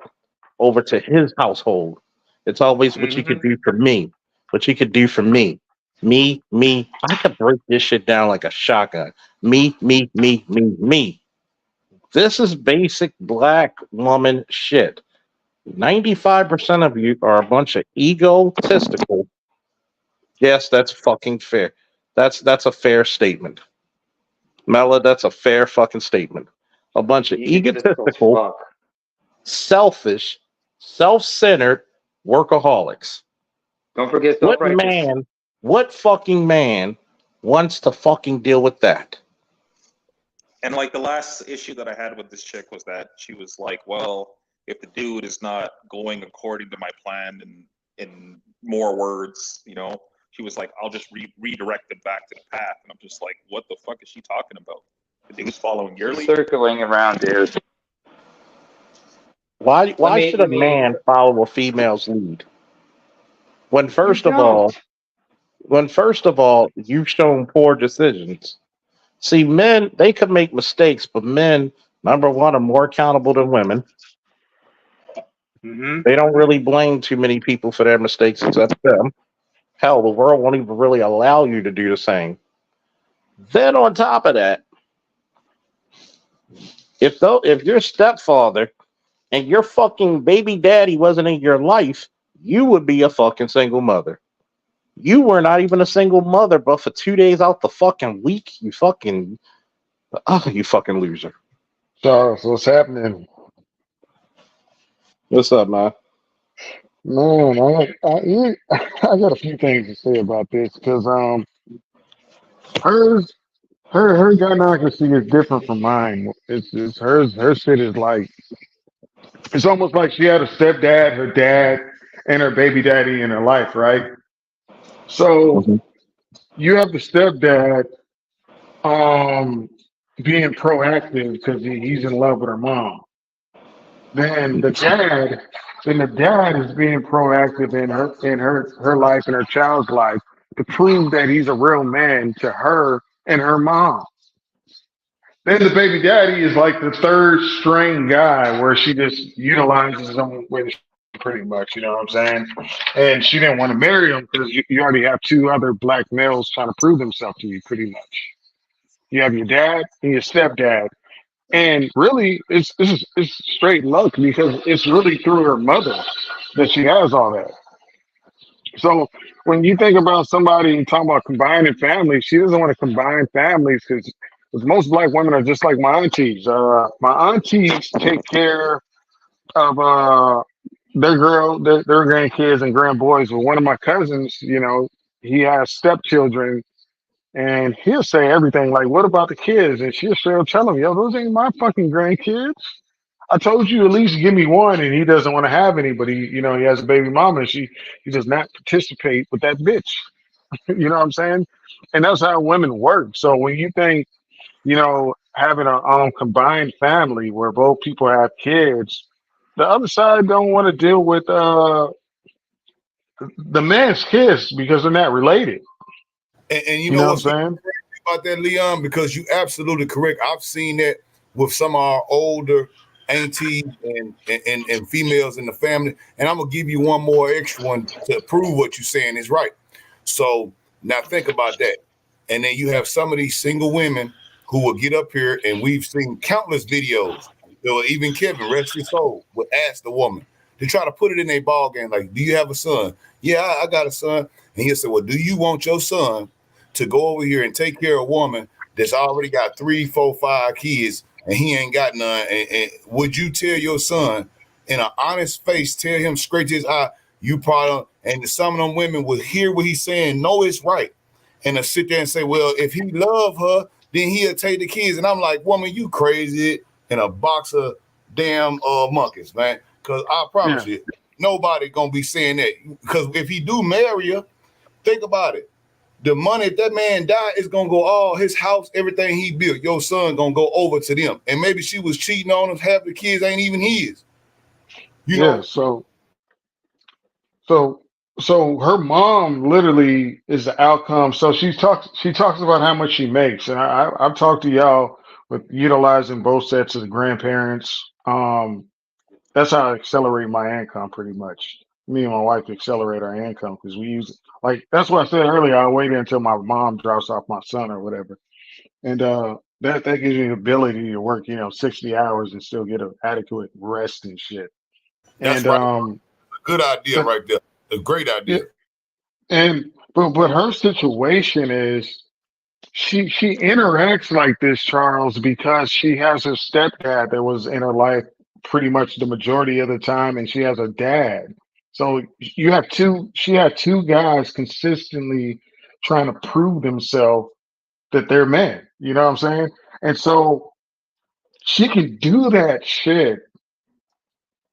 over to his household. It's always what you could do for me. What you could do for me. Me. I could break this shit down like a shotgun. Me. This is basic black woman shit. 95% of you are a bunch of egotistical. Yes, that's fucking fair. That's a fair statement. Mela, that's a fair fucking statement. A bunch of egotistical, selfish, self-centered workaholics. Don't forget What fucking man wants to fucking deal with that? And like the last issue that I had with this chick was that she was like, well, if the dude is not going according to my plan and in more words, you know, she was like, I'll just redirect him back to the path. And I'm just like, what the fuck is she talking about? The dude's following your lead? Circling around, dude. Why should a man follow a female's lead? When first of all, you've shown poor decisions. See, men, they could make mistakes, but men, number one, are more accountable than women. They don't really blame too many people for their mistakes except them. Hell, the world won't even really allow you to do the same. Then on top of that, if your stepfather and your fucking baby daddy wasn't in your life, you would be a fucking single mother. You were not even a single mother, but for 2 days out the fucking week, you fucking loser. So what's happening? What's up, man? Man, I got a few things to say about this because her gynocracy is different from mine. It's hers. Her shit is like, it's almost like she had a stepdad, her dad, and her baby daddy in her life, right? So you have the stepdad being proactive because he's in love with her mom. Then the dad is being proactive in her life and her child's life to prove that he's a real man to her and her mom. Then the baby daddy is like the third string guy where she just utilizes him with pretty much, you know what I'm saying? And she didn't want to marry him because you already have two other black males trying to prove themselves to you pretty much. You have your dad and your stepdad. And really, it's straight luck because it's really through her mother that she has all that. So when you think about somebody and talking about combining families, she doesn't want to combine families because most black women are just like my aunties. My aunties take care of their grandkids and grandboys. But one of my cousins, you know, he has stepchildren. And he'll say everything like, what about the kids? And she'll straight up tell him, yo, those ain't my fucking grandkids. I told you at least give me one. And he doesn't want to have any, but he has a baby mama and he does not participate with that bitch. You know what I'm saying? And that's how women work. So when you think, you know, having a combined family where both people have kids, the other side don't want to deal with the man's kids because they're not related. And you know what's saying about that, Leon? Because you absolutely correct. I've seen that with some of our older aunties and females in the family. And I'm gonna give you one more extra one to prove what you're saying is right. So now think about that. And then you have some of these single women who will get up here, and we've seen countless videos. Even Kevin, rest his soul, would ask the woman to try to put it in their ball game. Like, do you have a son? Yeah, I got a son. And he'll say, well, do you want your son to go over here and take care of a woman that's already got 3, 4, 5 kids and he ain't got none? And would you tell your son in an honest face, tell him straight to his eye, you probably, and some of them women will hear what he's saying, know it's right. And they'll sit there and say, well, if he love her, then he'll take the kids. And I'm like, woman, you crazy in a box of damn monkeys, man. Because I promise you, nobody gonna be saying that. Because if he do marry her, think about it. The money, if that man died, is gonna go all his house, everything he built. Your son gonna go over to them. And maybe she was cheating on him, half the kids ain't even his. You know? So her mom literally is the outcome. So she talks about how much she makes, and I've talked to y'all with utilizing both sets of the grandparents. That's how I accelerate my income pretty much. Me and my wife accelerate our income because we use it. Like that's what I said earlier. I waited until my mom drops off my son or whatever, and that gives you the ability to work 60 hours and still get an adequate rest and shit. That's right. Good idea right there. A great idea. And but her situation is she interacts like this, Charles, because she has her stepdad that was in her life pretty much the majority of the time, and she has a dad. So she had two guys consistently trying to prove themselves that they're men. You know what I'm saying? And so she can do that shit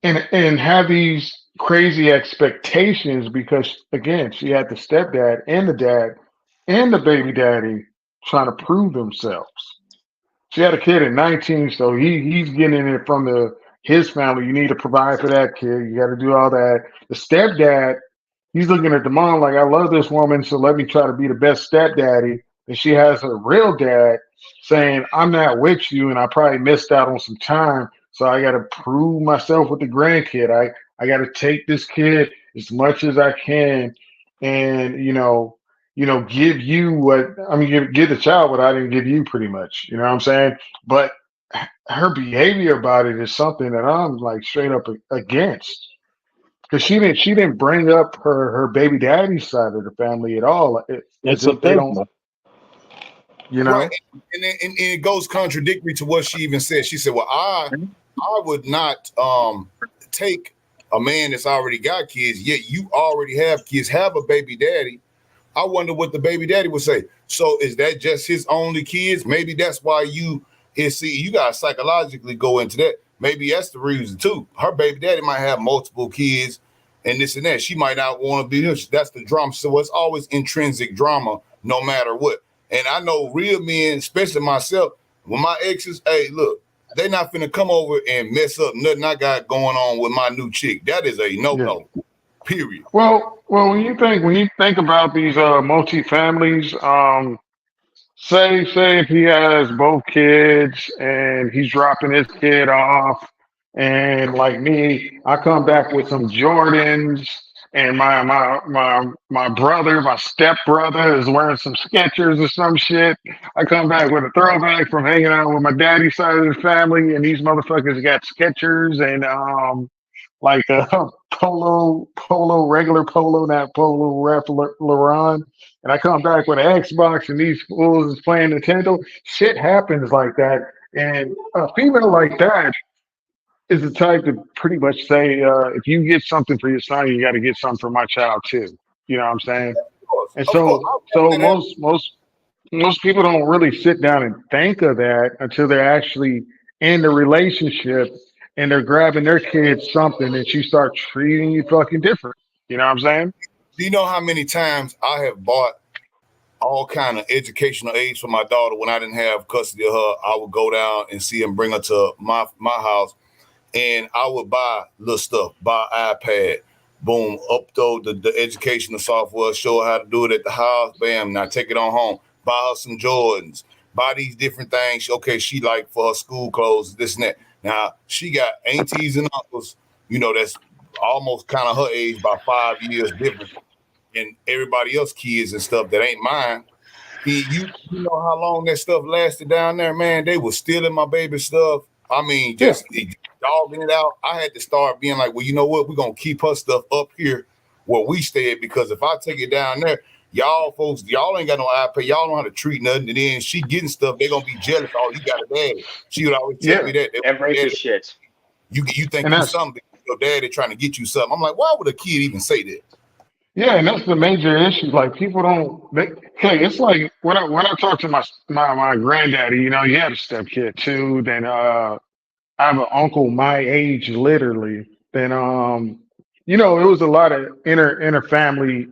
and have these crazy expectations because again, she had the stepdad and the dad and the baby daddy trying to prove themselves. She had a kid at 19, so he's getting it from his family. You need to provide for that kid. You got to do all that. The stepdad, he's looking at the mom like, I love this woman, so let me try to be the best stepdaddy. And she has her real dad saying, I'm not with you, and I probably missed out on some time, so I got to prove myself with the grandkid. I got to take this kid as much as I can, and give you what I mean. Give the child what I didn't give you, pretty much. You know what I'm saying? But her behavior about it is something that I'm like straight up against, because she didn't bring up her baby daddy's side of the family at all. It's a they don't, Right. And it goes contradictory to what she even said. She said, well, I would not take a man that's already got kids, yet you already have kids, have a baby daddy. I wonder what the baby daddy would say. So is that just his only kids? Maybe that's why you gotta psychologically go into that. Maybe that's the reason too. Her baby daddy might have multiple kids and this and that. She might not want to be here. That's the drama. So it's always intrinsic drama, no matter what. And I know real men, especially myself, when my exes, hey, look, they not finna come over and mess up nothing I got going on with my new chick. That is a no-no. Period. Well, when you think about these multi-families, say if he has both kids and he's dropping his kid off, and like me, I come back with some Jordans, and my brother, my step brother, is wearing some Skechers or some shit. I come back with a throwback from hanging out with my daddy's side of the family, and these motherfuckers got Skechers and like a regular polo, not Polo Ralph Lauren. And I come back with an Xbox, and these fools is playing Nintendo. Shit happens like that, and a female like that is the type to pretty much say, if you get something for your son, you got to get something for my child too. You know what I'm saying? And so most people don't really sit down and think of that until they're actually in the relationship and they're grabbing their kids something, and she starts treating you fucking different. You know what I'm saying? Do you know how many times I have bought all kind of educational aids for my daughter when I didn't have custody of her? I would go down and see and bring her to my house, and I would buy little stuff, buy iPad, boom, upload the educational software, show her how to do it at the house, bam, now take it on home, buy her some Jordans, buy these different things. Okay, she like for her school clothes, this and that. Now, she got aunties and uncles, that's almost kind of her age by 5 years different, and everybody else kids and stuff that ain't mine. You know how long that stuff lasted down there, man? They were stealing my baby stuff. I mean, just dogging it out. I had to start being like, well, you know what? We're going to keep her stuff up here where we stay at, because if I take it down there, y'all folks, y'all ain't got no iPad. Y'all don't know how to treat nothing. And then she getting stuff, they're going to be jealous. Oh, you got a daddy. She would always tell me that. Embrace the shit. You think you something, your daddy trying to get you something. I'm like, why would a kid even say that? Yeah, and that's the major issue. Like people don't. Hey, it's like when I talk to my granddaddy. You know, he had a stepkid too. Then I have an uncle my age, literally. Then you know, it was a lot of inner family.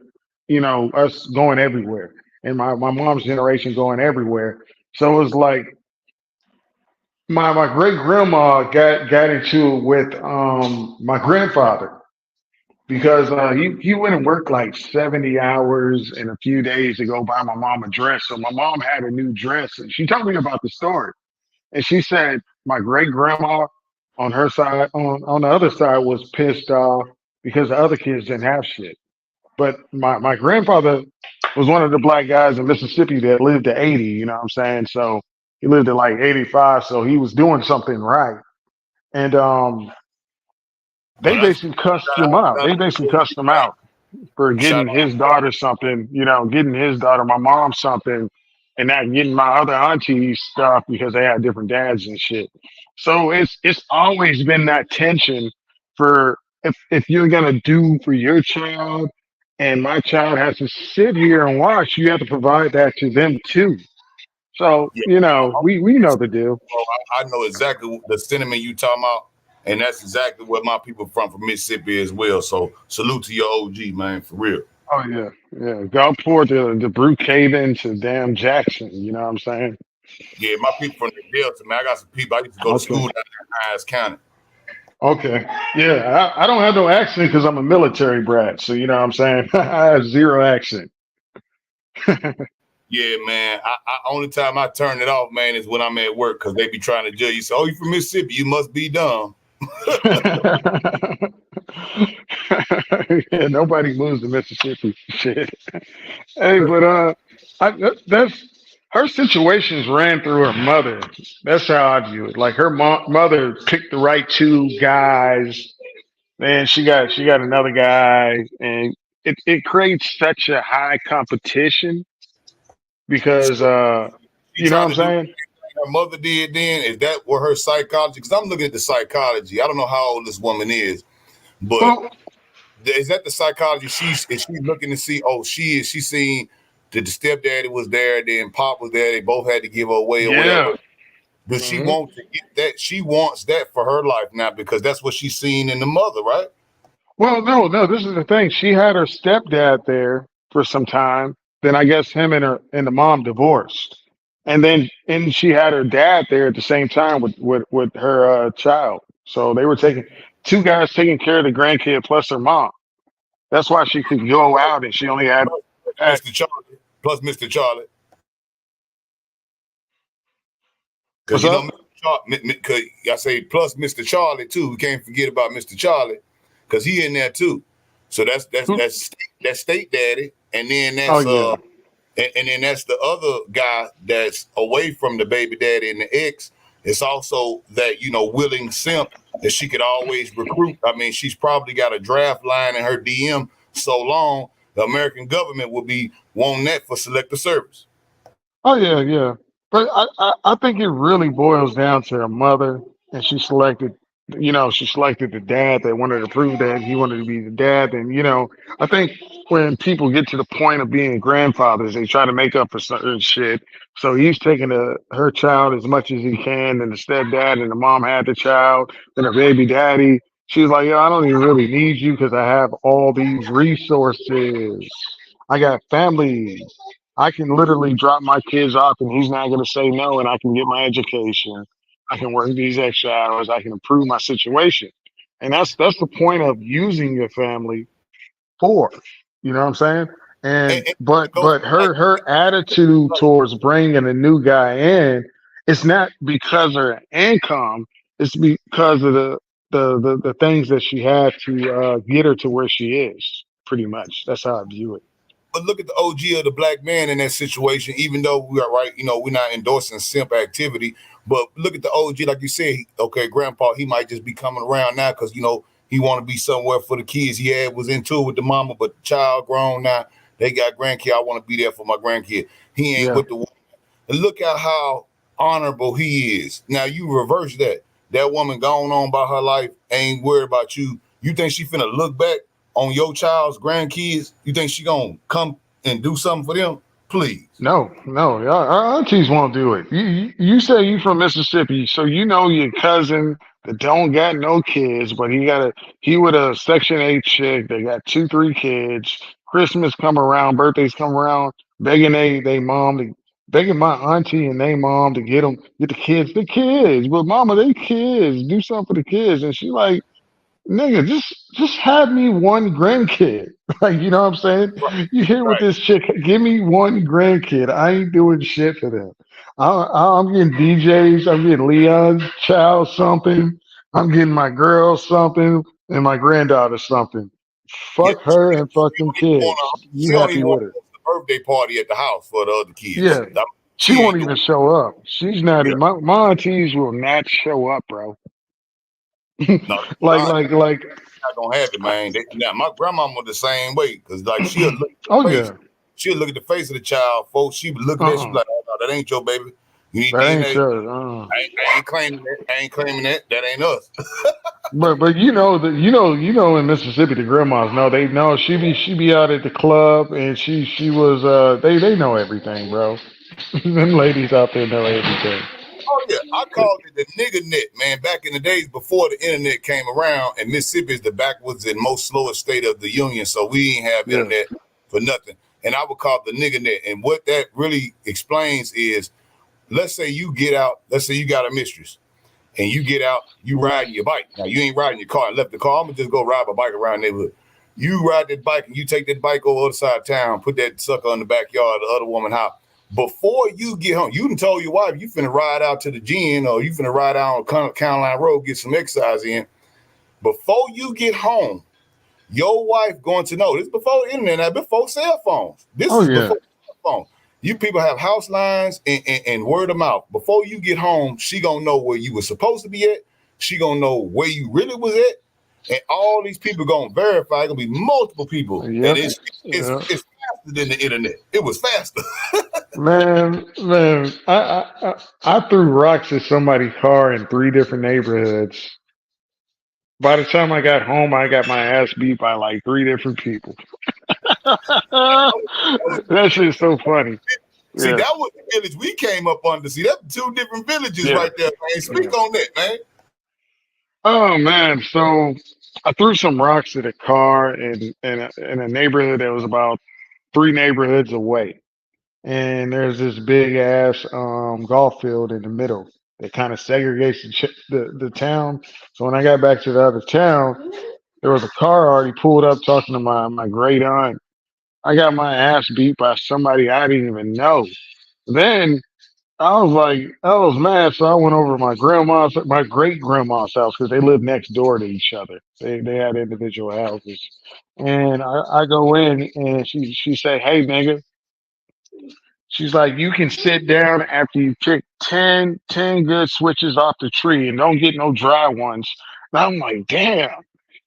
You know, us going everywhere, and my mom's generation going everywhere. So it was like my great grandma got into it with my grandfather because he went and worked like 70 hours in a few days to go buy my mom a dress. So my mom had a new dress and she told me about the story. And she said my great grandma on her side, on the other side, was pissed off because the other kids didn't have shit. But my grandfather was one of the black guys in Mississippi that lived to 80, you know what I'm saying? So he lived at like 85, so he was doing something right. And they basically cussed him out. They basically cussed him out for Shout getting his daughter something, you know, getting his daughter, my mom something, and not getting my other aunties stuff because they had different dads and shit. So it's always been that tension for if you're gonna do for your child and my child has to sit here and watch, you have to provide that to them too. So, yeah. you know, we know the deal. Bro, I know exactly the sentiment you talking about, and that's exactly what my people from Mississippi as well. So salute to your OG, man, for real. Oh yeah, yeah. Gulfport to Brookhaven to damn Jackson. You know what I'm saying? Yeah, my people from the Delta, man. I got some people. I used to go to Okay. school down there in Hines County. Okay. Yeah, I don't have no accent because I'm a military brat. So you know what I'm saying? I have zero accent. Yeah, man. I only time I turn it off, man, is when I'm at work because they be trying to judge you. So, oh, you from Mississippi? You must be dumb. Yeah, nobody moves to Mississippi. Shit. Hey, but that's her situations ran through her mother. That's how I view it. Like her mother picked the right two guys. Then she got another guy, and it creates such a high competition because She you know what tried I'm to do saying? everything her mother did then. Is that what her psychology? Because I'm looking at the psychology. I don't know how old this woman is, but Well, is that the psychology she's looking to see? Oh, she's seeing that the stepdaddy was there, then Pop was there. They both had to give her away or yeah. whatever. Does she Mhm. want to get that? She wants that for her life now because that's what she's seen in the mother, right? Well, no. This is the thing. She had her stepdad there for some time. Then I guess him and the mom divorced, and she had her dad there at the same time with her child. So they were taking two guys taking care of the grandkid plus her mom. That's why she could go out and she only had Mr. Charlie plus Mr. Charlie. Because what's you know, up? Mr. Charlie, cause I say plus Mr. Charlie too. We can't forget about Mr. Charlie because he in there too. So that's state daddy, and then Oh that's yeah. and then that's the other guy that's away from the baby daddy and the ex. It's also that willing simp that she could always recruit. I mean, she's probably got a draft line in her DM so long the American government will be wanting that for selective service. Oh yeah. But I think it really boils down to her mother, and she selected the dad that wanted to prove that he wanted to be the dad. And I think when people get to the point of being grandfathers, they try to make up for certain shit. So he's taking her child as much as he can, and the stepdad and the mom had the child, and her baby daddy. She was like, yo, I don't even really need you because I have all these resources. I got family. I can literally drop my kids off and he's not going to say no, and I can get my education. I can work these extra hours. I can improve my situation. And that's the point of using your family for. You know what I'm saying? And but her attitude towards bringing a new guy in, it's not because of her income. It's because of the things that she had to get her to where she is. Pretty much, that's how I view it. But look at the OG of the black man in that situation, even though we are right, we're not endorsing simp activity. But look at the OG, like you said, okay, grandpa, he might just be coming around now because, he want to be somewhere for the kids. He was into it with the mama, but the child grown now. They got grandkid. I want to be there for my grandkid. He ain't with the woman. And look at how honorable he is. Now you reverse that. That woman going on by her life, ain't worried about you. You think she finna look back on your child's grandkids, you think she gonna come and do something for them? Please. No, our aunties won't do it. You say you from Mississippi, so you know your cousin that don't got no kids, but he with a Section 8 chick. They got 2-3 kids. Christmas come around, birthdays come around, begging they mom to begging my auntie and they mom to get the kids, but mama, they kids, do something for the kids. And she like, nigga, just have me one grandkid. Like, you know what I'm saying? You here with this chick, give me one grandkid. I ain't doing shit for them. I'm getting DJs, I'm getting Leon's child something, I'm getting my girl something, and my granddaughter something. Fuck her and fuck them kids. She You don't happy even with want her. the birthday party at the house for the other kids. Yeah. She won't even show up. She's not Yeah. my aunties will not show up, bro. No, like not gonna happen, man. Now my grandmama was the same way, cause like she'll look at the oh face, yeah. she'll look at the face of the child, folks. She would look at that, she be like, "Oh no, that ain't your baby. You need That ain't DNA. sure. I ain't claiming that. I ain't claiming that. That ain't us." But you know that you know in Mississippi the grandmas know they know she be out at the club and she was they know everything, bro. Them ladies out there know everything. Oh yeah, I called it the nigger net, man. Back in the days before the internet came around, and Mississippi is the backwoods and most slowest state of the union, so we ain't have internet for nothing. And I would call it the nigger net. And what that really explains is, let's say you get out, let's say you got a mistress, and you get out, you riding your bike. Now you ain't riding your car and left the car. I'm gonna just go ride my bike around the neighborhood. You ride that bike and you take that bike over the other side of town, put that sucker in the backyard of the other woman's house. Before you get home, you done told your wife you finna ride out to the gym or you finna ride out on County Line Road, get some exercise in. Before you get home, your wife going to know. This before the internet, now before cell phones. This is before cell phone. You people have house lines and word of mouth. Before you get home, she gonna know where you were supposed to be at. She gonna know where you really was at. And all these people gonna verify. Gonna be multiple people. Yep. And it's faster than the internet. It was faster. Man, I threw rocks at somebody's car in 3 different neighborhoods. By the time I got home, I got my ass beat by like 3 different people. That shit's so funny. See, Yeah. that was the village we came up under. See, that's 2 different villages Yeah. right there, man. Speak on that, man. Oh man, so I threw some rocks at a car in a neighborhood that was about 3 neighborhoods away. And there's this big ass golf field in the middle that kind of segregates the town. So when I got back to the other town, there was a car already pulled up talking to my great aunt. I got my ass beat by somebody I didn't even know. Then I was mad, so I went over to my great grandma's house because they lived next door to each other. They had individual houses, and I go in and she say, "Hey, nigga." She's like, you can sit down after you pick 10 good switches off the tree and don't get no dry ones. And I'm like, damn.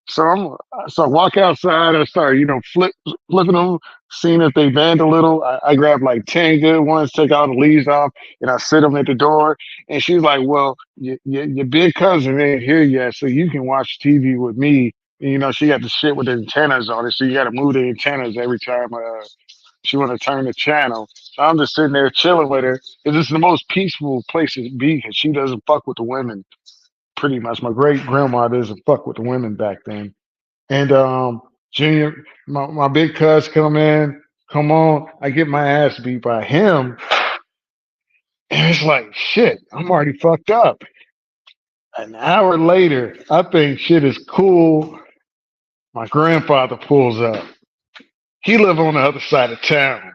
So I walk outside. I start, flipping them, seeing if they bend a little. I grab like 10 good ones, take all the leaves off, and I sit them at the door. And she's like, well, your big cousin ain't here yet, so you can watch TV with me. And, she got the shit with the antennas on it, so you got to move the antennas every time she want to turn the channel. So I'm just sitting there chilling with her. It's the most peaceful place to be because she doesn't fuck with the women. Pretty much, my great grandma doesn't fuck with the women back then. And Junior, my big cuz come on. I get my ass beat by him, and it's like shit. I'm already fucked up. An hour later, I think shit is cool. My grandfather pulls up. He live on the other side of town.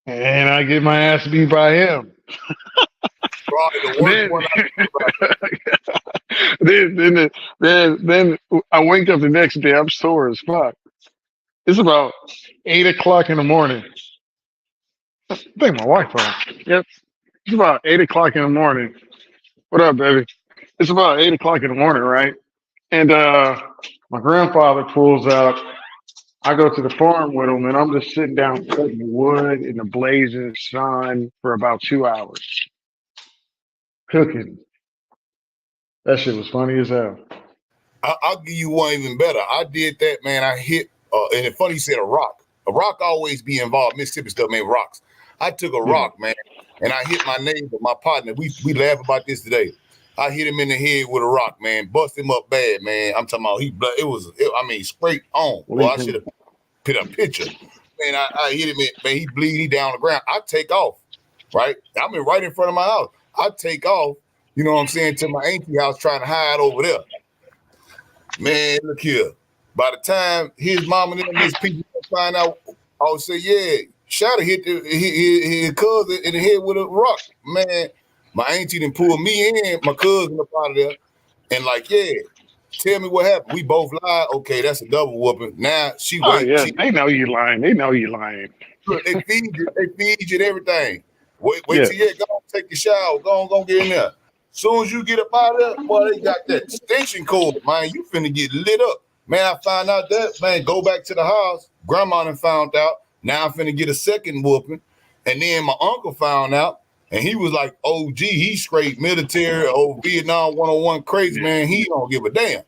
And I get my ass beat by him. Then I wake up the next day, I'm sore as fuck. It's about 8 o'clock in the morning. I think my wife on. Yep. It's about 8 o'clock in the morning. What up, baby? It's about 8 o'clock in the morning, right? And my grandfather pulls out. I go to the farm with him, and I'm just sitting down cutting wood in the blazing sun for about 2 hours, cooking. That shit was funny as hell. I'll give you one even better. I did that, man. I hit, and it's funny you said a rock. A rock always be involved. Mississippi stuff, man, rocks. I took a rock, man, and I hit my neighbor, my partner. We laugh about this today. I hit him in the head with a rock, man. Bust him up bad, man. I'm talking about I mean, straight on. Well, I should have put a picture. Man, I hit him, man, he bleed, he down on the ground. I take off, right? I'm right in front of my house. I take off, you know what I'm saying, to my auntie house trying to hide over there. Man, look here. By the time his mom and them, his people find out, I would say, yeah, Shadow hit his cousin in the head with a rock. Man, my auntie done pulled me in, my cousin up out of there, and like, yeah, tell me what happened. We both lied. Okay, that's a double whooping. Now she wait. Yeah, they know you lying. They know you lying. Look, they feed you and everything. Wait till you go take your shower. Go on, get in there. Soon as you get up out of there, boy, they got that extension cord, man. You finna get lit up. Man, I found out that, man, go back to the house. Grandma done found out. Now I'm finna get a second whooping. And then my uncle found out, and he was like, oh, gee, he straight military, Vietnam 101 crazy, man. He don't give a damn.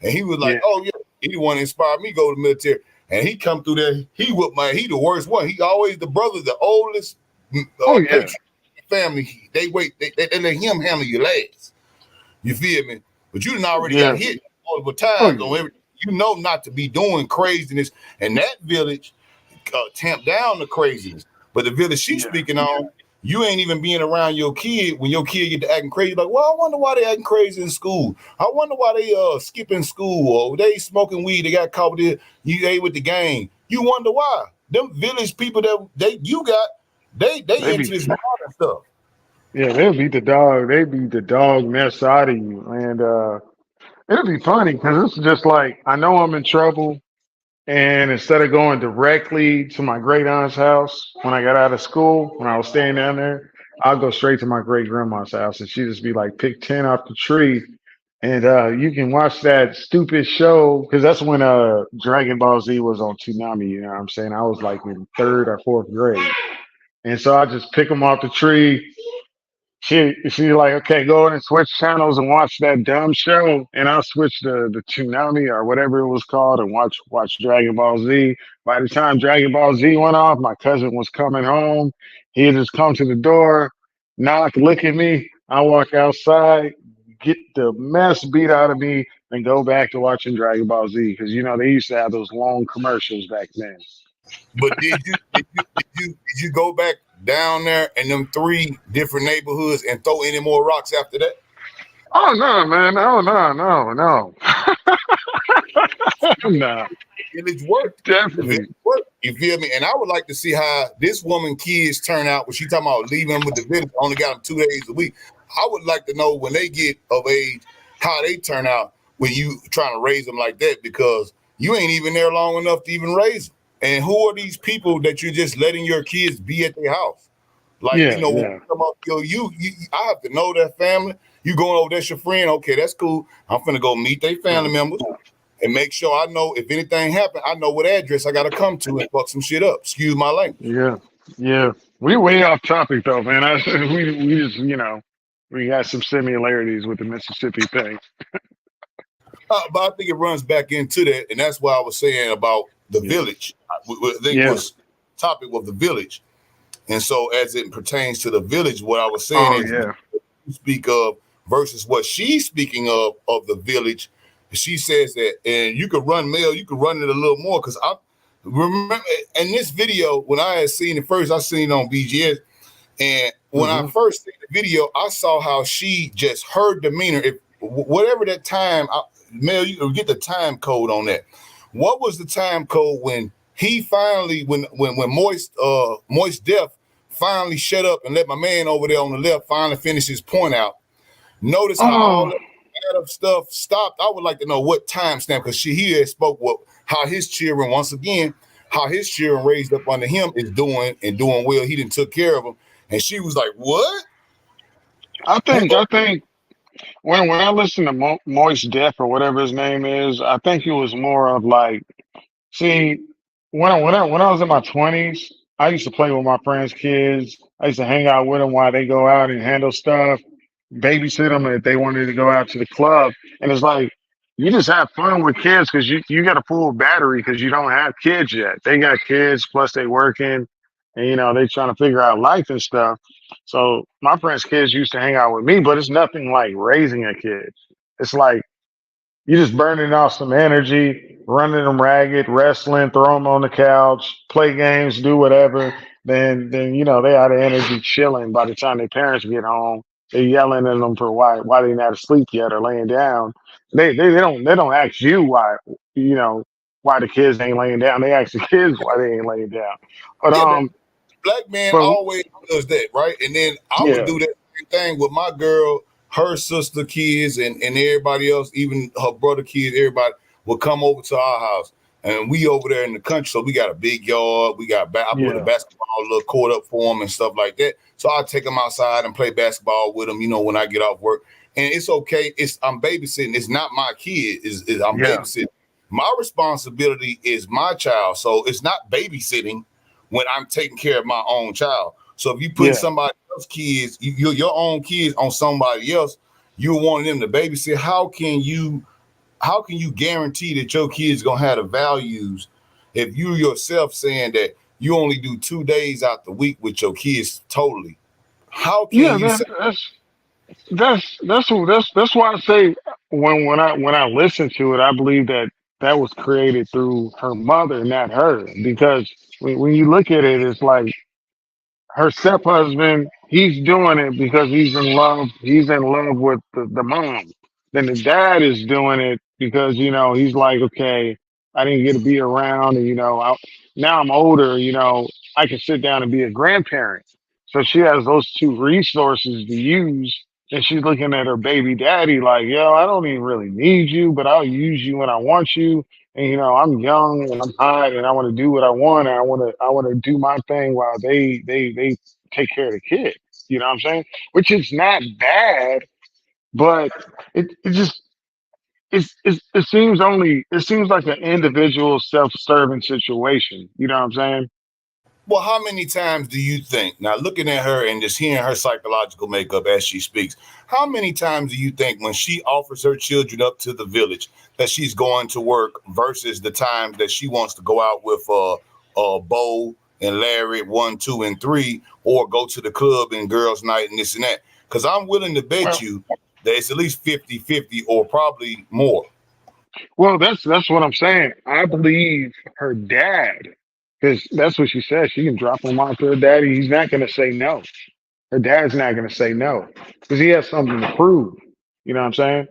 And he was like, oh, yeah, he the one that inspired me to go to the military. And he come through there, he the worst one. He always the brother, the oldest family. They let him handle your legs. You feel me? But you done already got hit multiple times on everything. You know not to be doing craziness. And that village tamped down the craziness. But the village she's speaking on, you ain't even being around your kid when your kid get to acting crazy. Like, well, I wonder why they acting crazy in school. I wonder why they skipping school or they smoking weed. They got caught with with the gang. You wonder why. Them village people they into this modern stuff. Yeah, they'll beat the dog. They beat the dog mess out of you. And it'll be funny because it's just like, I know I'm in trouble. And instead of going directly to my great aunt's house when I got out of school, when I was staying down there, I'll go straight to my great grandma's house. And she'd just be like, pick 10 off the tree. And you can watch that stupid show because that's when Dragon Ball Z was on Toonami. You know what I'm saying? I was like in 3rd or 4th grade. And so I just pick them off the tree. She like, okay, go in and switch channels and watch that dumb show. And I'll switch the Toonami or whatever it was called and watch Dragon Ball Z. By the time Dragon Ball Z went off, my cousin was coming home. He just come to the door, knock, look at me. I walk outside, get the mess beat out of me, and go back to watching Dragon Ball Z. Because, you know, they used to have those long commercials back then. But did you go back down there in them 3 different neighborhoods and throw any more rocks after that? Oh no, man! No. No. It's worked. Definitely. It worked. You feel me? And I would like to see how this woman kids turn out when she talking about leaving them with the village. Only got them 2 days a week. I would like to know when they get of age how they turn out when you trying to raise them like that, because you ain't even there long enough to even raise them. And who are these people that you're just letting your kids be at their house? Like, when you come up, I have to know that family. You going over, that's your friend. Okay, that's cool. I'm finna go meet their family members and make sure I know if anything happened, I know what address I got to come to and fuck some shit up. Excuse my language. Yeah. We way off topic though, man. We just, we got some similarities with the Mississippi thing. But I think it runs back into that, and that's why I was saying about the village. I think it was topic of the village. And so as it pertains to the village, what I was saying is you speak of versus what she's speaking of the village. She says that, and you could run Mel, you could run it a little more, because I remember in this video, when I had seen it first, I seen it on BGS, and when I first seen the video, I saw how she just, her demeanor, if whatever that time, Mel, you can get the time code on that. What was the time code when he finally, when Moist Def finally shut up and let my man over there on the left finally finish his point out? Notice how all that of stuff stopped. I would like to know what time stamp, because he had spoke how his children, once again, how his children raised up under him is doing well. He didn't took care of them, and she was like, "What?" I think when I listened to Moist Def or whatever his name is, I think it was more of like, see, when I was in my 20s, I used to play with my friends' kids. I used to hang out with them while they go out and handle stuff, babysit them if they wanted to go out to the club. And it's like, you just have fun with kids because you got a full battery because you don't have kids yet. They got kids plus they working, and they trying to figure out life and stuff. So my friends' kids used to hang out with me, but it's nothing like raising a kid. It's like you just burning off some energy, running them ragged, wrestling, throw them on the couch, play games, do whatever. Then they out of energy chilling. By the time their parents get home, they're yelling at them for why they not asleep yet or laying down. They don't ask you why the kids ain't laying down. They ask the kids why they ain't laying down. But Yeah, but black man but always does that, right? And then I would yeah, do that same thing with my girl, her sister kids, and everybody else, even her brother kids, everybody would come over to our house. And we over there in the country, so we got a big yard. We got I put a yeah, basketball little court up for them and stuff like that. So I take them outside and play basketball with them, when I get off work. And it's okay. I'm babysitting. It's not my kid. I'm yeah, babysitting. My responsibility is my child. So it's not babysitting when I'm taking care of my own child. So if you put yeah. somebody else's kids, your own kids on somebody else, you're wanting them to babysit. How can you guarantee that your kids gonna have the values if you yourself saying that you only do 2 days out the week with your kids totally? How can Yeah, you say that's why I say when I listen to it, I believe that was created through her mother, not her. Because when you look at it, it's like her step-husband, he's doing it because he's in love. He's in love with the mom. Then the dad is doing it because, he's like, okay, I didn't get to be around. And, now I'm older, I can sit down and be a grandparent. So she has those two resources to use. And she's looking at her baby daddy like, yo, I don't even really need you, but I'll use you when I want you. And I'm young and I'm hot and I want to do what I want and I want to do my thing while they take care of the kid. You know what I'm saying? Which is not bad, but it just it seems like an individual self-serving situation. You know what I'm saying? Well, how many times do you think, now looking at her and just hearing her psychological makeup as she speaks, how many times do you think when she offers her children up to the village that she's going to work versus the times that she wants to go out with Bo and Larry 1, 2, and 3, or go to the club and girls' night and this and that? Because I'm willing to bet you that it's at least 50-50 or probably more. Well, that's what I'm saying. I believe her dad, because that's what she said. She can drop him off to her daddy. He's not going to say no. Her dad's not going to say no because he has something to prove. You know what I'm saying?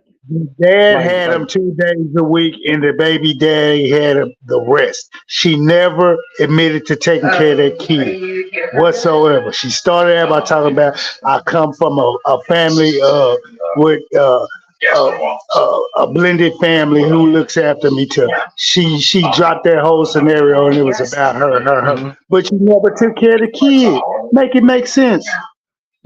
Dad had him 2 days a week, and the baby daddy had the rest. She never admitted to taking care of that kid whatsoever. She started out by talking about, I come from a family with a blended family who looks after me too. She dropped that whole scenario, and it was about her. But she never took care of the kid. Make it make sense.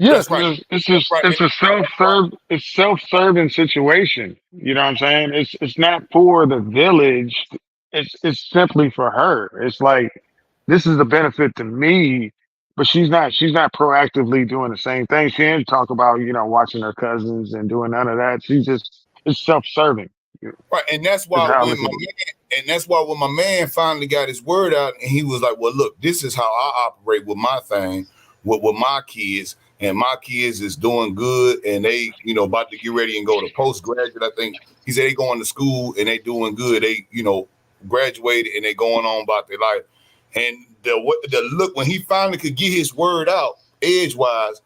Yes, it's a self-serving situation. You know what I'm saying? It's not for the village. It's simply for her. It's like this is the benefit to me, but she's not proactively doing the same thing. She didn't talk about watching her cousins and doing none of that. It's self-serving. Right, and that's why when my man finally got his word out, and he was like, "Well, look, this is how I operate with my thing, with my kids." And my kids is doing good, and they, about to get ready and go to postgraduate. I think he said they going to school and they doing good. They, graduated and they going on about their life. And the look when he finally could get his word out, edgewise,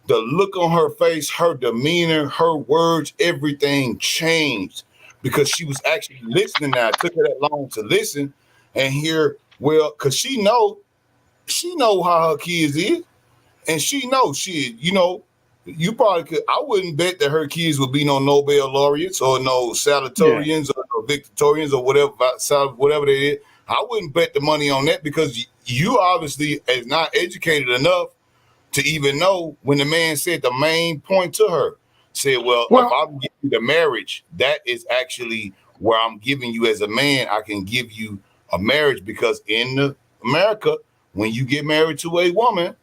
the look on her face, her demeanor, her words, everything changed because she was actually listening. Now it took her that long to listen and hear because she know how her kids is. And she knows you probably could. I wouldn't bet that her kids would be no Nobel laureates or no salutatorians or no Victorians or whatever they is. I wouldn't bet the money on that because you obviously is not educated enough to even know when the man said the main point to her. Said, well, if I'm giving you the marriage, that is actually where I'm giving you as a man. I can give you a marriage because in America, when you get married to a woman,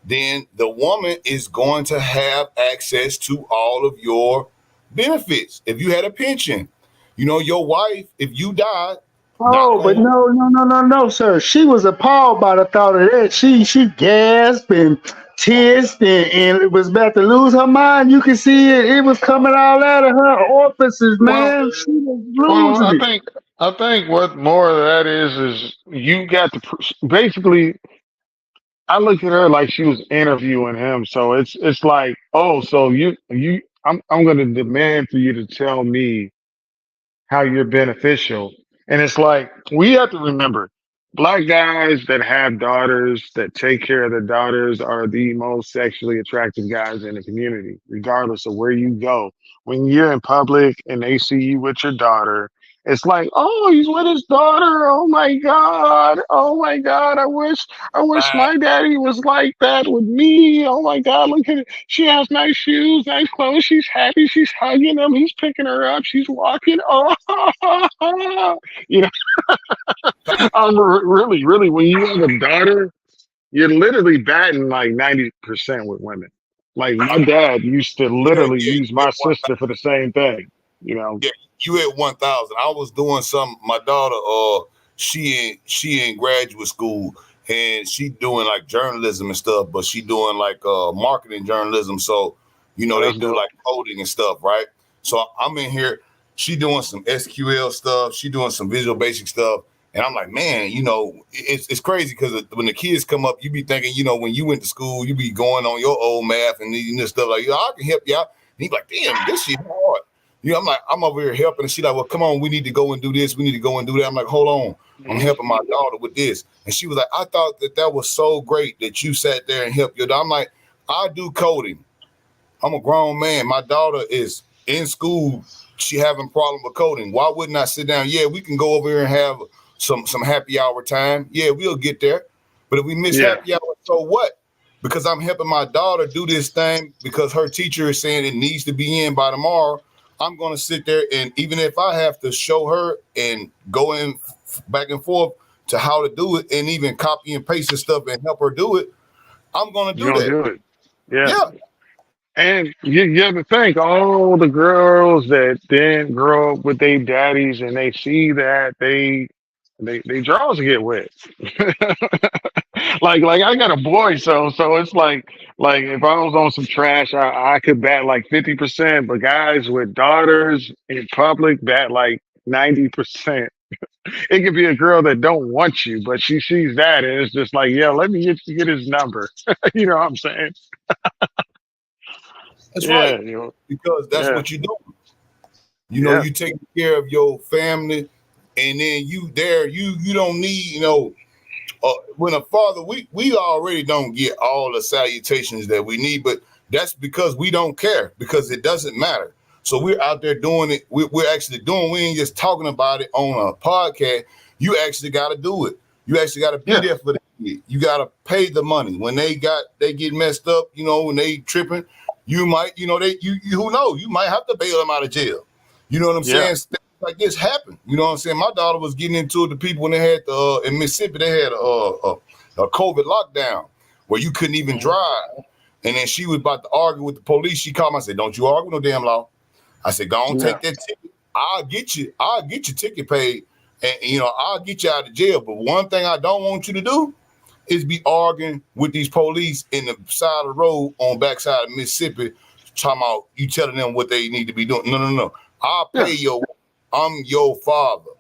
then the woman is going to have access to all of your benefits. If you had a pension, You know, your wife, if you died. Oh, but no, sir. She was appalled by the thought of that. She gasped and tissed and was about to lose her mind. You can see it. It was coming all out of her orifices, man. She was losing it. I think what more of that is you got to basically. I looked at her like she was interviewing him, so it's like, oh, so I'm going to demand for you to tell me how you're beneficial. And it's like, we have to remember, black guys that have daughters, that take care of their daughters, are the most sexually attractive guys in the community, regardless of where you go. When you're in public and they see you with your daughter, it's like, oh, he's with his daughter. Oh my God. Oh my God. I wish my daddy was like that with me. Oh my God. Look at it. She has nice shoes, nice clothes. She's happy. She's hugging him. He's picking her up. She's walking. Oh, you know, really, when you have a daughter, you're literally batting like 90% with women. Like my dad used to literally use my sister for the same thing, you know. Yeah, you at 1,000. I was doing some. My daughter, she in graduate school and she doing like journalism and stuff, but she doing like marketing journalism. So you know they do like coding and stuff, right? So I'm in here. She doing some SQL stuff. She doing some Visual Basic stuff. And I'm like, man, you know, it's crazy because when the kids come up, you be thinking, you know, when you went to school, you be going on your old math and stuff like, I can help you out. And he's like, damn, this shit hard. You know, I'm like, I'm over here helping. And she's like, well, come on, we need to go and do this. We need to go and do that. I'm like, hold on. I'm helping my daughter with this. And she was like, I thought that was so great that you sat there and helped your daughter. I'm like, I do coding. I'm a grown man. My daughter is in school. She having a problem with coding. Why wouldn't I sit down? Yeah, we can go over here and have some happy hour time. Yeah, we'll get there. But if we miss happy hour, so what? Because I'm helping my daughter do this thing because her teacher is saying it needs to be in by tomorrow. I'm going to sit there, and even if I have to show her and go in back and forth to how to do it and even copy and paste the stuff and help her do it, I'm going to do that. Do it. Yeah. And you have to think, all the girls that didn't grow up with their daddies and they see that they draws get wet. like I got a boy, so it's like if I was on some trash, I could bat like 50%, but guys with daughters in public bat like 90%. It could be a girl that don't want you, but she sees that and it's just like, yeah, let me get his number. You know what I'm saying? That's right. You know, because that's what you're doing. You know, you taking care of your family, and then you don't need, you know, when a father, we already don't get all the salutations that we need, but that's because we don't care, because it doesn't matter. So we're out there doing it. We're actually doing. We ain't just talking about it on a podcast. You actually got to do it. You actually got to be there for the kid. You got to pay the money when they get messed up. You know, when they tripping, you might, you know, who knows? You might have to bail them out of jail. You know what I'm saying? Things like this happen. You know what I'm saying? My daughter was getting into it. The people when they had in Mississippi, they had a COVID lockdown where you couldn't even drive. And then she was about to argue with the police. She called me. I said, "Don't you argue with no damn law." I said, "Go on, take that ticket. I'll get your ticket paid, and you know I'll get you out of jail. But one thing I don't want you to do is be arguing with these police in the side of the road on backside of Mississippi, talking about you telling them what they need to be doing. No. I'll pay I'm your father.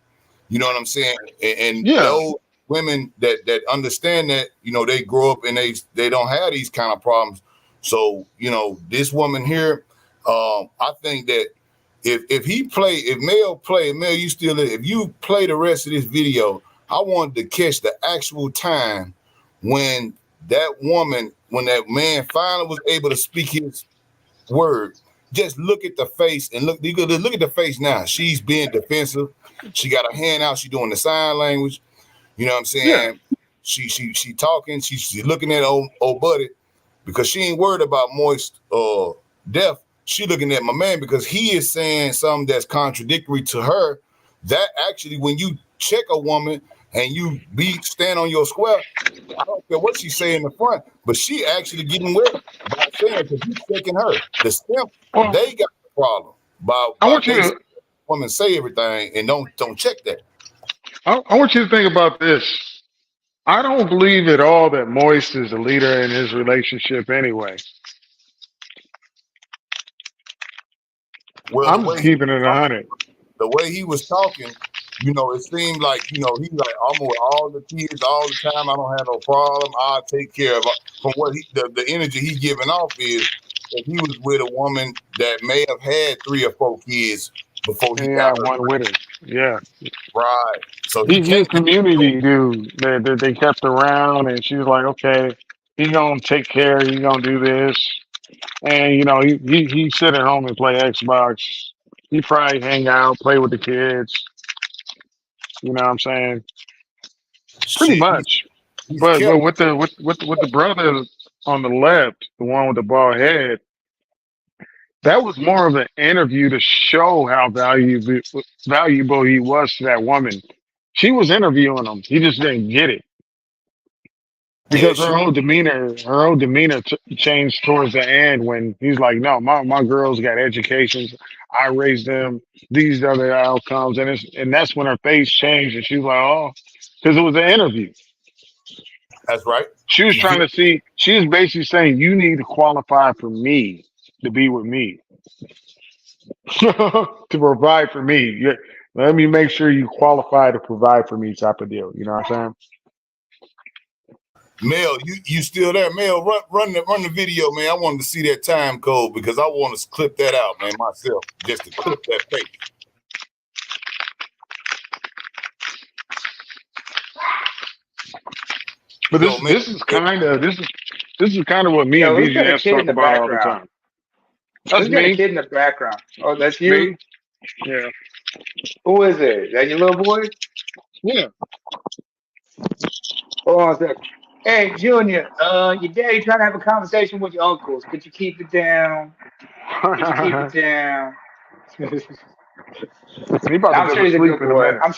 You know what I'm saying? And those women that understand that, you know, they grow up and they don't have these kind of problems. So, you know, this woman here, I think that if Mel, you still, if you play the rest of this video, I wanted to catch the actual time when that man finally was able to speak his word. Just look at the face and look at the face now. She's being defensive. She got her hand out. She doing the sign language. You know what I'm saying? Yeah. She talking. She's looking at old buddy because she ain't worried about Moist death. She looking at my man because he is saying something that's contradictory to her. That actually, when you check a woman and you stand on your square, I don't care what she say in the front, but she actually getting wet by saying because you checking her. The simp, they got the problem. women say everything and don't check that. I want you to think about this. I don't believe at all that Moist is a leader in his relationship anyway. Well, I'm just keeping it 100. the way he was talking, it seemed like, he's like, I'm with all the kids all the time. I don't have no problem. I'll take care of it. From what the energy he giving off is that he was with a woman that may have had 3 or 4 kids before he got her. One with her. Yeah. Right. So He's a community dude that they kept around, and she was like, okay, he's gonna take care, he's gonna do this. And he sit at home and play Xbox. He probably hang out, play with the kids. You know what I'm saying? Pretty much. But with the brother on the left, the one with the bald head, that was more of an interview to show how valuable he was to that woman. She was interviewing him. He just didn't get it. Because her whole demeanor changed towards the end when he's like, no, my girls got educations. I raised them. These are the outcomes. And that's when her face changed. And she was like, oh, because it was an interview. That's right. She was trying to see, she was basically saying, you need to qualify for me to be with me. To provide for me. Let me make sure you qualify to provide for me type of deal. You know what I'm saying? Mel, you still there? Mel, run the video, man. I wanted to see that time code because I want to clip that out, man, myself, just to clip that face. But this is kind of what me and BGS talk about all the time. That's me. A kid in the background. Oh, that's you? Me? Yeah. Who is it? That your little boy? Yeah. Hold on a second. Hey, Junior, your daddy trying to have a conversation with your uncles. Could you keep it down? Could you keep it down? I'm sure he's a good boy. I'm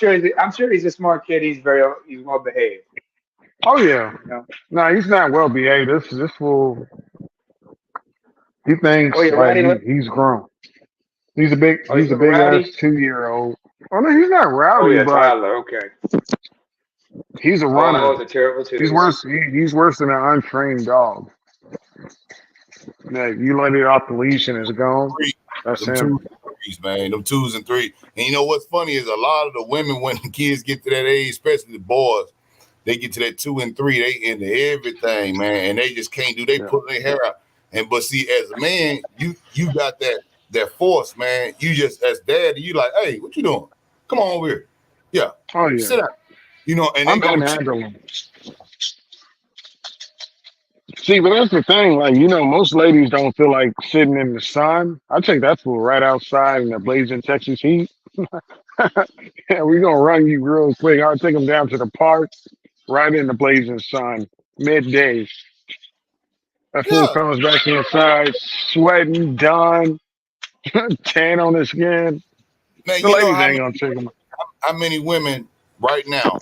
sure he's a smart kid. He's well behaved. Oh yeah. No, he's not well behaved. This fool. He thinks he's grown. He's a big ass 2-year-old. Oh no, he's not rowdy. Oh yeah, but Tyler. Okay. He's a runner. Oh, it's a terrible He's worse. He's worse than an untrained dog. That you let it off the leash and it's gone. That's them him. 2s and 3s, man. Them 2s and 3s. And you know what's funny is a lot of the women, when the kids get to that age, especially the boys, they get to that 2 and 3, they into everything, man, and they just can't do. They pull their hair out. But see, as a man, you got that force, man. You just as daddy, you like, hey, what you doing? Come on over here. Yeah. Oh yeah. Sit down. And I'm gonna handle him. See, but that's the thing. Like, most ladies don't feel like sitting in the sun. I take that fool right outside in the blazing Texas heat. Yeah, we're gonna run you real quick. I'll take them down to the park, right in the blazing sun, midday. That fool comes back inside, sweating, done, tan on his skin. Man, the ladies ain't gonna take him. How many women right now,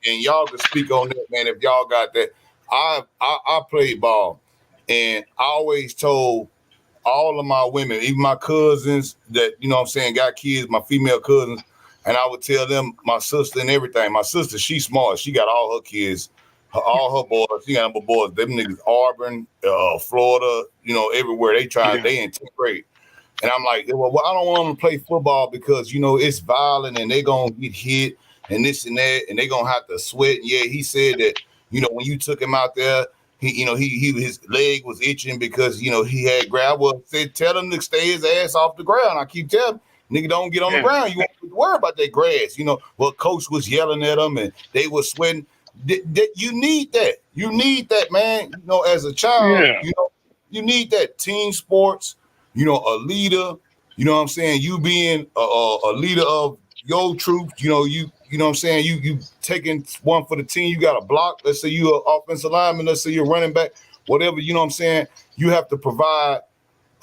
and y'all can speak on that, man, if y'all got that. I played ball, and I always told all of my women, even my cousins that, got kids, my female cousins, and I would tell them, my sister and everything. My sister, she's smart. She got all her kids, all her boys. She got number boys. Them niggas, Auburn, Florida, everywhere. They in 10th grade. And I'm like, well, I don't want them to play football because, it's violent and they're going to get hit and this and that, and they're going to have to sweat. And yeah, he said that, when you took him out there, his leg was itching because, he had gravel. Said, tell him to stay his ass off the ground. I keep telling him, nigga, don't get on the ground. You won't have to worry about that grass. Well, coach was yelling at them and they were sweating. You need that. You need that, man. As a child, you need that. Team sports, a leader, you know what I'm saying? You being a leader of your troop, you know what I'm saying? You taking one for the team, you got a block. Let's say you're an offensive lineman, let's say you're running back, whatever, you know what I'm saying? You have to provide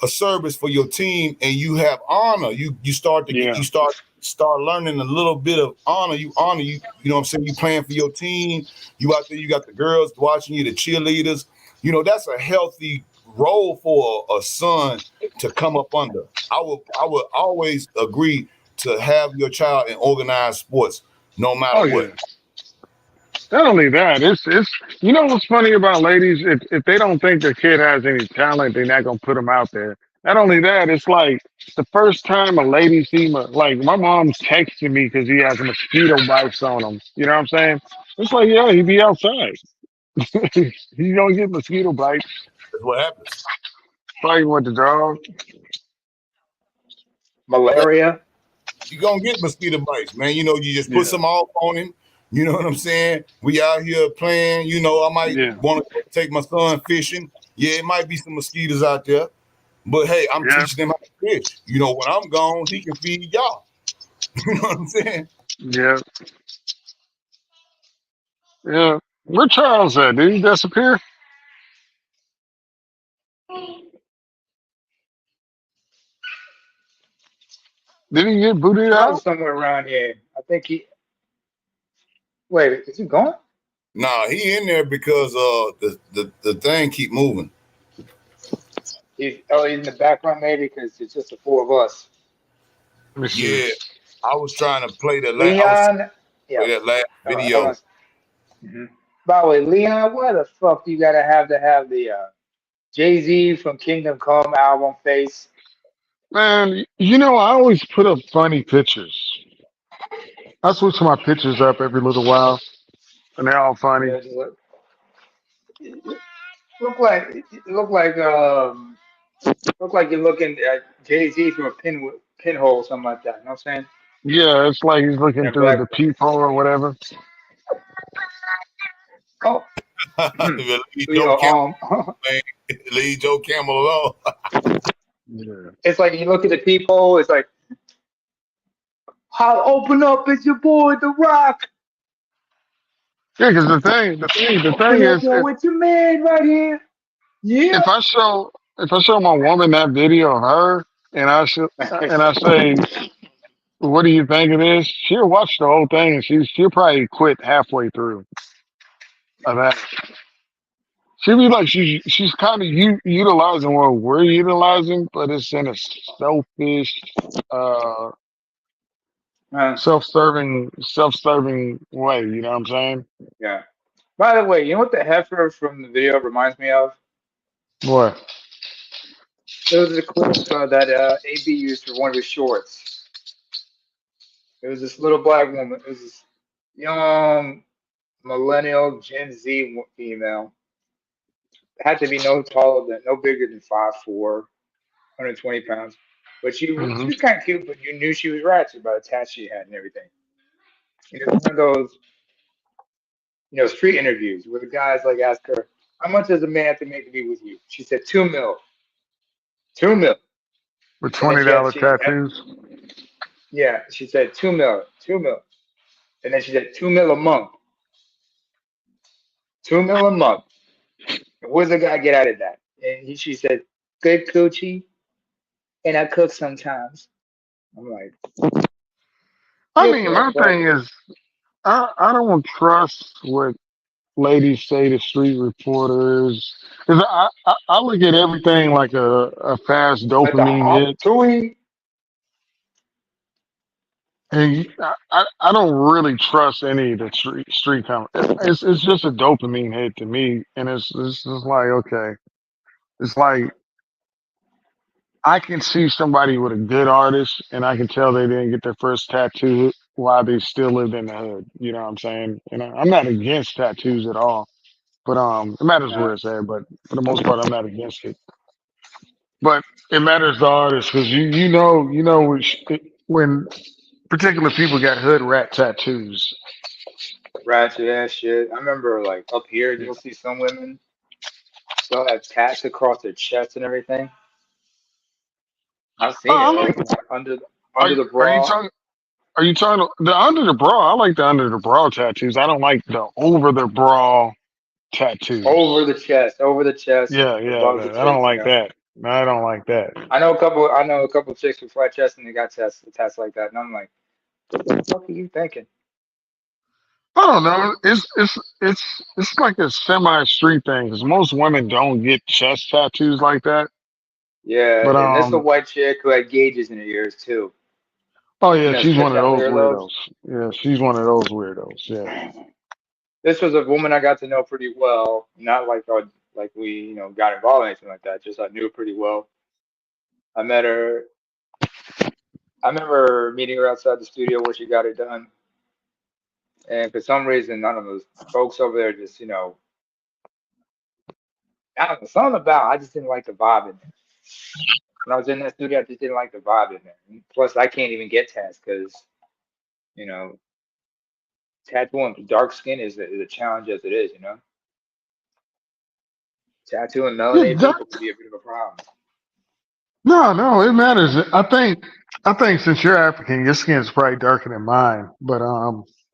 a service for your team and you have honor. You start learning a little bit of honor. You know what I'm saying? You playing for your team. You out there, you got the girls watching you, the cheerleaders. That's a healthy role for a son to come up under. I would always agree to have your child in organized sports, no matter Oh what. yeah. Not only that, it's you know what's funny about ladies? If they don't think their kid has any talent, they're not gonna put them out there. Not only that, it's like the first time a lady see like my mom's texting me because he has mosquito bites on him. You know what I'm saying? It's like, yeah, he be outside. He's gonna get mosquito bites. That's what happens. Fighting with the dog. Malaria. You're gonna get mosquito bites, man. You know, you just put some off on him. You know what I'm saying? We out here playing, you know, I might want to take my son fishing. Yeah, it might be some mosquitoes out there. But hey, I'm teaching him how to fish. You know, when I'm gone, he can feed y'all. You know what I'm saying? Yeah. Yeah. Where Charles at? Did he disappear? Did he get booted Charles out? somewhere around here. I think he. Wait, is he gone? Nah, he in there because the thing keep moving. He's in the background maybe because it's just the four of us. Yeah, I was trying to play the Leon. that last video. By the way, Leon, why the fuck do you gotta have the Jay-Z from Kingdom Come album face? Man, you know, I always put up funny pictures. I switch my pictures up every little while, and they're all funny. Yeah, just look like you're looking at Jay-Z from a pinhole or something like that. You know what I'm saying? Yeah, it's like he's looking That through black. the peephole or whatever. Oh. Leave Joe Camel alone. Yeah. It's like you look at the peephole. It's like, I'll open up. It's your boy, The Rock. Yeah, because the thing is, with your man right here. Yeah. if I show my woman that video of her, and I say, what do you think of this? She'll watch the whole thing, and she'll probably quit halfway through of that. She'll be like, she's kind of utilizing what we're utilizing, but it's in a selfish, self-serving way. You know what I'm saying? Yeah. By the way, you know what the heifer from the video reminds me of? What? It was a clip that AB used for one of his shorts. It was this little black woman. It was this young millennial Gen Z female. Had to be no bigger than 5'4", 120 pounds. But she was kind of cute, but you knew she was ratchet by the tats she had and everything. It was one of those, street interviews where the guys like ask her, "How much does a man have to make to be with you?" She said, $2 million. $2 million. With $20 tattoos. Yeah, she said $2 million. $2 million. And then she said $2 million a month. $2 million a month. And what does the guy get out of that? And she said, "Good coochie, and I cook sometimes." I'm like, I mean, my thing is, I don't trust what ladies say to street reporters. Cause I look at everything like a fast dopamine hit. And I don't really trust any of the street comments. It's just a dopamine hit to me, and it's just like, okay, it's like I can see somebody with a good artist, and I can tell they didn't get their first tattoo while they still lived in the hood. You know what I'm saying? And I'm not against tattoos at all, but it matters where it's at. But for the most part, I'm not against it. But it matters the artist because you know when particular people got hood rat tattoos. ratchet ass shit. I remember like up here, you'll see some women still have tats across their chest and everything. I've seen it like, under the bra. Are you talking the under the bra? I like the under the bra tattoos. I don't like the over the bra tattoos. Over the chest. Yeah. I don't like that. No, I don't like that. I know a couple chicks with flat chests and they got tats like that, and I'm like, what the fuck are you thinking? I don't know. It's like a semi-street thing because most women don't get chest tattoos like that. Yeah, But and there's a white chick who had gauges in her ears too. Oh yeah, she's one stretch of out those earlobes. weirdos. Yeah, she's one of those weirdos. Yeah. This was a woman I got to know pretty well. Not like like we, got involved in anything like that. Just I knew her pretty well. I met her. I remember meeting her outside the studio where she got it done. And for some reason, none of those folks over there just, I don't know, something about I just didn't like the vibe in there. When I was in that studio, I just didn't like the vibe in there. And plus, I can't even get tats because, tattooing dark skin is a challenge as it is, Tattooing Yeah, melanated people can be a bit of a problem. no, it matters. I think since you're African, your skin's probably darker than mine. But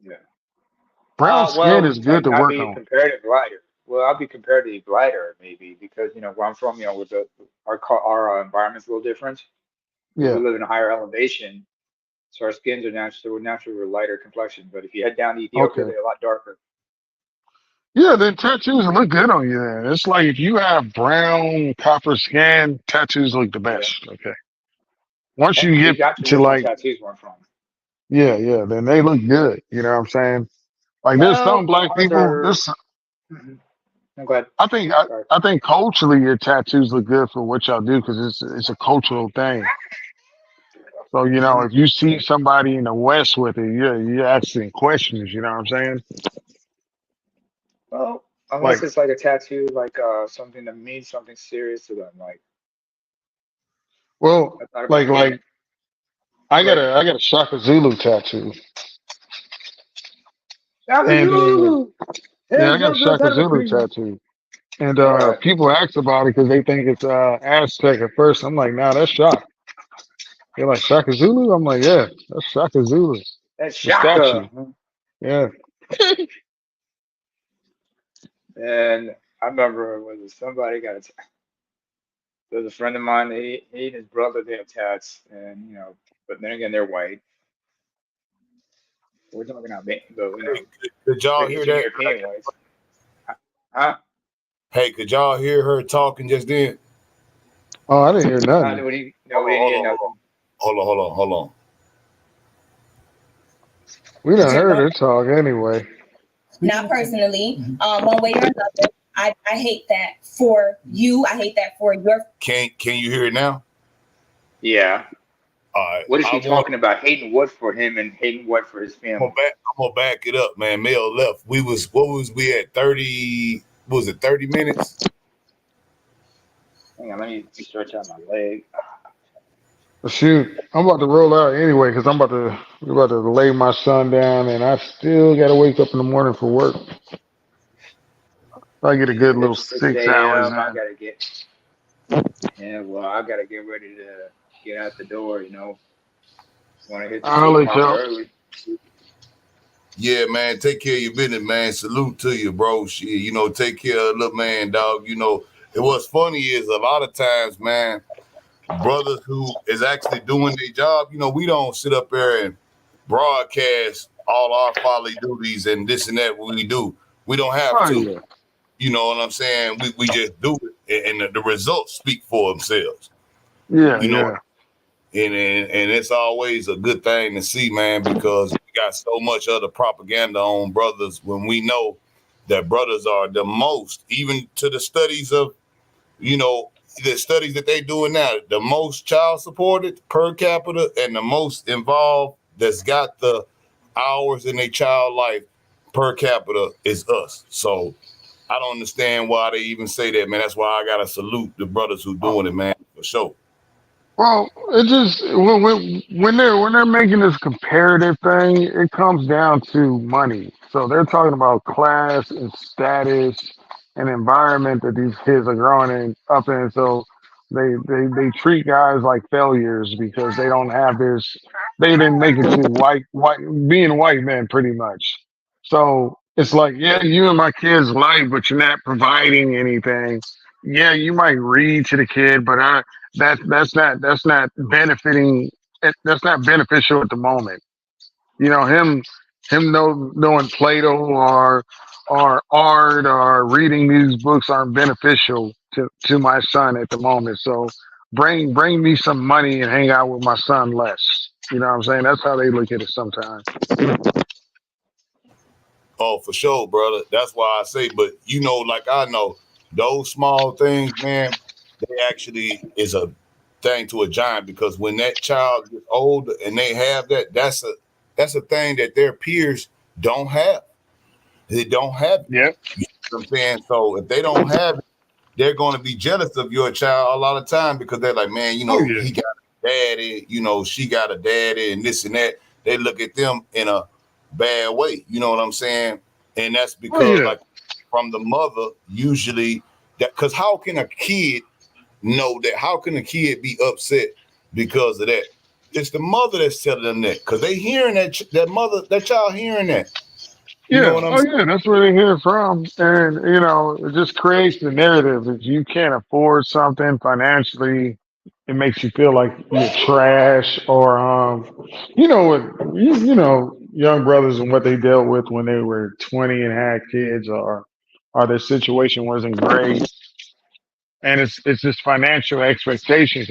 Yeah. brown skin is good to I'd work be on. comparatively lighter. Well, I'll be comparatively lighter maybe because where I'm from, with our environment's a little different. Yeah. We live in a higher elevation, so our skins are naturally a lighter complexion. But if you head down to Ethiopia, Okay. they're a lot darker. Yeah, then tattoos look good on you. Then it's like if you have brown, copper skin, tattoos look the best. Okay. Once you And get you got to to look where like, tattoos were from. yeah, then they look good. You know what I'm saying? Like there's some black Ours people. are. There's I'm glad. I think culturally your tattoos look good for what y'all do because it's a cultural thing. So if you see somebody in the West with it, you're asking questions. You know what I'm saying? Well, Like, unless it's like a tattoo, like something that means something serious to them, like. well, I thought about like getting- I got Right. a Shaka Zulu tattoo. Shaka And Zulu! yeah, I Hands got a up to the Shaka Zulu country! tattoo. And Right. people ask about it because they think it's Aztec at first. I'm like, nah, that's Shaka. They're like Shaka Zulu. I'm like, yeah, that's Shaka Zulu. That's The statue. Shaka. Yeah. And I remember somebody got a there's a friend of mine, he and his brother, they have tats, and but then again, they're white. We're talking about Did y'all hear Eastern that? European whites. Huh? Hey, could y'all hear her talking just then? Oh, I didn't hear nothing. We didn't hear nothing. Hold on. We done heard her talk anyway. Not personally, one way or another. I hate that for you. I hate that for your. Can you hear it now? Yeah. All right. What is she talking about? Hating what for him and hating what for his family? I'm gonna back it up, man. Mel left. What was we at? 30? What was it 30 minutes? Hang on, let me stretch out my leg. Shoot, I'm about to roll out anyway because we're about to lay my son down, and I still got to wake up in the morning for work. I get a good little 6 hours. I gotta get. Yeah, well, I gotta get ready to get out the door. Want to hit the I'll gate let y'all. early. Yeah, man. Take care of your business, man. Salute to you, bro. Shit, take care of the little man, dog. And what's funny is a lot of times, man, brothers who is actually doing their job, we don't sit up there and broadcast all our folly duties and this and that we do. We don't have to. Yeah. You know what I'm saying? We just do it, and the results speak for themselves. Yeah, And it's always a good thing to see, man, because we got so much other propaganda on brothers when we know that brothers are the most, even to the studies of, the studies that they doing now, the most child supported per capita and the most involved that's got the hours in their child life per capita is us. So I don't understand why they even say that, man. That's why I gotta salute the brothers who doing it, man, for sure. Well, it just when they're making this comparative thing, it comes down to money. So they're talking about class and status and environment that these kids are growing up in. So they treat guys like failures because they don't have this. They didn't make it to being white men pretty much. So it's like, yeah, you in my kid's life, but you're not providing anything. Yeah, you might read to the kid, but that's not benefiting. That's not beneficial at the moment. Him knowing Plato or art or reading these books aren't beneficial to my son at the moment. So bring me some money and hang out with my son less. You know what I'm saying? That's how they look at it sometimes. Oh, for sure, brother. That's why I say, but like I know, those small things, man, they actually is a thing to a giant, because when that child gets older and they have that, that's a thing that their peers don't have. They don't have it. Yep. You know what I'm saying? So if they don't have it, they're going to be jealous of your child a lot of time, because they're like, man, he got a daddy, she got a daddy and this and that. They look at them in a bad way. You know what I'm saying? And that's because like from the mother, usually that, because how can a kid know that? How can a kid be upset because of that? It's the mother that's telling them that, because they hearing that child hearing that. You know what I'm saying? Yeah, that's where they hear it from. And, it just creates the narrative. If you can't afford something financially, it makes you feel like you're trash, or, young brothers and what they dealt with when they were 20 and had kids, or their situation wasn't great. And it's just financial expectations.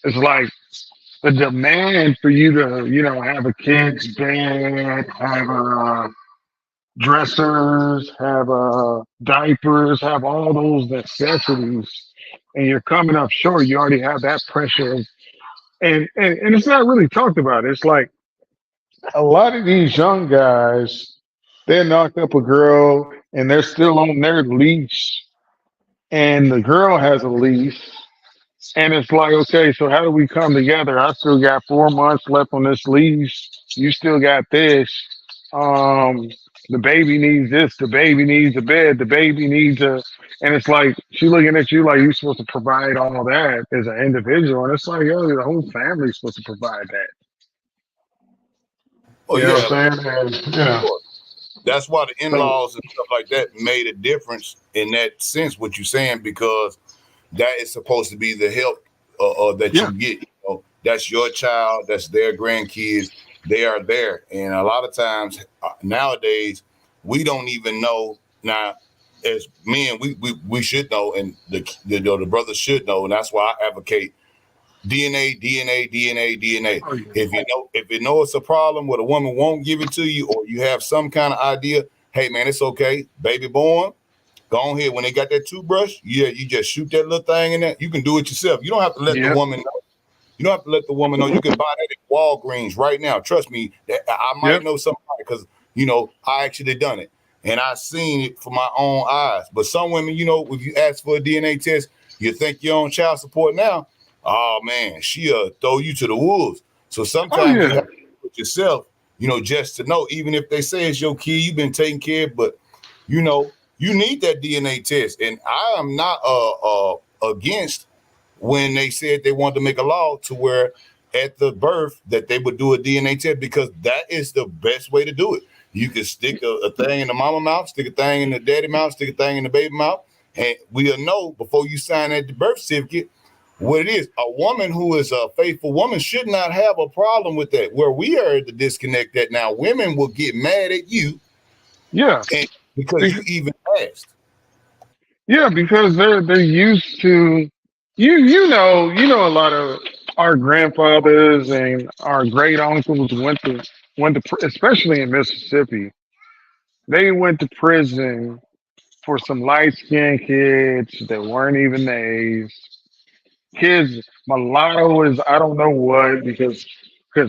It's like the demand for you to, have a kid's bed, have dressers, have diapers, have all those necessities, and you're coming up short. You already have that pressure, and it's not really talked about. It's like a lot of these young guys, they knock up a girl and they're still on their leash, and the girl has a leash, and it's like, okay, so how do we come together? I still got 4 months left on this leash. You still got this. The baby needs this. The baby needs a bed. The baby needs and it's like she looking at you like you're supposed to provide all that as an individual, and it's like, yo, the whole family's supposed to provide that. Oh, You know what I'm saying? And, That's why the in-laws and stuff like that made a difference in that sense, what you're saying, because that is supposed to be the help that you get. That's your child, that's their grandkids. They are there. And a lot of times nowadays, we don't even know. Now, as men, we should know, and the brothers should know, and that's why I advocate DNA. Oh, yeah. If you know it's a problem where the woman won't give it to you, or you have some kind of idea, hey man, it's okay. Baby born, go on here. When they got that toothbrush, you just shoot that little thing in there. You can do it yourself. You don't have to let the woman know. You don't have to let the woman know. You can buy that at Walgreens right now. Trust me, I might know somebody, because I actually done it, and I seen it for my own eyes. But some women, if you ask for a DNA test, you think you're on child support now. Oh man, she'll throw you to the wolves. So sometimes you have to do it yourself, just to know. Even if they say it's your kid, you've been taking care of, but you need that DNA test. And I am not against when they said they wanted to make a law to where at the birth that they would do a DNA test, because that is the best way to do it. You can stick a thing in the mama mouth, stick a thing in the daddy mouth, stick a thing in the baby mouth, and we'll know before you sign that birth certificate what it is. A woman who is a faithful woman should not have a problem with that. Where we are at the disconnect that now women will get mad at you. Yeah. Because you even asked. Yeah, because they're used to you know a lot of our grandfathers and our great uncles went to especially in Mississippi, they went to prison for some light-skinned kids that weren't even their kids. Mulatto is I don't know what, because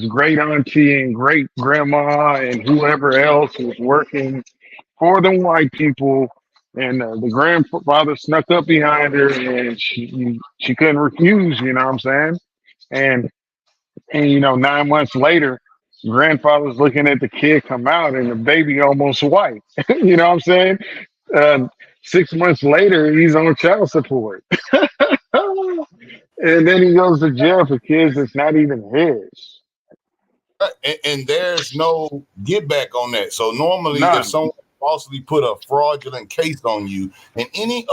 great auntie and great grandma and whoever else was working for the white people, and the grandfather snuck up behind her, and she couldn't refuse. You know what I'm saying? And 9 months later, grandfather's looking at the kid come out, and the baby almost white. You know what I'm saying? 6 months later, he's on child support. And then he goes to jail for kids that's not even his. And there's no get back on that. So normally, None. if someone falsely put a fraudulent case on you, and any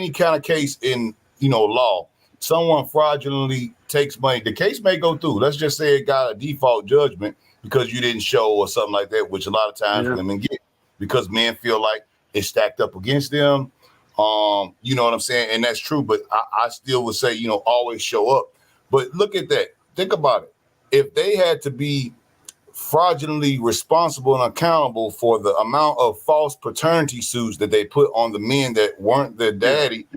kind of case in law, someone fraudulently takes money, the case may go through. Let's just say it got a default judgment because you didn't show or something like that, which a lot of times women get because men feel like it's stacked up against them. You know what I'm saying? And that's true, but I still would say, you know, always show up. But look at that. Think about it. If they had to be fraudulently responsible and accountable for the amount of false paternity suits that they put on the men that weren't their daddy,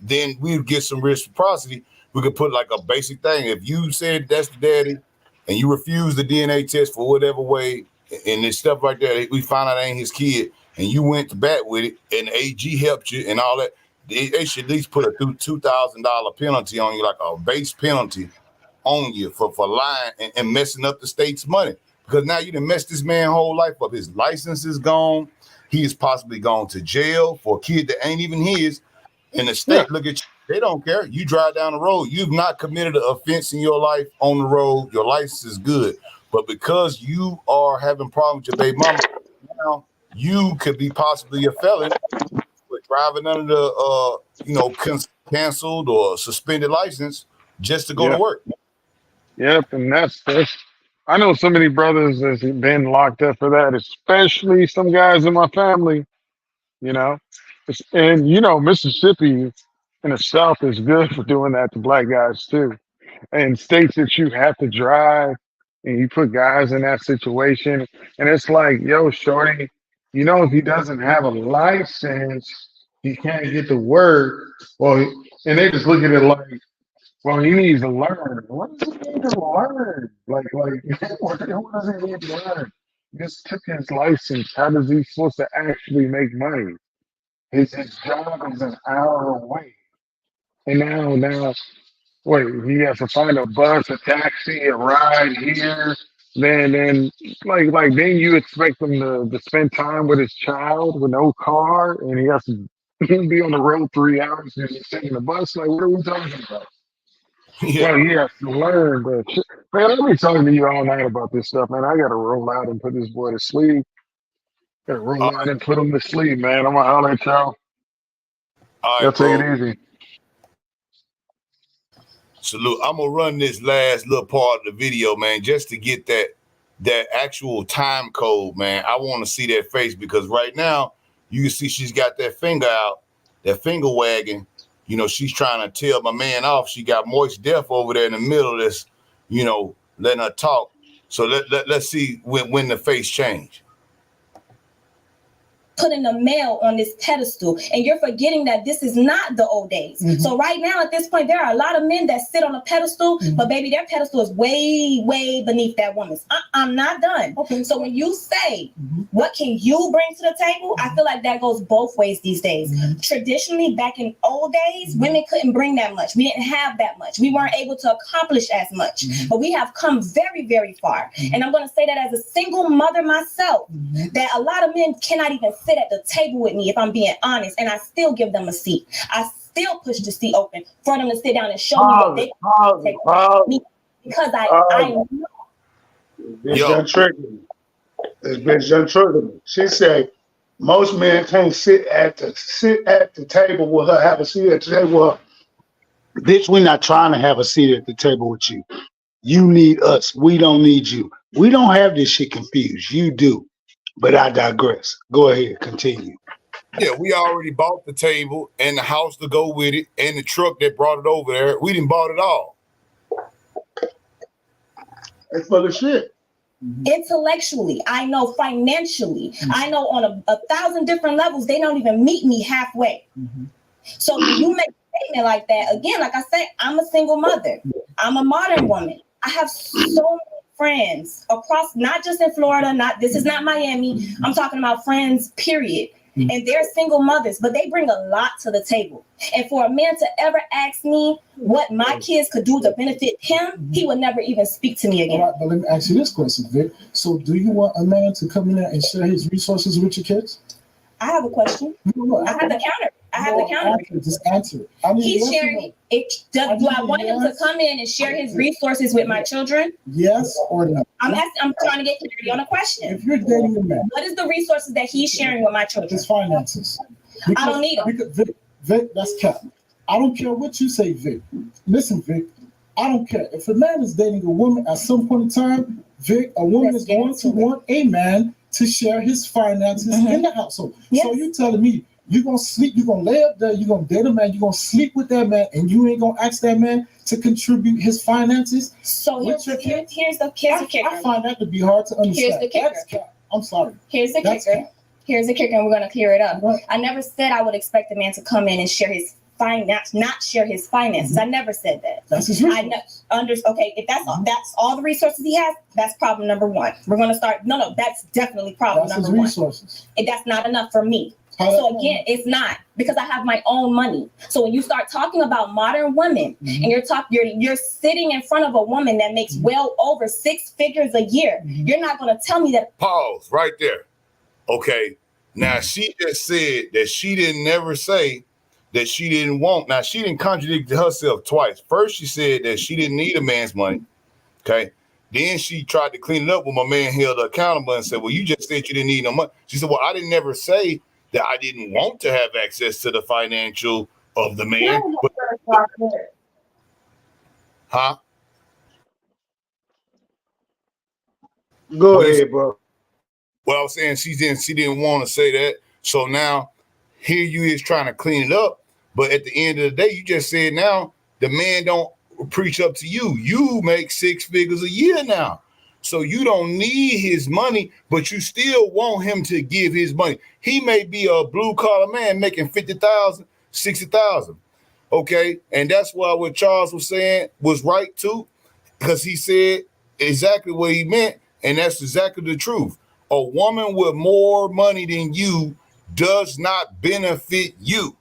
then we'd get some reciprocity. We could put like a basic thing. If you said that's the daddy and you refuse the DNA test for whatever way, and it's stuff like that, we find out it ain't his kid, and you went to bat with it, and the AG helped you and all that, they should at least put a $2,000 penalty on you, like a base penalty on you for lying and messing up the state's money. Because now you done messed this man's whole life up. His license is gone. He is possibly gone to jail for a kid that ain't even his. And the state look at you, they don't care. You drive down the road. You've not committed an offense in your life on the road. Your license is good. But because you are having problems with your baby mama, now you could be possibly a felon for driving under the canceled or suspended license just to go to work. Yep, and that's I know so many brothers that's been locked up for that, especially some guys in my family, you know. And you know, Mississippi in the South is good for doing that to black guys too. And states that you have to drive and you put guys in that situation, and it's like, yo, shorty, you know, if he doesn't have a license, he can't get to work. Well, and they just look at it like, well, he needs to learn. What does he need to learn? Like, what does he need to learn? He just took his license. How is he supposed to actually make money? His job is an hour away. And now, wait, he has to find a bus, a taxi, a ride here. Then then you expect him to spend time with his child with no car, and he has to be on the road 3 hours and he's taking the bus. Like, what are we talking about? Yeah. Well, he has to learn, but man, I'll be talking to you all night about this stuff, man. I gotta roll out and put this boy to sleep. Gotta roll out and put him to sleep, man. I'm gonna holler at y'all. All Y'all right, take bro. it easy. Salute. I'm gonna run this last little part of the video, man, just to get that actual time code, man. I want to see that face because right now you can see she's got that finger out, that finger wagging. You know, she's trying to tell my man off. She got Moist Def over there in the middle of this, you know, letting her talk. So let's see when the face change. Putting a male on this pedestal, and you're forgetting that this is not the old days. So right now at this point there are a lot of men that sit on a pedestal, but baby, their pedestal is way beneath that woman's. I'm not done. So when you say what can you bring to the table, I feel like that goes both ways these days. Traditionally, back in old days, women couldn't bring that much. We didn't have that much. We weren't able to accomplish as much, but we have come very far. And I'm going to say that as a single mother myself, that a lot of men cannot even sit at the table with me, if I'm being honest, and I still give them a seat. I still push the seat open for them to sit down and show me what they can take me, because I know. This young trigger me. This bitch young trigger me. She said most men can't sit at the table with her, have a seat at the table with her. Bitch, we're not trying to have a seat at the table with you. You need us. We don't need you. We don't have this shit confused. You do. But I digress. Go ahead, continue. Yeah, we already bought the table and the house to go with it and the truck that brought it over there. We didn't bought it all. It's full of shit. Intellectually, I know. Financially, I know. On a 1,000 different levels, they don't even meet me halfway. So when you make a statement like that, again, like I said, I'm a single mother. I'm a modern woman. I have so many friends across, not just in Florida, this is not Miami. I'm talking about friends, period. And they're single mothers, but they bring a lot to the table. And for a man to ever ask me what my kids could do to benefit him, he would never even speak to me again. All right, but let me ask you this question, Vic. So do you want a man to come in there and share his resources with your kids? I have a question. I have the counter. Just answer it. He's sharing it. Do I want him to come in and share his resources with my children? Yes or no? I'm trying to get clarity on a question. If you're dating a man, what is the resources that he's sharing with my children? His finances. I don't need them. Vic, that's cap. I don't care what you say, Vic. Listen, Vic, I don't care. If a man is dating a woman at some point in time, Vic, a woman is going to want a man to share his finances in the household. So you telling me You're gonna sleep, you're gonna lay up there, you're gonna date a man, you're gonna sleep with that man, and you ain't gonna ask that man to contribute his finances. So with here's your kid. the kicker. I find that to be hard to understand. Here's the kicker. That's cap. I'm sorry. Here's the That's kicker. cap. Here's the kicker, and we're gonna clear it up. I never said I would expect a man to come in and share his finance, not share his finances. I never said that. That's his resources. Okay, if that's all the resources he has, that's problem number one. We're gonna start. No, that's definitely problem That's his number one. resources. And that's not enough for me. How So that- again, it's not, because I have my own money. So when you start talking about modern women, and you're sitting in front of a woman that makes well over 6 figures a year, you're not gonna tell me that. Pause right there. Okay. Now she just said that she didn't never say that she didn't want. Now she didn't contradict herself twice. First, she said that she didn't need a man's money. Okay. Then she tried to clean it up when my man held her accountable and said, well, you just said you didn't need no money. She said, well, I didn't never say that I didn't want to have access to the financial of the man. Huh? Go ahead, bro. Well, I was saying she didn't want to say that. So now here you is trying to clean it up. But at the end of the day, you just said now the man don't preach up to you. You make 6 figures a year now. So you don't need his money, but you still want him to give his money. He may be a blue collar man making 50,000, 60,000. Okay. And that's why what Charles was saying was right too, because he said exactly what he meant. And that's exactly the truth. A woman with more money than you does not benefit you.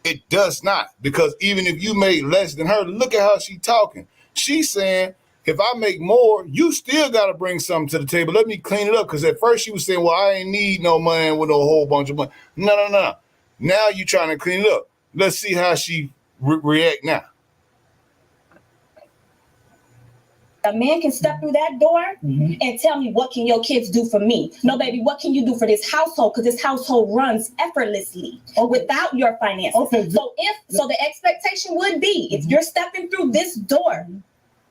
It does not, because even if you made less than her, look at how she's talking. She's saying, if I make more, you still got to bring something to the table. Let me clean it up. Because at first she was saying, well, I ain't need no money with no whole bunch of money. No. Now you trying to clean it up. Let's see how she react now. A man can step through that door and tell me, what can your kids do for me? No, baby, what can you do for this household? Because this household runs effortlessly without your finances. Okay. So the expectation would be, if you're stepping through this door,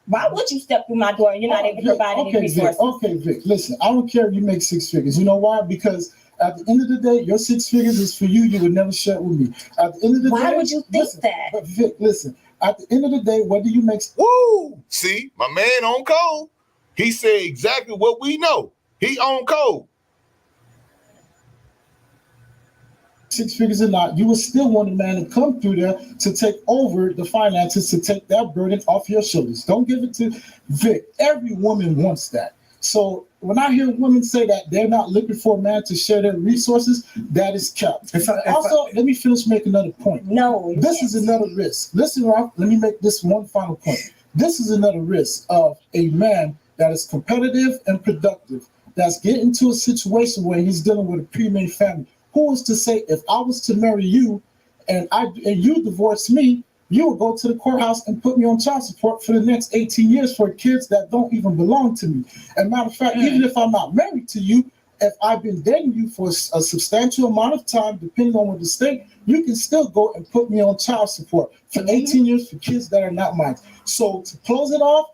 why would you step through my door and you're not able to provide any resources? Okay, Vic, listen, I don't care if you make 6 figures. You know why? Because at the end of the day, your 6 figures is for you. You would never share it with me. At the end of the day, Why would you think that? But Vic, listen, at the end of the day, whether you make... Woo! See, my man on code. He said exactly what we know. He on code. 6 figures or not, you would still want a man to come through there to take over the finances, to take that burden off your shoulders. Don't give it to Vic. Every woman wants that. So when I hear women say that they're not looking for a man to share their resources, that is kept. Let me finish making another point. This is another risk. Listen, Ralph, let me make this one final point. This is another risk of a man that is competitive and productive, that's getting into a situation where he's dealing with a pre-made family. Who is to say if I was to marry you and you divorce me, you would go to the courthouse and put me on child support for the next 18 years for kids that don't even belong to me. And matter of fact, even if I'm not married to you, if I've been dating you for a substantial amount of time, depending on what the state, you can still go and put me on child support for 18 years for kids that are not mine. So to close it off,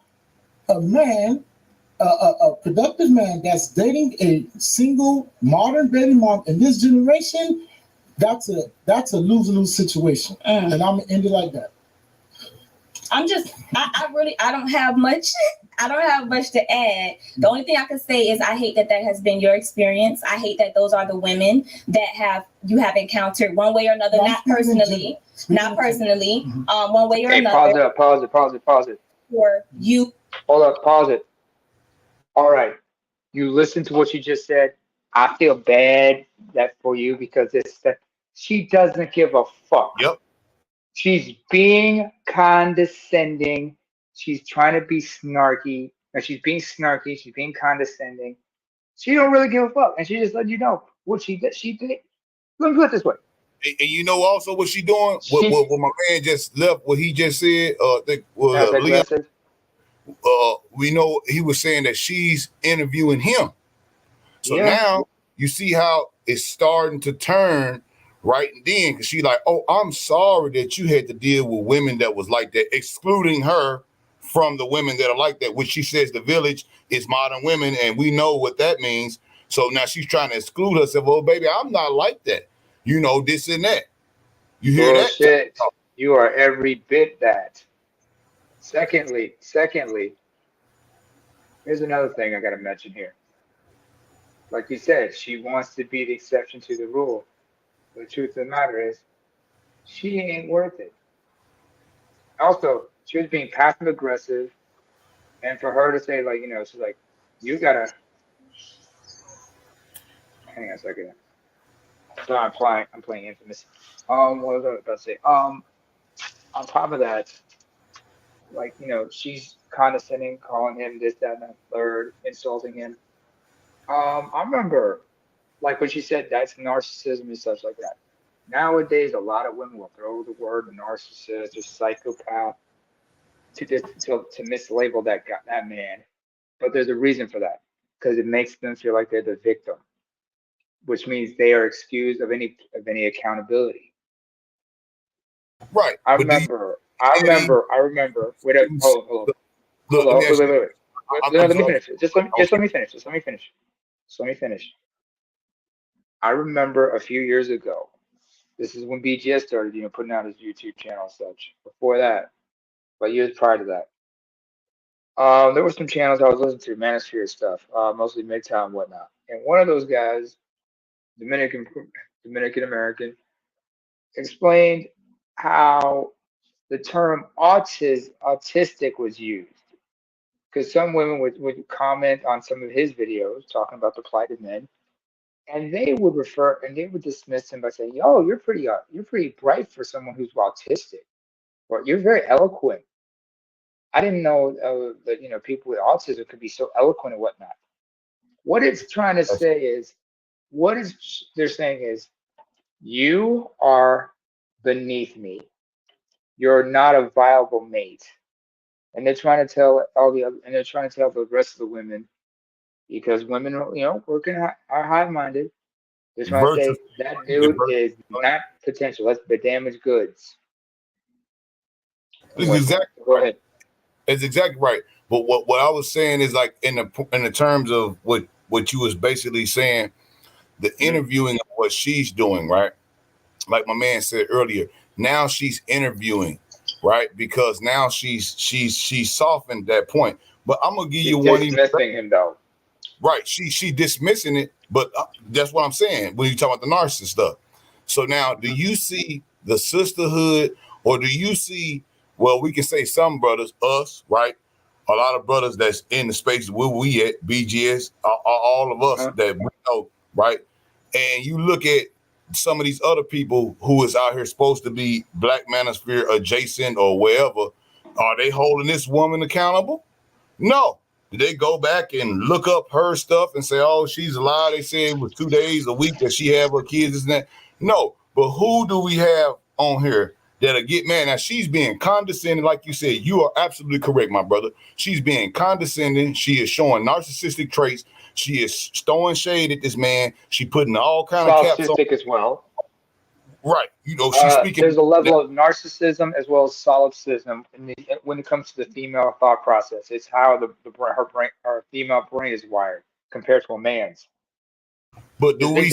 a man, a productive man that's dating a single modern baby mom in this generation, that's a lose-lose situation. And I'm gonna end it like that. I don't have much. I don't have much to add. The only thing I can say is I hate that has been your experience. I hate that those are the women that you have encountered one way or another, not personally, one way or another. Pause it. For you. Hold up, pause it. All right. You listen to what she just said. I feel bad for you because she doesn't give a fuck. Yep. She's being condescending. She's trying to be snarky. And she's being snarky. She's being condescending. She don't really give a fuck. And she just let you know what she did. Let me put it this way. And you know also what she doing? What my man just left, what he just said, we know he was saying that she's interviewing him. So now you see how it's starting to turn right then, because she like, oh, I'm sorry that you had to deal with women that was like that, excluding her from the women that are like that, which she says the village is modern women, and we know what that means. So now she's trying to exclude herself. Oh, baby, I'm not like that. you know, this and that. You hear that? Bullshit. You are every bit that. Secondly, here's another thing I gotta mention here. Like you said, she wants to be the exception to the rule. The truth of the matter is, she ain't worth it. Also, she was being passive aggressive, and for her to say, like, you know, she's like, you gotta hang on a second. So I'm playing Infamous. What was I about to say? On top of that, like, you know, she's condescending, calling him this, that, and that third, insulting him. I remember, like, when she said that's narcissism and such like that. Nowadays, a lot of women will throw the word narcissist or psychopath to mislabel that man. But there's a reason for that, because it makes them feel like they're the victim, which means they are excused of any accountability. Right. I remember. Wait, hold on. Let me finish. Just let me finish. I remember a few years ago. This is when BGS started, you know, putting out his YouTube channel and such. Before that, but years prior to that, there were some channels I was listening to, Manosphere stuff, mostly Midtown and whatnot. And one of those guys, Dominican American, explained how the term autistic was used. Because some women would comment on some of his videos talking about the plight of men, and they would dismiss him by saying, "Yo, you're pretty bright for someone who's autistic, or you're very eloquent." I didn't know that, you know, people with autism could be so eloquent and whatnot. What it's trying to say is, they're saying is, you are beneath me. You're not a viable mate. And they're trying to tell the rest of the women, because women, you know, are high-minded. They're trying to say that dude is not potential. That's the damaged goods. This is exactly Go ahead. It's exactly right. But what I was saying is, like, in the terms of what you was basically saying, the interviewing of what she's doing, right? Like my man said earlier, now she's interviewing, right? Because now she's softened that point. But I'm gonna give you one. Dismissing him though. Right, she dismissing it, but that's what I'm saying when you talk about the narcissist stuff. So now, do you see the sisterhood, or do you see? Well, we can say some brothers, us, right? A lot of brothers that's in the space where we at, BGS, all of us that we know, right? And you look at some of these other people who is out here supposed to be Black Manosphere adjacent or wherever. Are they holding this woman accountable? No. Did they go back and look up her stuff and say, oh, she's a lie? They said it was 2 days a week that she had her kids and that. No. But who do we have on here that'll get mad? Now, she's being condescending. Like you said, you are absolutely correct, my brother. She's being condescending. She is showing narcissistic traits. She is throwing shade at this man. She putting all kind of caps on. As well. Right. You know, she's speaking. There's a level of narcissism as well as solipsism when it comes to the female thought process. It's how her female brain is wired compared to a man's. But do we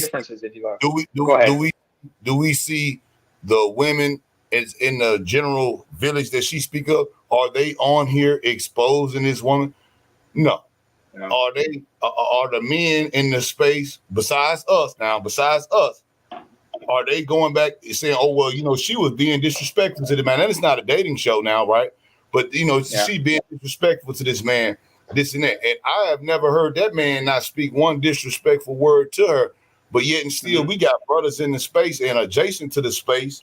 see the women as in the general village that she speak of? Are they on here exposing this woman? No. Are they? Are the men in the space besides us? Are they going back and saying, "Oh well, you know, she was being disrespectful to the man"? And it's not a dating show now, right? But you know, she being disrespectful to this man, this and that. And I have never heard that man not speak one disrespectful word to her. But yet and still, we got brothers in the space and adjacent to the space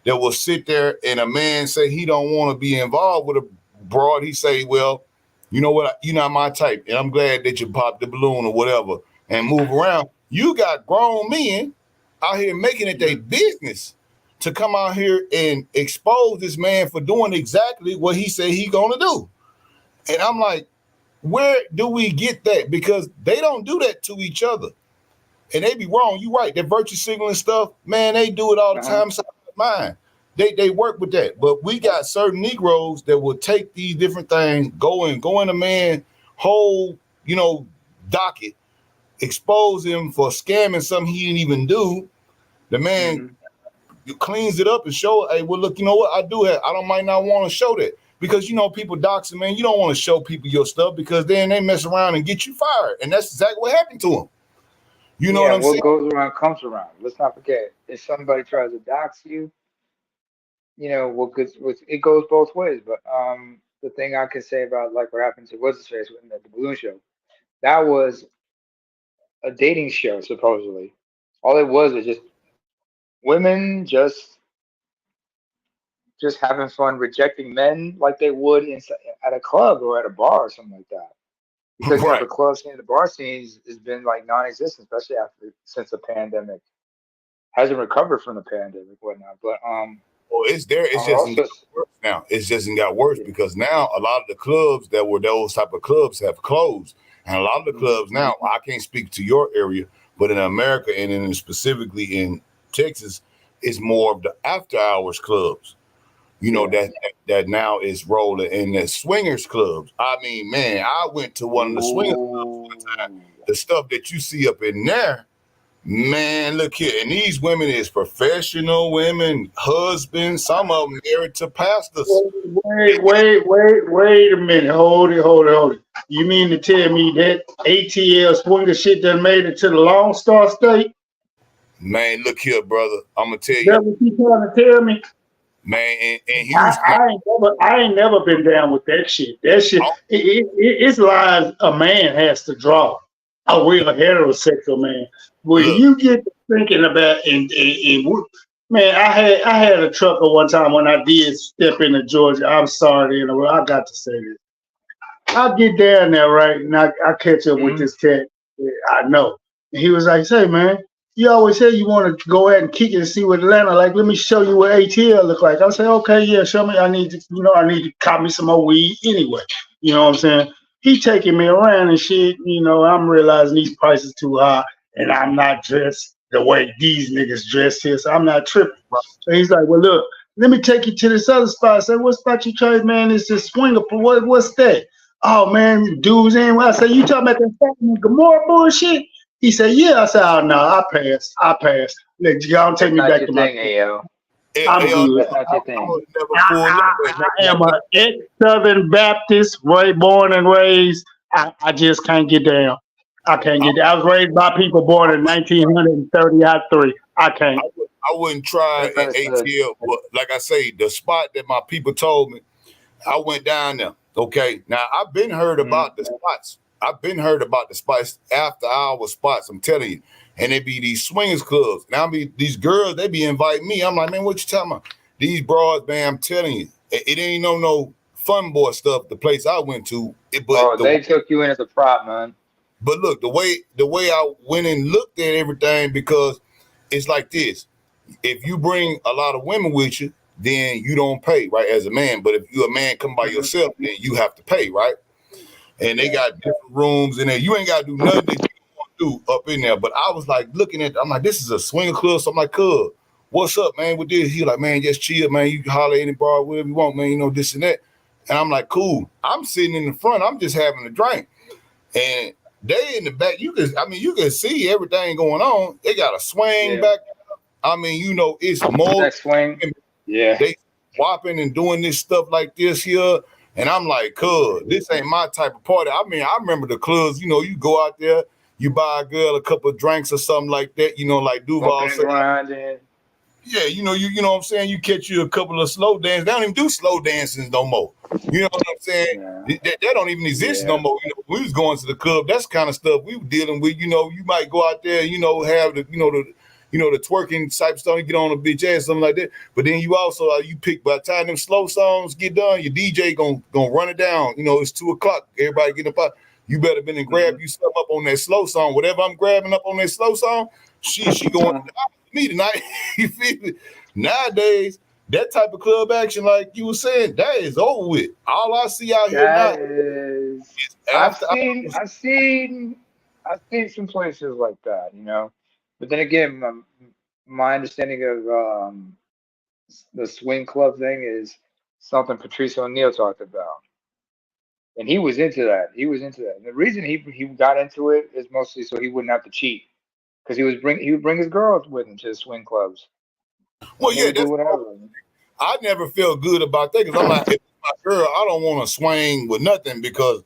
that will sit there and a man say he don't want to be involved with a broad. He say, well, you know what? You're not my type. And I'm glad that you popped the balloon or whatever and move around. You got grown men out here making it their business to come out here and expose this man for doing exactly what he said he gonna do. And I'm like, where do we get that? Because they don't do that to each other. And they be wrong. You right. That virtue signaling stuff, man, they do it all the time. So mine. They work with that. But we got certain Negroes that will take these different things, go in a man whole, you know, docket, expose him for scamming something he didn't even do, The man cleans it up and show, hey, well, look, you know what? I might not want to show that. Because, you know, people doxing, man, you don't want to show people your stuff because then they mess around and get you fired. And that's exactly what happened to him. You know what I'm saying? What goes around comes around. Let's not forget, if somebody tries to dox you, you know, it goes both ways. But the thing I can say about like what happened to What's His Face in the balloon show, that was a dating show supposedly. All it was just women just having fun rejecting men like they would at a club or at a bar or something like that. Because you know, the club scene, the bar scene has been like non-existent, especially since the pandemic. Hasn't recovered from the pandemic, whatnot. But well, it's there. It's just got worse now. It's just got worse because now a lot of the clubs that were those type of clubs have closed, and a lot of the clubs now. I can't speak to your area, but in America and in specifically in Texas, it's more of the after hours clubs. You know, that now is rolling in the swingers clubs. I mean, man, I went to one of the swingers clubs one time. The stuff that you see up in there, man, look here. And these women is professional women, husbands, some of them married to pastors. Wait a minute. Hold it. You mean to tell me that ATL swinger shit done made it to the Lone Star State? Man, look here, brother. I'm going to tell you. That's what you trying to tell me? Man, and Houston. I ain't never been down with that shit. That shit, it's lines a man has to draw. A real heterosexual man. When you get thinking about man, I had a trucker one time when I did step into Georgia. I'm sorry, I got to say this. I get down there, right, and I catch up with this cat. I know. And he was like, "Say, man, you always say you want to go ahead and kick it and see what Atlanta like. Let me show you what ATL look like." I say, "Okay, yeah, show me. I need to cop me some more weed anyway." You know what I'm saying? He taking me around and shit. You know, I'm realizing these prices too high, and I'm not dressed the way these niggas dressed here, so I'm not tripping. So he's like, "Well, look, let me take you to this other spot." I said, "What spot you trying, man? It's this swinger. What's that?" "Oh man, dudes in." I said, "You talking about that fucking Gomorrah bullshit?" He said, "Yeah." I said, "Oh no, I pass. Let y'all take me back to my thing." I'm good. I am an ex-Southern Baptist, born and raised. I just can't get down. I can't get down. I was raised by people born in 1933. I can't. I wouldn't try at ATL, but like I say, the spot that my people told me, I went down there. Okay, now I've been heard about the spots. I've been heard about the spots, after hour spots. I'm telling you, and they be these swingers clubs. Now these girls, they be inviting me. I'm like, man, what you talking about? These broads, man. I'm telling you, it ain't no fun boy stuff. The place I went to, they took you in as a prop, man. But look, the way I went and looked at everything, because it's like this: if you bring a lot of women with you, then you don't pay, right, as a man. But if you're a man come by yourself, then you have to pay, right? And they got different rooms in there. You ain't got to do nothing that you want to do up in there. But I was like looking at, I'm like, this is a swinger club. So I'm like, cuz, what's up, man, with this? He like, man, just chill, man. You can holler any bar, whatever you want, man, you know, this and that. And I'm like, cool. I'm sitting in the front. I'm just having a drink. And they in the back, you can see everything going on. They got a swing back. I mean, you know, it's more that swing. Yeah. They swapping and doing this stuff like this here. And I'm like, cuz, this ain't my type of party. I mean, I remember the clubs, you know, you go out there, you buy a girl a couple of drinks or something like that, you know, like Duval said. Yeah, you know what I'm saying? You catch you a couple of slow dances. They don't even do slow dances no more. You know what I'm saying? Yeah. That don't even exist no more. You know, we was going to the club. That's the kind of stuff we were dealing with. You know, you might go out there, you know, have the twerking type stuff, you get on a bitch ass, something like that. But then you also, you pick, by the time them slow songs get done, your DJ gonna run it down. You know, it's 2:00. Everybody getting up. You better been and grab you something up on that slow song. Whatever I'm grabbing up on that slow song, she going to me tonight. You feel me? Nowadays, that type of club action, like you were saying, that is over with. All I see out here now is I've seen some places like that, you know. But then again, my understanding of the swing club thing is something Patrice O'Neal talked about. And he was into that. And the reason he got into it is mostly so he wouldn't have to cheat. because he would bring his girls with him to the swing clubs. Well, They yeah, would do that's whatever. I never felt good about that because I'm like, if it's my girl, I don't want to swing with nothing because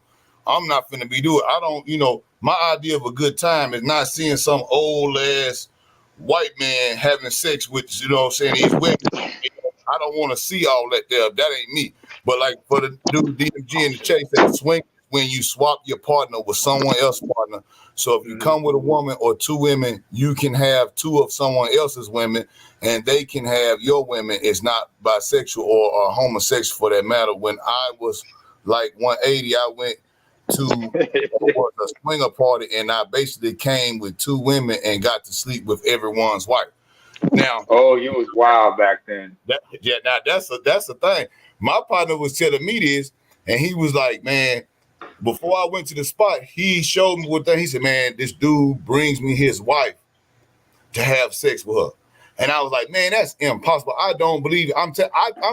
I'm not finna be doing. I don't, my idea of a good time is not seeing some old ass white man having sex with, what I'm saying, these women. I don't want to see all that there. That ain't me. But like for the dude DMG and the Chase at swing, when you swap your partner with someone else's partner. So if you come with a woman or two women, you can have two of someone else's women, and they can have your women. It's not bisexual or homosexual for that matter. When I was like 180, I went to a swinger party, and I basically came with two women and got to sleep with everyone's wife. Now, oh, you was wild back then. Now that's the thing. My partner was telling me this, and he was like, man, before I went to the spot, he showed me what thing. He said, man, this dude brings me his wife to have sex with her. And I was like, man, that's impossible. I don't believe it. I'm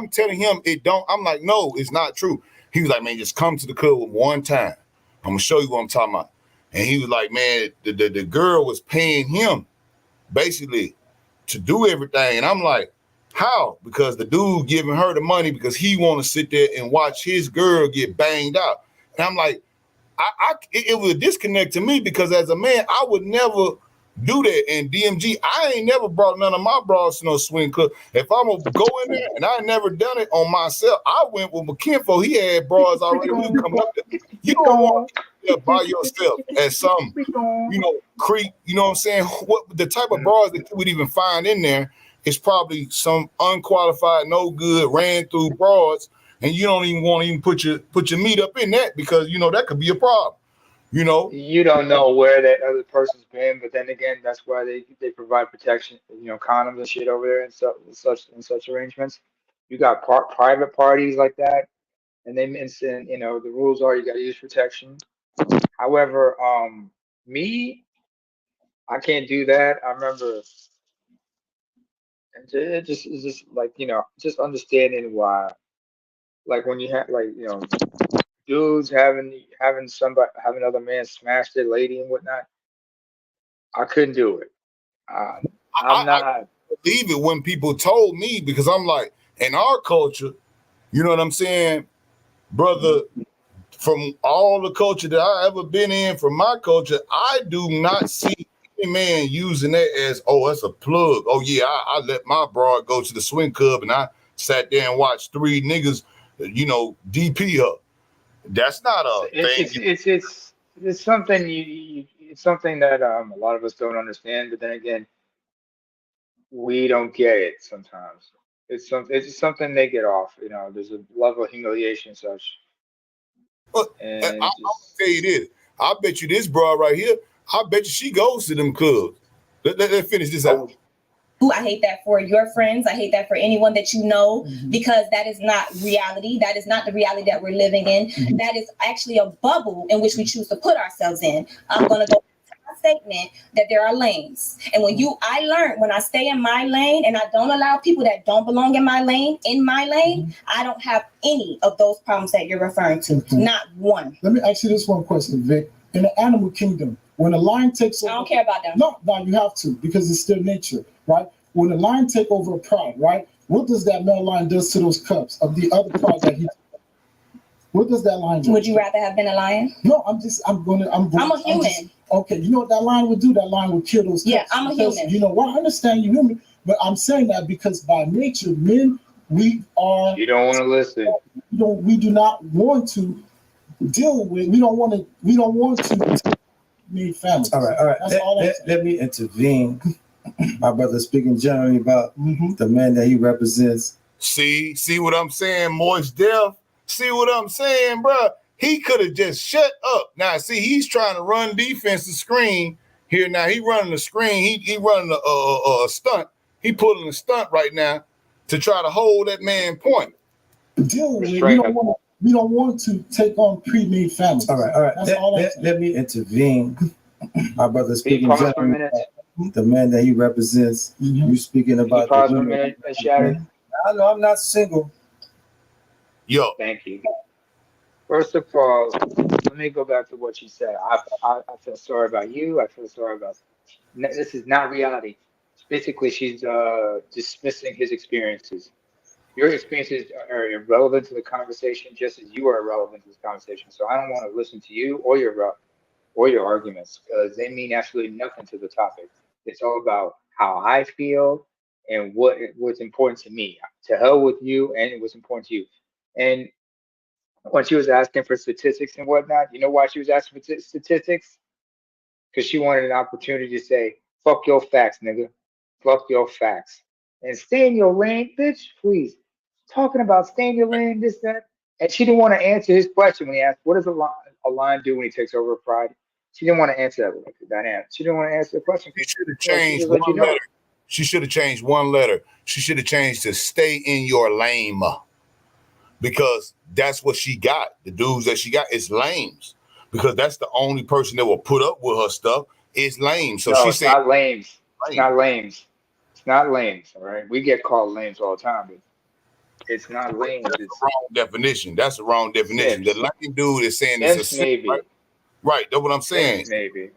telling him it don't. I'm like, no, it's not true. He was like, man, just come to the club one time. I'm gonna show you what I'm talking about. And he was like, man, the girl was paying him basically to do everything. And I'm like, how? Because the dude giving her the money because he want to sit there and watch his girl get banged out. And I'm like, it was a disconnect to me because as a man, I would never do that. And DMG, I ain't never brought none of my bras to no swing club. If I'm gonna go in there, and I never done it on myself, I went with McKinfo. He had bras already. We come up there. You don't want to be there by yourself at some, creep. You know what I'm saying? What the type of bras that you would even find in there is probably some unqualified, no good, ran through bras, and you don't even want to even put your meat up in that because that could be a problem. You don't know where that other person's been, but then again, that's why they provide protection, condoms and shit over there and such arrangements. You got private parties like that, and they mention, the rules are you got to use protection. However, me, I can't do that. I remember it's just like just understanding why, like when you have dudes having other men smash their lady and whatnot. I couldn't do it. I believe it when people told me because I'm like, in our culture, you know what I'm saying, brother, from all the culture that I ever been in, from my culture, I do not see any man using that as, oh, that's a plug. Oh yeah, I let my broad go to the swing club and I sat there and watched three niggas, DP her. That's not a thing. It's something it's something that a lot of us don't understand, but then again, we don't get it sometimes. It's something they get off. There's a level of humiliation and such. And I'll tell you this. I bet you this broad right here, I bet you she goes to them clubs. Let's finish this out. I hate that for your friends. I hate that for anyone that you know, because that is not reality. That is not the reality that we're living in. That is actually a bubble in which we choose to put ourselves in. I'm going to go to my statement that there are lanes. And I learned when I stay in my lane and I don't allow people that don't belong in my lane, I don't have any of those problems that you're referring to. Not one. Let me ask you this one question, Vic. In the animal kingdom, when a lion takes over, I don't care about them. No, you have to because it's their nature, right? When a lion take over a pride, right? What does that male lion does to those cubs of the other pride that he? What does that lion do? Would you rather have been a lion? No, I'm a human. Okay, you know what that lion would do? That lion would kill those cubs. Yeah, I'm a human. You know why? I understand you human, but I'm saying that because by nature, men, we are. You don't want to listen. We do not want to deal with. We don't want to need families. All right. Let me intervene. My brother speaking generally about the man that he represents. See what I'm saying, Moist Def? See what I'm saying, bro? He could have just shut up. Now, see, he's trying to run defense the screen here. Now he running the screen. He running a stunt. He pulling a stunt right now to try to hold that man point. Deal with it. We don't want to take on pre-made families. All right. Let me intervene. My brother speaking generally. The man that he represents. You speaking about the women. I know I'm not single. Yo. Thank you. First of all, let me go back to what you said. I feel sorry about you. I feel sorry about This is not reality. Basically, she's dismissing his experiences. Your experiences are irrelevant to the conversation, just as you are irrelevant to this conversation. So I don't want to listen to you or your arguments, because they mean absolutely nothing to the topic. It's all about how I feel and what's important to me. To hell with you and what's important to you. And when she was asking for statistics and whatnot, you know why she was asking for statistics? Because she wanted an opportunity to say, fuck your facts, nigga. Fuck your facts. And stay in your lane, bitch, please. Talking about stay in your lane, this, that. And she didn't want to answer his question when he asked, what does a lion do when he takes over a pride? She didn't want to answer that like that answer. She didn't want to answer the question. She should have changed one letter. She should have changed one letter. She should have changed to stay in your lane. Because that's what she got. The dudes that she got is lames. Because that's the only person that will put up with her stuff is lame. So no, she it's said, not lames. It's not lames. It's not lames. All right. We get called lames all the time, but it's not lames. That's the wrong definition. That's the wrong definition. The lame dude is saying it's a simp, maybe. Right. That's what I'm saying. Maybe.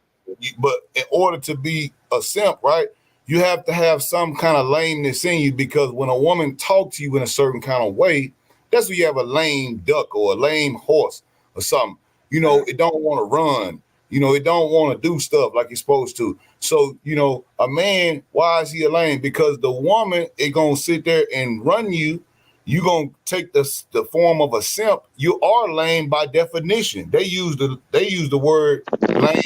But in order to be a simp, right, you have to have some kind of lameness in you, because when a woman talks to you in a certain kind of way, that's when you have a lame duck or a lame horse or something. You know, it don't want to run. You know, it don't want to do stuff like it's supposed to. So, you know, a man, why is he a lame? Because the woman is going to sit there and run you. You're going to take the form of a simp. You are lame by definition. They use the word lame,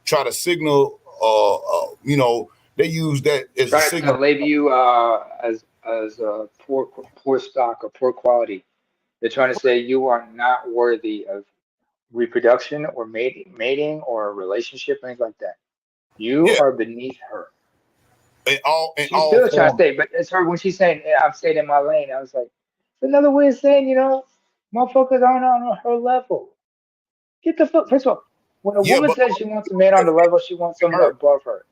try to signal, you know, they use that as a signal. To label you as poor stock or poor quality. They're trying to say you are not worthy of reproduction or mating or a relationship, things like that. You are beneath her. She's still trying to say, but it's her when she's saying, I'm staying in my lane. I was like, it's another way of saying, you know, motherfuckers aren't on her level. Get the fuck. First of all, when a woman says she wants a man on the level, she wants someone above her.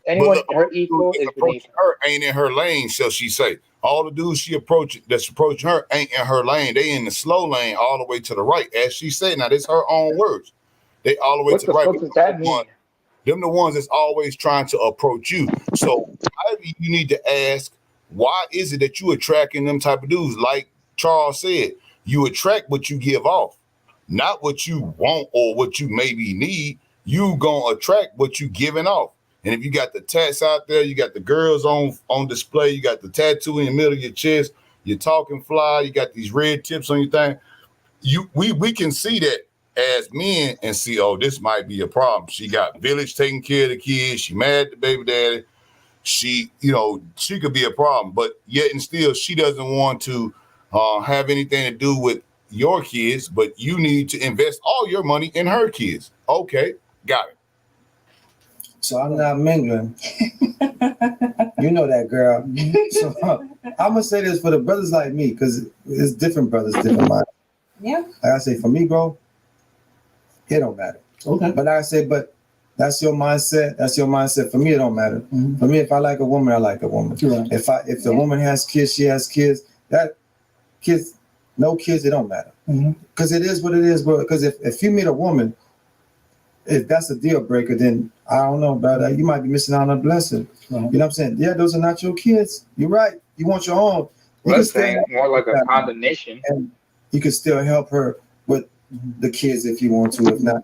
Anyone her equal is beneath her. Ain't in her lane, shall she say. All the dudes that's approaching her ain't in her lane. They in the slow lane all the way to the right. As she said, now this her own words. They all the way to the right. What the fuck does that mean? Them the ones that's always trying to approach you. So you need to ask, why is it that you attracting them type of dudes? Like Charles said, you attract what you give off, not what you want or what you maybe need. You gonna attract what you giving off. And if you got the tats out there, you got the girls on display, you got the tattoo in the middle of your chest, you're talking fly, you got these red tips on your thing. We can see that as men and see, oh, this might be a problem. She got village taking care of the kids. She mad at the baby daddy. She, you know, she could be a problem, but yet and still she doesn't want to have anything to do with your kids, but you need to invest all your money in her kids. Okay, got it. So I'm not mingling. You know that, girl. So I'm gonna say this for the brothers like me, because it's different brothers, different minds. Yeah. Like I say, for me, bro, it don't matter. Okay. But like I say, but that's your mindset. That's your mindset. For me, it don't matter. Mm-hmm. For me, if I like a woman, I like a woman. Right. If the woman has kids, she has kids. That kids, no kids, it don't matter. Because it is what it is, bro. Because if you meet a woman, if that's a deal breaker, then I don't know about that. You might be missing out on a blessing. You know what I'm saying? Yeah, those are not your kids. You're right. You want your own. You Let's say more like a condemnation. And you can still help her with the kids if you want to. If not,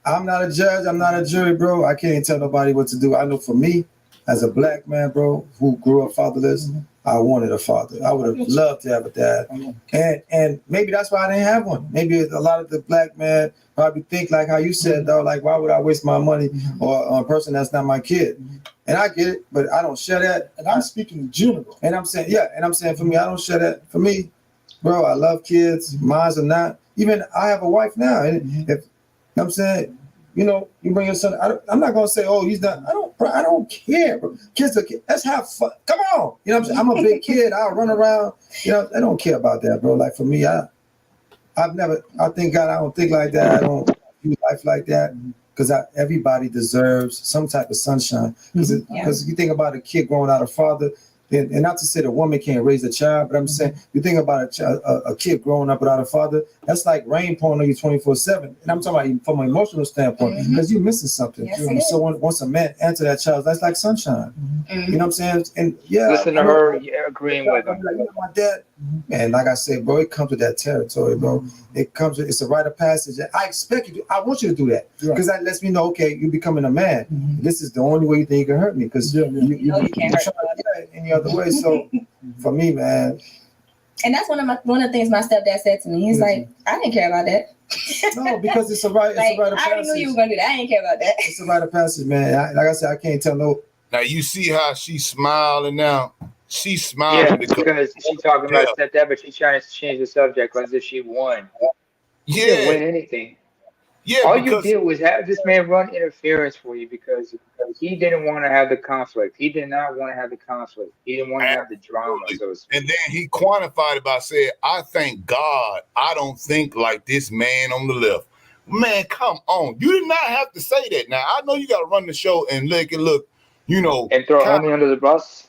I'm not a judge. I'm not a jury, bro. I can't tell nobody what to do. I know for me, as a black man, bro, who grew up fatherless, I wanted a father. I would have loved to have a dad. And maybe that's why I didn't have one. Maybe a lot of the black men probably think like how you said, though, like, why would I waste my money on a person that's not my kid? And I get it, but I don't share that. And I'm speaking in general. And I'm saying, for me, I don't share that. For me, bro, I love kids. Mine's are not. Even I have a wife now. And if I'm saying, you know, you bring your son. I'm not gonna say, oh, he's not. I don't care, bro. Kids are kids. Let's have fun. Come on. You know what I'm saying? I'm a big kid. I'll run around. You know, I don't care about that, bro. Like for me, I thank God I don't think like that. I don't do life like that. Because everybody deserves some type of sunshine. Because you think about a kid growing out of father, and not to say the woman can't raise a child, but I'm saying you think about a kid growing up without a father, that's like rain pouring on you 24/7. And I'm talking about from an emotional standpoint, because you're missing something. Yes, it So once a man enters that child, that's like sunshine. You know what I'm saying? And yeah, Listen to her, agreeing with him. like, my dad, man, like I said, bro, it comes with that territory, bro. It comes with, it's a rite of passage. And I expect you to, I want you to do that, because that lets me know, okay, you're becoming a man. This is the only way you think you can hurt me, because you can't hurt any other way. So for me, man, And that's one of the things my stepdad said to me. He's like, I didn't care about that. no, because it's a right, Like, it's a rite of I already knew you passage. were gonna do that. I didn't care about that. It's a rite of passage, man. Like I said, I can't tell no. Now you see how she's smiling now. She's Yeah, smiling because she's talking about stepdad, but she's trying to change the subject as if she won. She didn't win anything. Yeah, all you did was have this man run interference for you because he didn't want to have the conflict. He did not want to have the conflict. He didn't want to have the drama. So And then he quantified it by saying, I thank God I don't think like this man on the left. Man, come on. You did not have to say that. Now, I know you got to run the show and look, you know. And throw homie under the bus?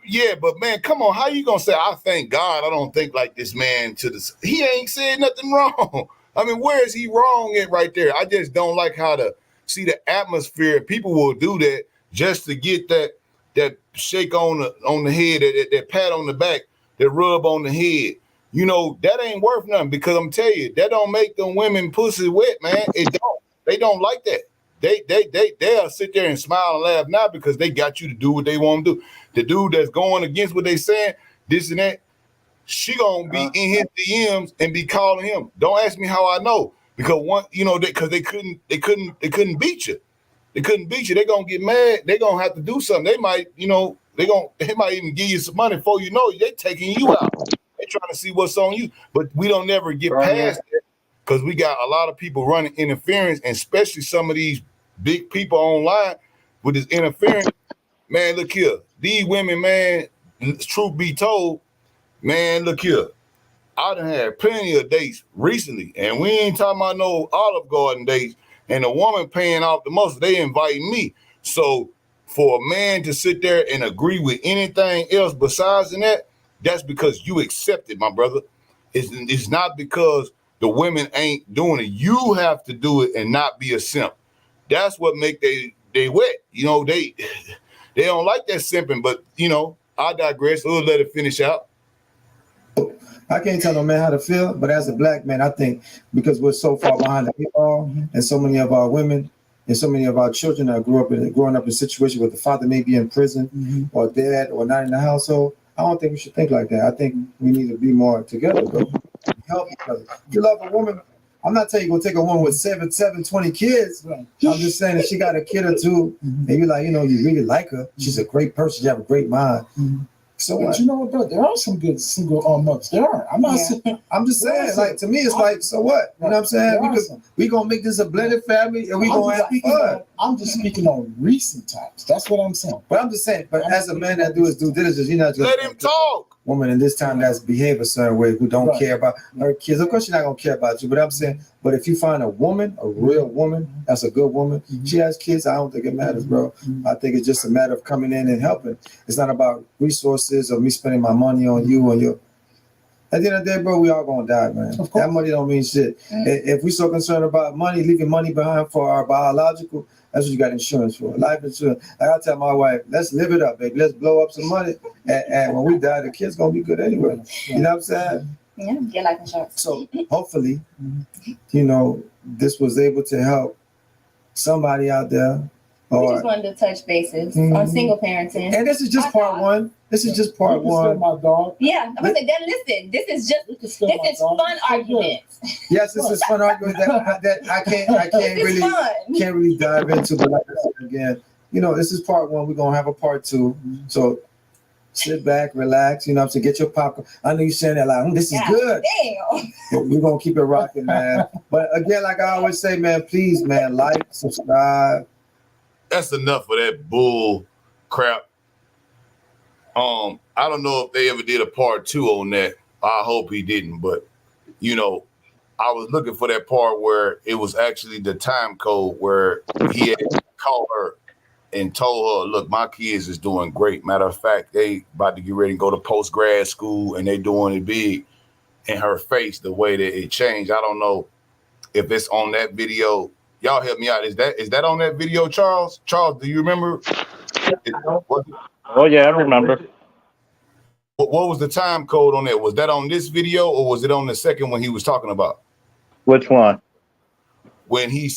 Yeah, but man, come on. How you going to say, I thank God I don't think like this man to this? He ain't said nothing wrong. I mean, where is he wrong at right there? I just don't like how to see the atmosphere. People will do that just to get that shake on the head, that pat on the back, that rub on the head. You know, that ain't worth nothing, because I'm telling you, that don't make them women pussy wet, man. It don't. They don't like that. They'll sit there and smile and laugh now because they got you to do what they want to do. The dude that's going against what they saying, this and that, she gonna be in his DMs and be calling him. Don't ask me how I know, because because they couldn't beat you. They couldn't beat you. They gonna get mad. They gonna have to do something. They might, they might even give you some money before you know it, they taking you out. They trying to see what's on you. But we don't never get past that, because we got a lot of people running interference, and especially some of these big people online with this interference. Man, look here. These women, man, truth be told, man, look here. I done had plenty of dates recently, and we ain't talking about no Olive Garden dates. And the woman paying off the most, they invite me. So for a man to sit there and agree with anything else besides that, that's because you accept it, my brother. It's not because the women ain't doing it. You have to do it and not be a simp. That's what make they wet. They don't like that simping, but I digress. We'll let it finish out. I can't tell no man how to feel, but as a black man, I think because we're so far behind the eight ball, and so many of our women and so many of our children are growing up in a situation where the father may be in prison or dead or not in the household, I don't think we should think like that. I think we need to be more together, bro. Help each other. If you love a woman, I'm not telling you go take a woman with 20 kids. I'm just saying, if she got a kid or two, and you're like, you really like her, she's a great person, you have a great mind. So But you know what, bro? There are some good single mothers. There are. I'm not saying. I'm just saying, like, to me, it's like, so what? You know what I'm saying? We gonna make this a blended family, and we gonna have fun. I'm just speaking on recent times. That's what I'm saying. But I'm just saying, but as a man that do his due diligence, you're not just let him talk. Woman in this time that's behave a certain way, who don't care about her kids. Of course, she's not gonna care about you. But I'm saying, but if you find a woman, a real woman, that's a good woman, she has kids, I don't think it matters, bro. I think it's just a matter of coming in and helping. It's not about resources or me spending my money on you or your. At the end of the day, bro, we all gonna die, man. That money don't mean shit. If we so concerned about money, leaving money behind for our biological, that's what you got insurance for. Life insurance. Like I tell my wife, let's live it up, baby. Let's blow up some money. And when we die, the kids gonna be good anyway. You know what I'm saying? Yeah, get life insurance. So hopefully, this was able to help somebody out there. We just wanted to touch bases on single parenting. And this is just part one. This is just part one. My dog. Yeah, I'm gonna say, then listen, this is fun arguments. Yes, this is fun argument that I can't really dive into. But like I said again, this is part one. We're gonna have a part two. So sit back, relax. To get your popcorn. I know you're saying that like, this is good. Damn. We're gonna keep it rocking, man. But again, like I always say, man, please, man, like, subscribe. That's enough of that bull crap. I don't know if they ever did a part two on that. I hope he didn't, but I was looking for that part where it was actually the time code where he had called her and told her, look, my kids is doing great. Matter of fact, they about to get ready to go to post-grad school and they doing it big. In her face, the way that it changed. I don't know if it's on that video. Y'all help me out. Is that on that video, Charles? Charles, do you remember? Oh yeah, I remember. What was the time code on that? Was that on this video or was it on the second one he was talking about? Which one? When he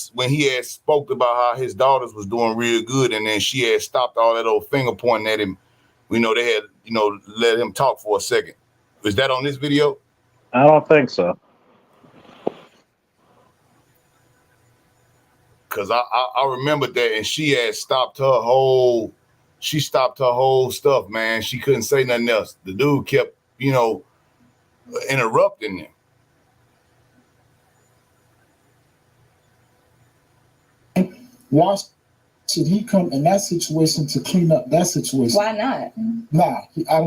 had spoke about how his daughters was doing real good, and then she had stopped all that old finger pointing at him. They had, let him talk for a second. Was that on this video? I don't think so. Cause I remember that, and she had stopped her whole stuff, man. She couldn't say nothing else. The dude kept, interrupting him. Why should he come in that situation to clean up that situation? Why not? Nah, I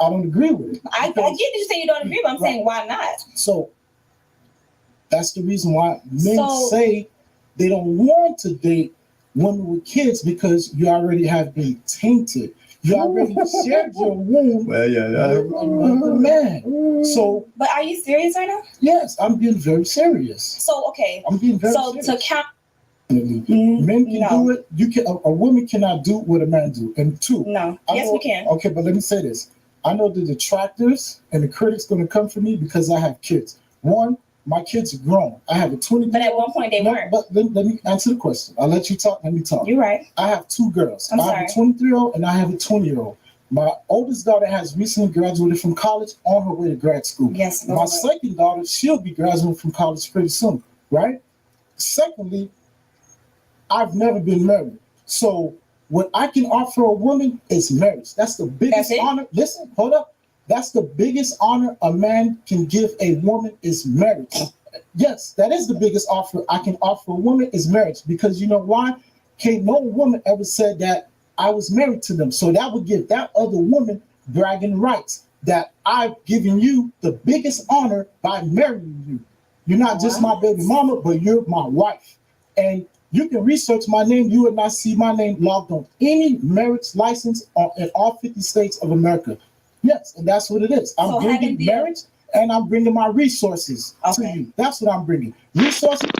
don't agree with it. I get that you say you don't agree, but I'm saying why not? So that's the reason why men say they don't want to date women with kids, because you already have been tainted. You already shared your womb with another man. So, but are you serious right now? Yes, I'm being very serious. So okay, I'm being very serious. To count. Men can do it. You can. A woman cannot do what a man do. And two, we can. Okay, but let me say this. I know the detractors and the critics going to come for me because I have kids. One, my kids are grown. I have a 20. But at one point they weren't. But let me answer the question. I'll let you talk. Let me talk. You're right. I have two girls. I have a 23-year-old and I have a 20-year-old. My oldest daughter has recently graduated from college on her way to grad school. Yes. My second daughter, she'll be graduating from college pretty soon, right? Secondly, I've never been married. So what I can offer a woman is marriage. That's the biggest honor. Listen, hold up. That's the biggest honor a man can give a woman is marriage. Yes, that is the biggest offer I can offer a woman is marriage. Because you know why? Can't no woman ever said that I was married to them. So that would give that other woman bragging rights that I've given you the biggest honor by marrying you. You're not just my baby mama, but you're my wife. And you can research my name. You will not see my name logged on any marriage license in all 50 states of America. Yes, and that's what it is. I'm bringing marriage and I'm bringing my resources to you. That's what I'm bringing. Resources,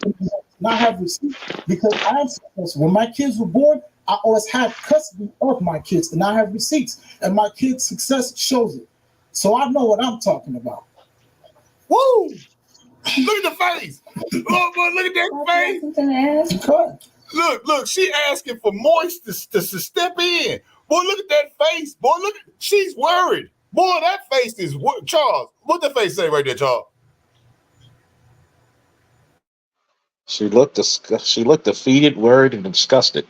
not have receipts, because I'm successful. When my kids were born, I always had custody of my kids and I have receipts. And my kids' success shows it. So I know what I'm talking about. Woo! Look at the face. Oh, boy, look at that face. Look, she asking for Moist to step in. Boy, look at that face. Boy, she's worried. Boy, that face is Charles. What the face say right there, Charles? She looked defeated, worried, and disgusted.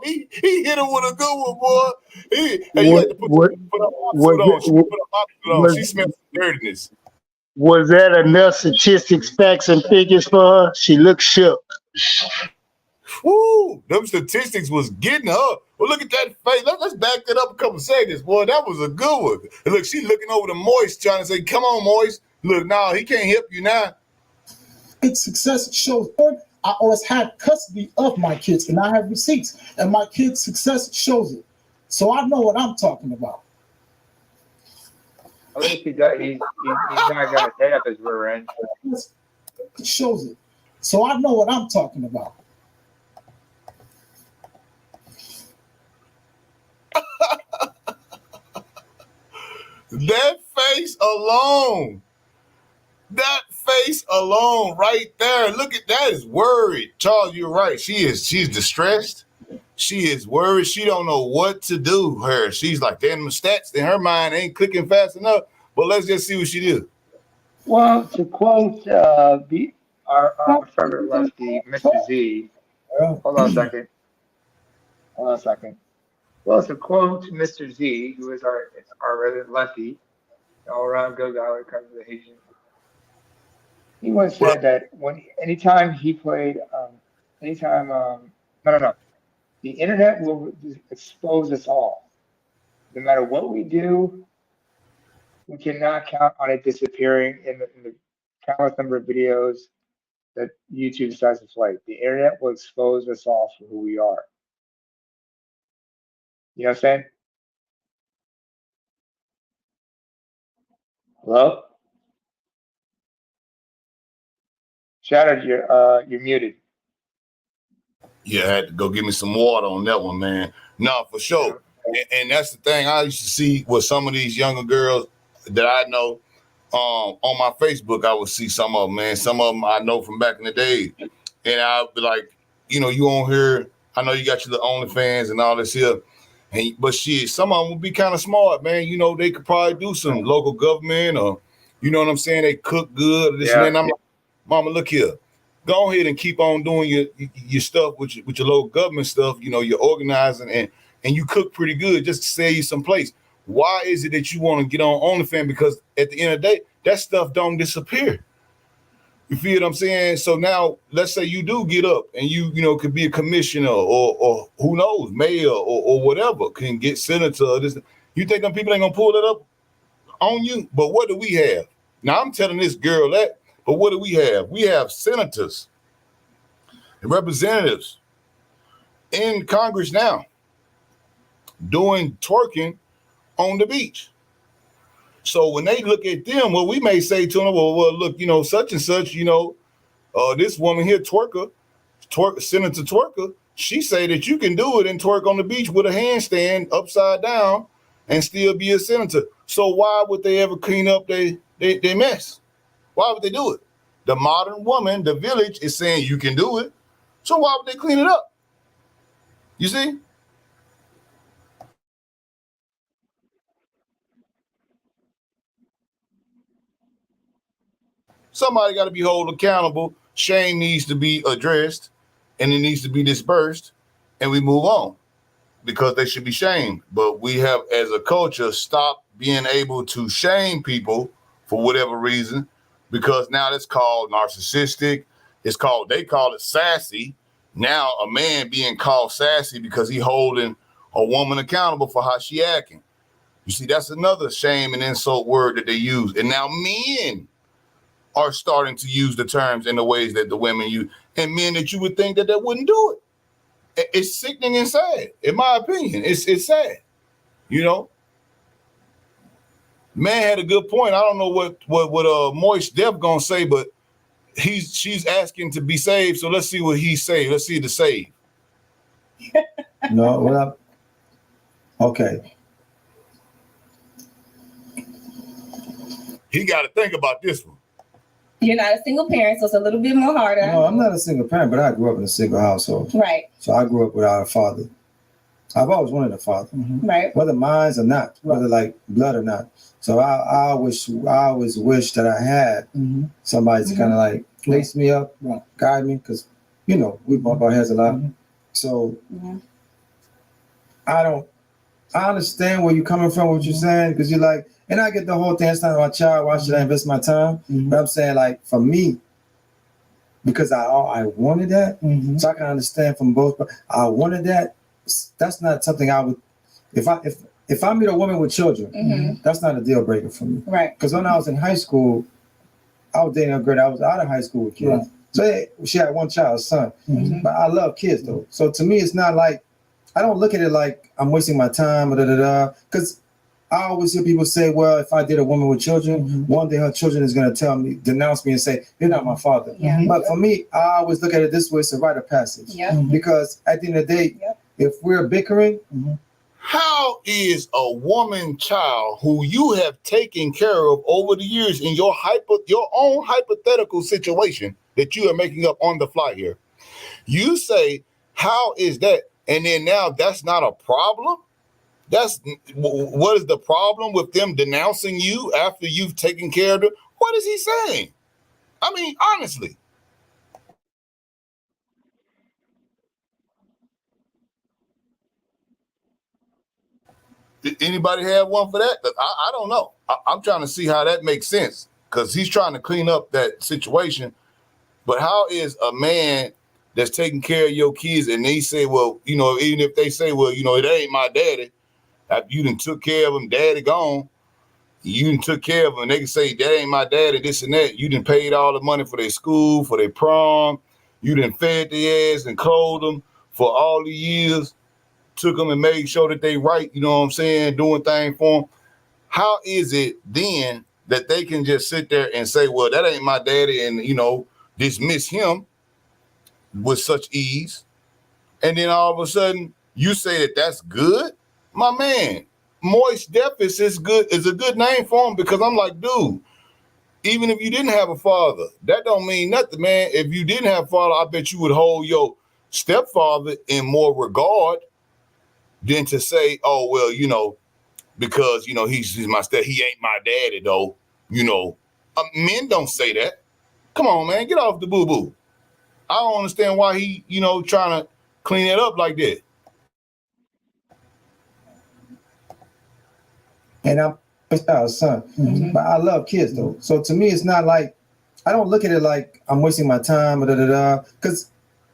he hit her with a good one, boy. You had to put on. She smells dirtiness. Was that enough statistics, facts, and figures for her? She looked shook. Woo! Them statistics was getting her. Well, look at that face. Let's back that up a couple seconds, boy. That was a good one. And look, she looking over to Moist, trying to say, "Come on, Moist." Look, no, he can't help you now. Its success shows. I always had custody of my kids, and I have receipts, and my kids' success shows it. So I know what I'm talking about. At least he's not going to tear up his rear end. It shows it. So I know what I'm talking about. That face alone. That face alone right there. Look at that is worried. Charles, you're right. She's distressed. She is worried. She don't know what to do. She's like, damn, the stats in her mind ain't clicking fast enough. But let's just see what she do. Well, to quote our favorite lefty, Mr. Z. Hold on a second. Well, to quote Mr. Z, who is our resident lefty, all-around good guy when it comes to the Haitian. He once said that anytime he played, the internet will expose us all. No matter what we do, we cannot count on it disappearing in the countless number of videos that YouTube decides to play. The internet will expose us all for who we are. You know what I'm saying? Hello? Shadow, you're muted. Yeah, I had to go get me some water on that one, man. No, for sure. And that's the thing I used to see with some of these younger girls that I know on my Facebook. I would see some of them, man. Some of them I know from back in the day. And I'd be like, you know, you on here. I know you got your little OnlyFans and all this here. But shit, some of them would be kind of smart, man. You know, they could probably do some local government or, you know what I'm saying? They cook good. This and that. And I'm like, mama, look here. Go ahead and keep on doing your stuff with your local government stuff. You know, you're organizing and you cook pretty good just to sell you some place. Why is it that you want to get on OnlyFans? Because at the end of the day, that stuff don't disappear. You feel what I'm saying? So now, let's say you do get up and you know, could be a commissioner or who knows, mayor or whatever, can get senator or this. You think them people ain't gonna pull that up on you? But what do we have? Now I'm telling this girl that, but what do we have? We have senators and representatives in Congress now doing twerking on the beach. So when they look at them, well, we may say to them, well, look, you know, such and such, you know, this woman here, Senator Twerker, she say that you can do it and twerk on the beach with a handstand upside down and still be a senator. So why would they ever clean up they mess? Why would they do it? The modern woman, the village, is saying you can do it. So why would they clean it up? You see? Somebody got to be held accountable. Shame needs to be addressed and it needs to be dispersed and we move on because they should be shamed. But we have, as a culture, stopped being able to shame people for whatever reason because now that's called narcissistic. They call it sassy. Now a man being called sassy because he holding a woman accountable for how she acting. You see, that's another shame and insult word that they use. And now men are starting to use the terms in the ways that the women use, and men that you would think that wouldn't do it. It's sickening and sad, in my opinion. It's sad, you know. Man had a good point. I don't know what Moist Def gonna say, but she's asking to be saved. So let's see what he say. Let's see the save. No, well, okay. He got to think about this one. You're not a single parent, so it's a little bit more harder. No, I'm not a single parent, but I grew up in a single household. Right. So I grew up without a father. I've always wanted a father, right? Whether mine's or not, whether like blood or not. So I always wish that I had somebody to kind of like lace me up, guide me, because you know we bump our heads a lot. So I understand where you're coming from, what you're saying, because you're like, and I get the whole thing. It's not my child. Why should I invest my time? But I'm saying, like, for me, because I wanted that, so I can understand from both. But I wanted that. That's not something I would. If I meet a woman with children, that's not a deal breaker for me. Right. Because when I was in high school, I was dating a girl. I was out of high school with kids. Right. So she had one child, a son. But I love kids though. So to me, it's not like I don't look at it like I'm wasting my time or because I always hear people say, well, if I did a woman with children, one day her children is going to denounce me and say, you're not my father. But for me, I always look at it this way. It's a rite of passage. Because at the end of the day, if we're bickering, how is a woman child who you have taken care of over the years in your own hypothetical situation that you are making up on the fly here? You say, how is that? And then now that's not a problem? What is the problem with them denouncing you after you've taken care of them? What is he saying? I mean, honestly. Did anybody have one for that? I don't know. I'm trying to see how that makes sense because he's trying to clean up that situation. But how is a man that's taking care of your kids and they say, well, you know, even if they say, well, you know, it ain't my daddy. After you done took care of him, daddy gone. You done took care of him. And they can say, that ain't my daddy, this and that. You done paid all the money for their school, for their prom. You done fed their ass and clothed them for all the years. took them and made sure that they right, you know what I'm saying, doing things for them. How is it then that they can just sit there and say, well, that ain't my daddy, and, you know, dismiss him with such ease? And then all of a sudden you say that that's good? My man, Moist Deafus is a good name for him, because I'm like, dude, even if you didn't have a father, that don't mean nothing, man. If you didn't have a father, I bet you would hold your stepfather in more regard than to say, oh, well, you know, because, you know, he's my he ain't my daddy, though. You know, men don't say that. Come on, man, get off the boo-boo. I don't understand why he, you know, trying to clean it up like that. And I'm a son, but I love kids though. So to me, it's not like, I don't look at it like I'm wasting my time, because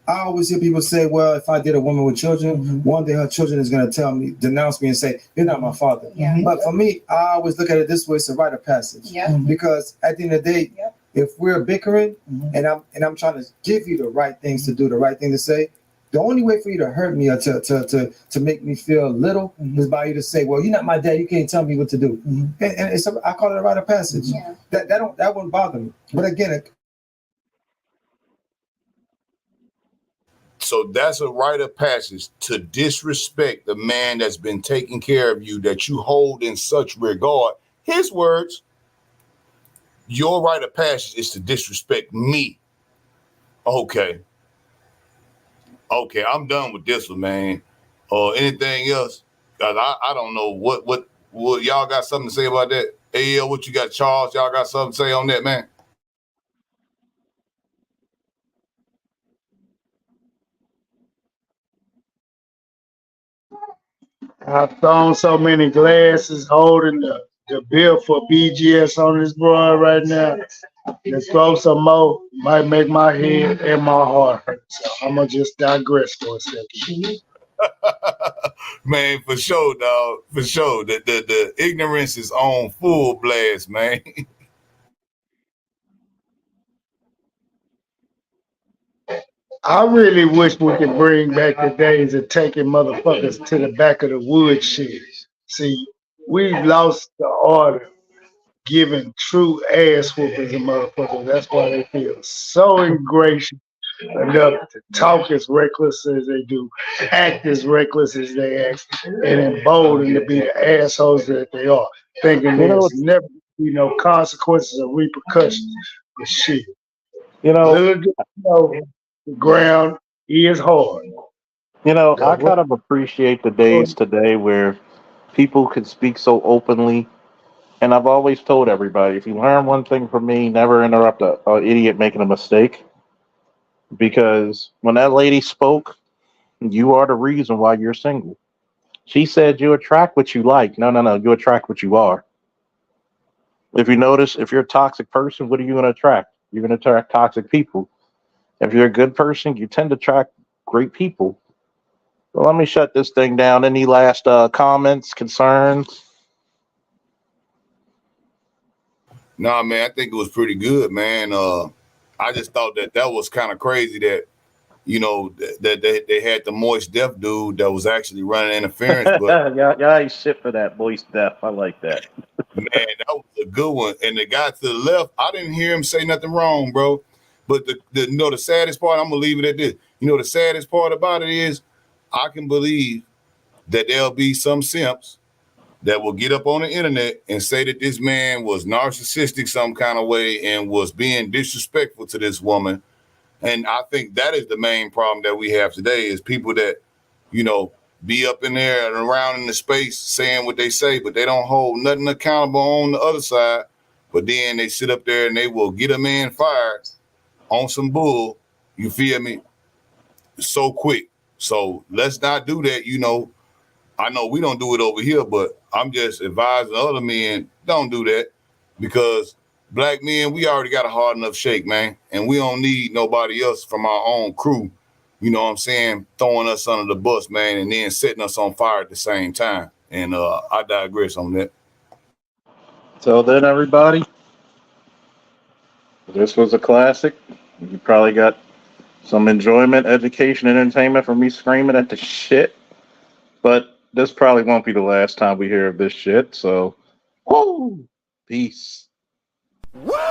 I always hear people say, well, if I did a woman with children, one day her children is going to denounce me and say, you're not my father. But for me, I always look at it this way: it's a rite of passage. Because at the end of the day, if we're bickering and I'm trying to give you the right things to do, the right thing to say, the only way for you to hurt me or to make me feel little is by you to say, well, you're not my dad, you can't tell me what to do. And it's I call it a rite of passage. That wouldn't bother me. But again, so that's a rite of passage to disrespect the man that's been taking care of you, that you hold in such regard. His words, your rite of passage is to disrespect me. Okay, I'm done with this one, man. Anything else? Cause I don't know what y'all got something to say about that. AL, what you got, Charles? Y'all got something to say on that, man? I've thrown so many glasses holding the bill for BGS on this boy right now. Let's throw some more. Might make my head and my heart hurt. So I'm going to just digress for a second. Man, for sure, dog. For sure. The ignorance is on full blast, man. I really wish we could bring back the days of taking motherfuckers to the back of the woodshed. See, we've lost the art of giving true ass whoopers and motherfuckers. That's why they feel so ingratiated enough to talk as reckless as they do, act as reckless as they act, and emboldened to be the assholes that they are, thinking there's never be no consequences or repercussions for shit. The ground is hard. I kind of appreciate the days today where people can speak so openly. And I've always told everybody, if you learn one thing from me, never interrupt an idiot making a mistake. Because when that lady spoke, you are the reason why you're single. She said you attract what you like. No, you attract what you are. If you notice, if you're a toxic person, what are you going to attract? You're going to attract toxic people. If you're a good person, you tend to attract great people. So let me shut this thing down. Any last comments, concerns? Nah, man, I think it was pretty good, man. I just thought that was kind of crazy that, you know, that they had the Moist Deaf dude that was actually running interference. But y'all ain't shit for that Moist Deaf. I like that. Man, that was a good one. And the guy to the left, I didn't hear him say nothing wrong, bro. But the saddest part, I'm gonna leave it at this. The saddest part about it is, I can believe that there'll be some simps that will get up on the internet and say that this man was narcissistic some kind of way and was being disrespectful to this woman. And I think that is the main problem that we have today, is people that, be up in there and around in the space saying what they say, but they don't hold nothing accountable on the other side. But then they sit up there and they will get a man fired on some bull, you feel me, so quick. So let's not do that, I know we don't do it over here, but I'm just advising other men, don't do that, because black men, we already got a hard enough shake, man, and we don't need nobody else from our own crew, throwing us under the bus, man, and then setting us on fire at the same time. And I digress on that. So then, everybody, this was a classic. You probably got some enjoyment, education, and entertainment from me screaming at the shit. But this probably won't be the last time we hear of this shit. So, woo, peace. Woo!